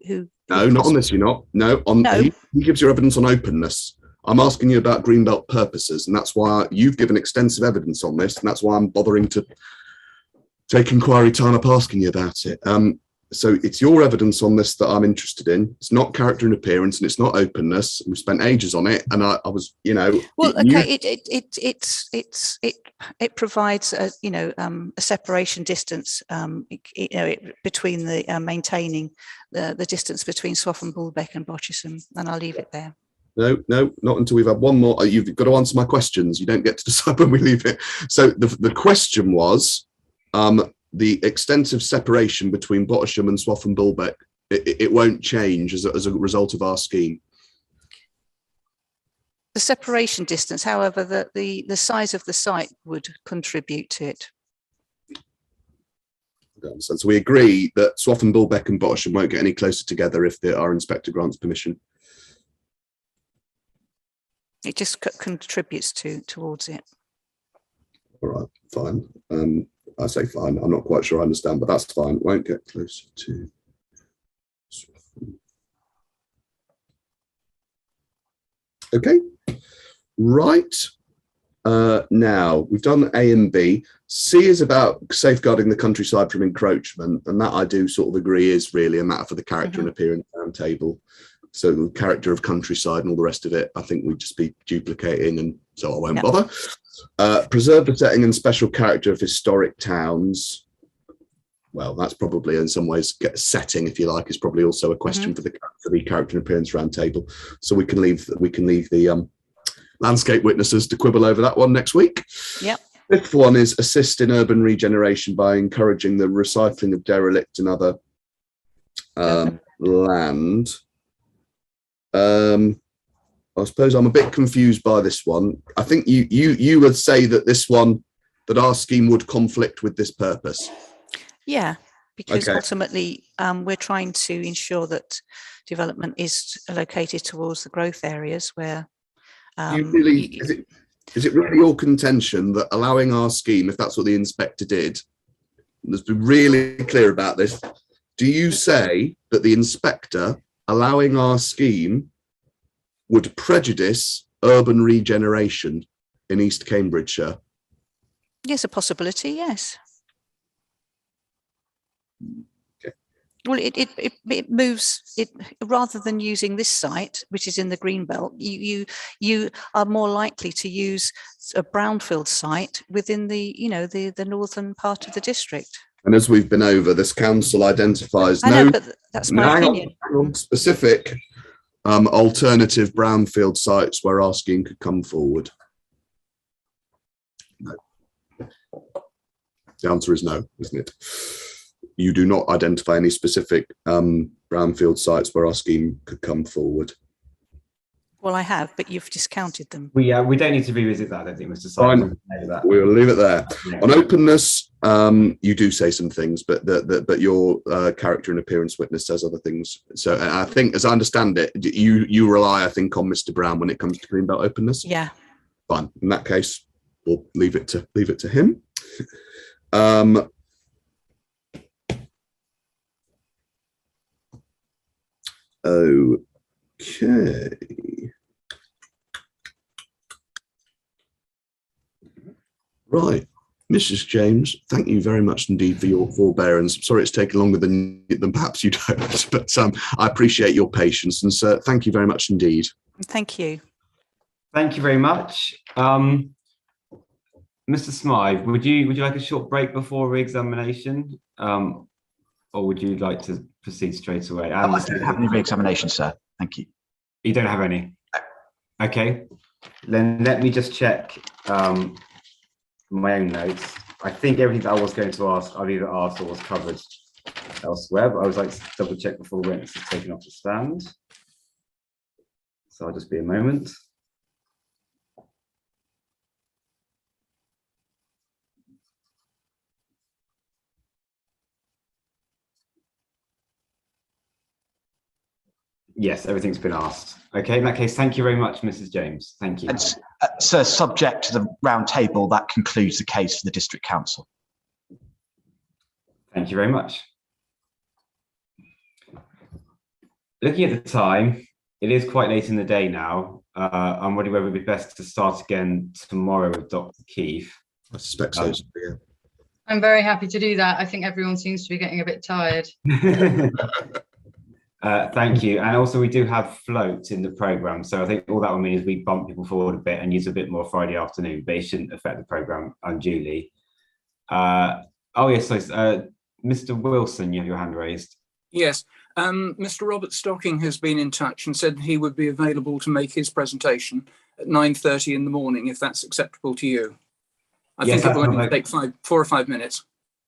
Speaker 2: No, not on this. You're not. No, he gives you evidence on openness. I'm asking you about greenbelt purposes, and that's why you've given extensive evidence on this, and that's why I'm bothering to take inquiry time up asking you about it. So it's your evidence on this that I'm interested in. It's not character and appearance, and it's not openness. We spent ages on it, and I was,
Speaker 3: Well, okay, it provides a separation distance, between the maintaining the distance between Swaff and Bulbeck and Bottisham, and I'll leave it there.
Speaker 2: No, not until we've had one more. You've got to answer my questions. You don't get to decide when we leave it. So the question was, the extensive separation between Bottisham and Swaff and Bulbeck, it won't change as a result of our scheme.
Speaker 3: The separation distance, however, the size of the site would contribute to it.
Speaker 2: So we agree that Swaff and Bulbeck and Bottisham won't get any closer together if our inspector grants permission.
Speaker 3: It just contributes towards it.
Speaker 2: All right, fine. I say fine. I'm not quite sure I understand, but that's fine. Won't get closer to. Okay. Right. Now we've done A and B. C is about safeguarding the countryside from encroachment, and that I do sort of agree is really a matter for the character and appearance roundtable. So the character of countryside and all the rest of it, I think we'd just be duplicating, and so I won't bother. Preserve the setting and special character of historic towns. well, that's probably in some ways setting, if you like, is probably also a question for the character and appearance roundtable. So we can leave the landscape witnesses to quibble over that one next week.
Speaker 3: Yep.
Speaker 2: Fifth one is assist in urban regeneration by encouraging the recycling of derelict and other land. I suppose I'm a bit confused by this one. I think you would say that this one, that our scheme would conflict with this purpose.
Speaker 3: Yeah, because ultimately we're trying to ensure that development is located towards the growth areas where.
Speaker 2: Is it really your contention that allowing our scheme, if that's what the inspector did, let's be really clear about this. Do you say that the inspector allowing our scheme would prejudice urban regeneration in East Cambridgeshire?
Speaker 3: Yes, a possibility, yes.
Speaker 2: Okay.
Speaker 3: Well, it moves it rather than using this site, which is in the green belt. You are more likely to use a brownfield site within the northern part of the district.
Speaker 2: And as we've been over, this council identifies
Speaker 3: but that's my opinion.
Speaker 2: Specific alternative brownfield sites where our scheme could come forward. No. The answer is no, isn't it? You do not identify any specific brownfield sites where our scheme could come forward.
Speaker 3: Well, I have, but you've discounted them.
Speaker 1: We don't need to revisit that, I don't think, Mr.
Speaker 2: Fine.
Speaker 1: Simon.
Speaker 2: We'll leave it there.
Speaker 1: Yeah.
Speaker 2: On openness, you do say some things, but your character and appearance witness says other things. So I think, as I understand it, you rely, I think, on Mr. Brown when it comes to greenbelt openness.
Speaker 3: Yeah.
Speaker 2: Fine. In that case, we'll leave it to him. Okay. Right. Mrs. James, thank you very much indeed for your forbearance. Sorry it's taken longer than perhaps you don't, but I appreciate your patience, and sir, thank you very much indeed.
Speaker 3: Thank you.
Speaker 1: Thank you very much. Mr. Smythe, would you like a short break before re-examination, or would you like to proceed straight away?
Speaker 4: I don't have any re-examination, sir. Thank you.
Speaker 1: You don't have any? Okay. Then let me just check my own notes. I think everything that I was going to ask, I've either asked or was covered elsewhere, but I was like to double check before the witness is taken off the stand. So I'll just be a moment. Yes, everything's been asked. Okay, in that case, thank you very much, Mrs. James. Thank you.
Speaker 4: And, sir, subject to the round table, that concludes the case for the District Council.
Speaker 1: Thank you very much. Looking at the time, it is quite late in the day now. I'm wondering whether it would be best to start again tomorrow with Dr. Keefe.
Speaker 2: I suspect so. Yeah.
Speaker 5: I'm very happy to do that. I think everyone seems to be getting a bit tired.
Speaker 1: Thank you. And also we do have floats in the programme. So I think all that will mean is we bump people forward a bit and use a bit more Friday afternoon, but it shouldn't affect the programme unduly. Oh yes, so Mr. Wilson, you have your hand raised.
Speaker 6: Yes, Mr. Robert Stocking has been in touch and said he would be available to make his presentation at 9:30 in the morning, if that's acceptable to you. I think it will only take 4 or 5 minutes.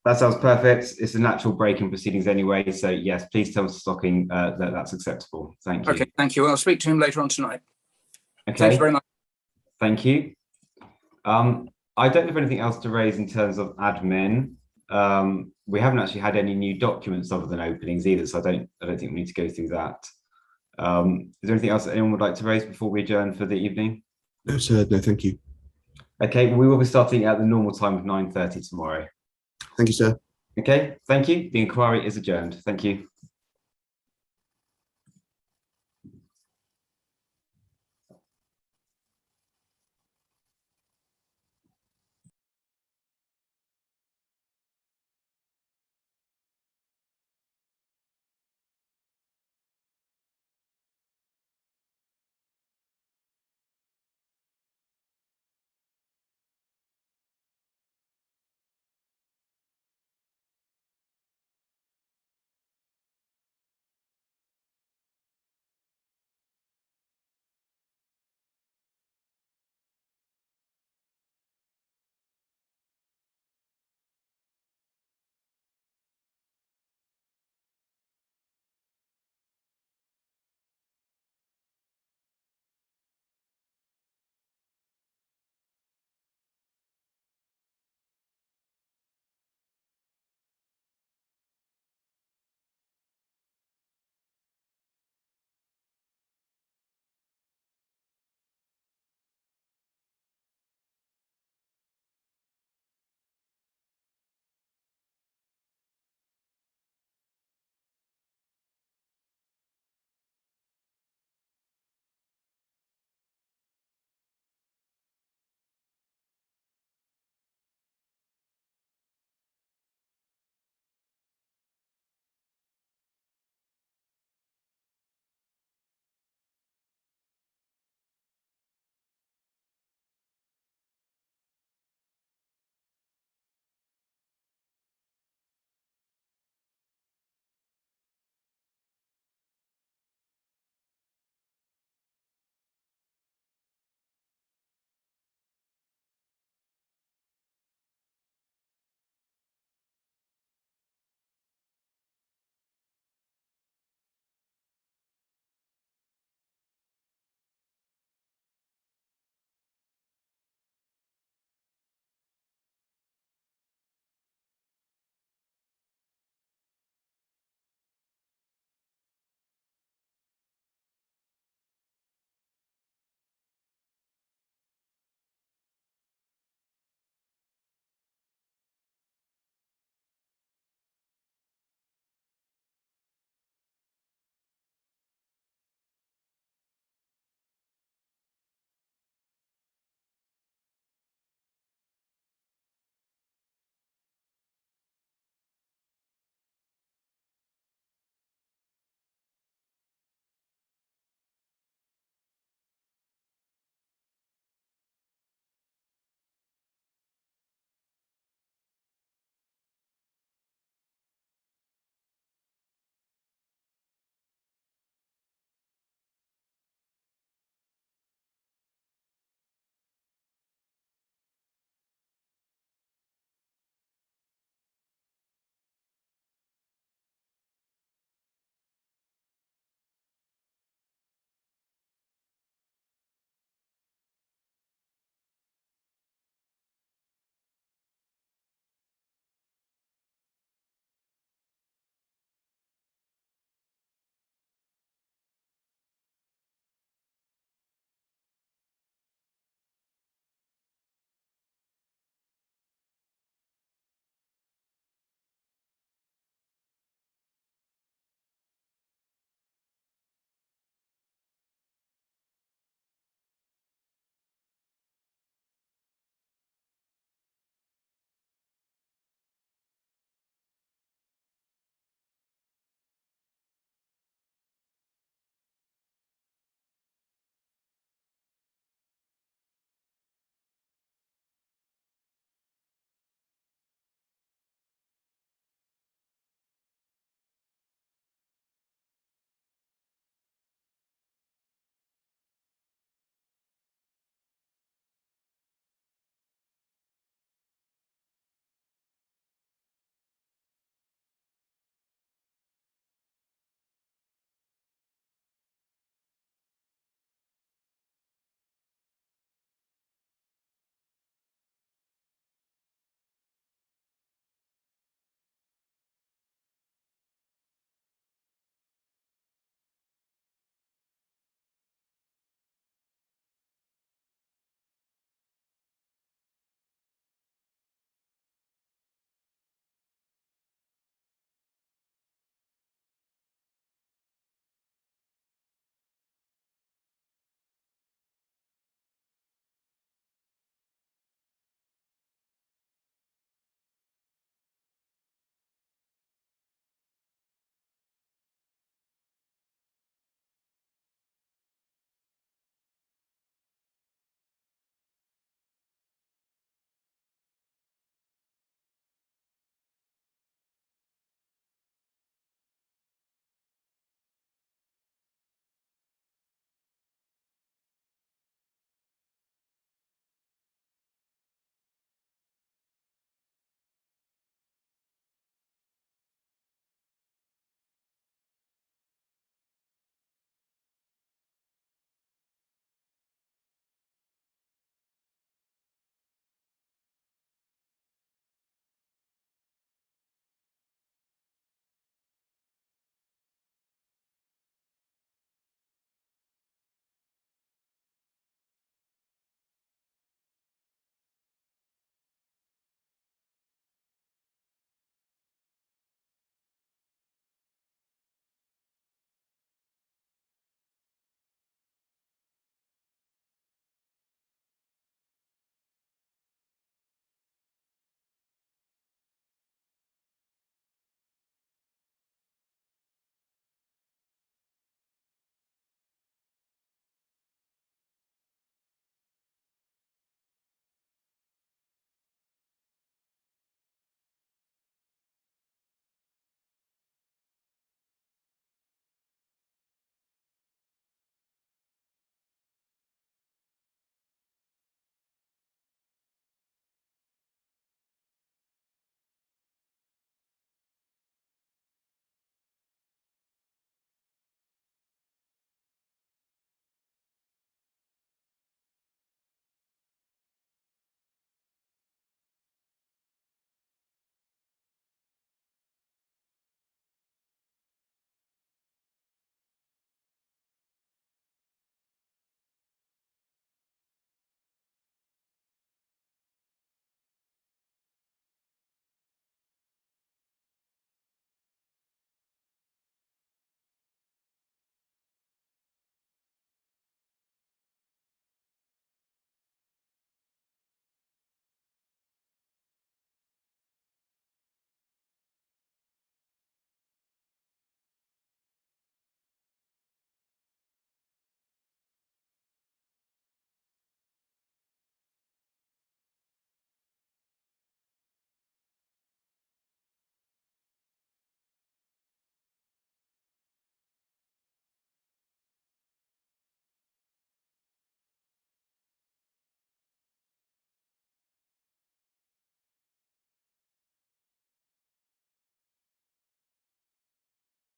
Speaker 1: That sounds perfect. It's a natural break in proceedings anyway. So yes, please tell Mr. Stocking that that's acceptable. Thank you.
Speaker 6: Okay, thank you. I'll speak to him later on tonight.
Speaker 1: Okay.
Speaker 6: Thanks very much.
Speaker 1: Thank you. I don't have anything else to raise in terms of admin. We haven't actually had any new documents other than openings either, so I don't think we need to go through that. Is there anything else that anyone would like to raise before we adjourn for the evening?
Speaker 2: No, sir. No, thank you.
Speaker 1: Okay, we will be starting at the normal time of 9:30 tomorrow.
Speaker 2: Thank you, sir.
Speaker 1: Okay, thank you. The inquiry is adjourned. Thank you.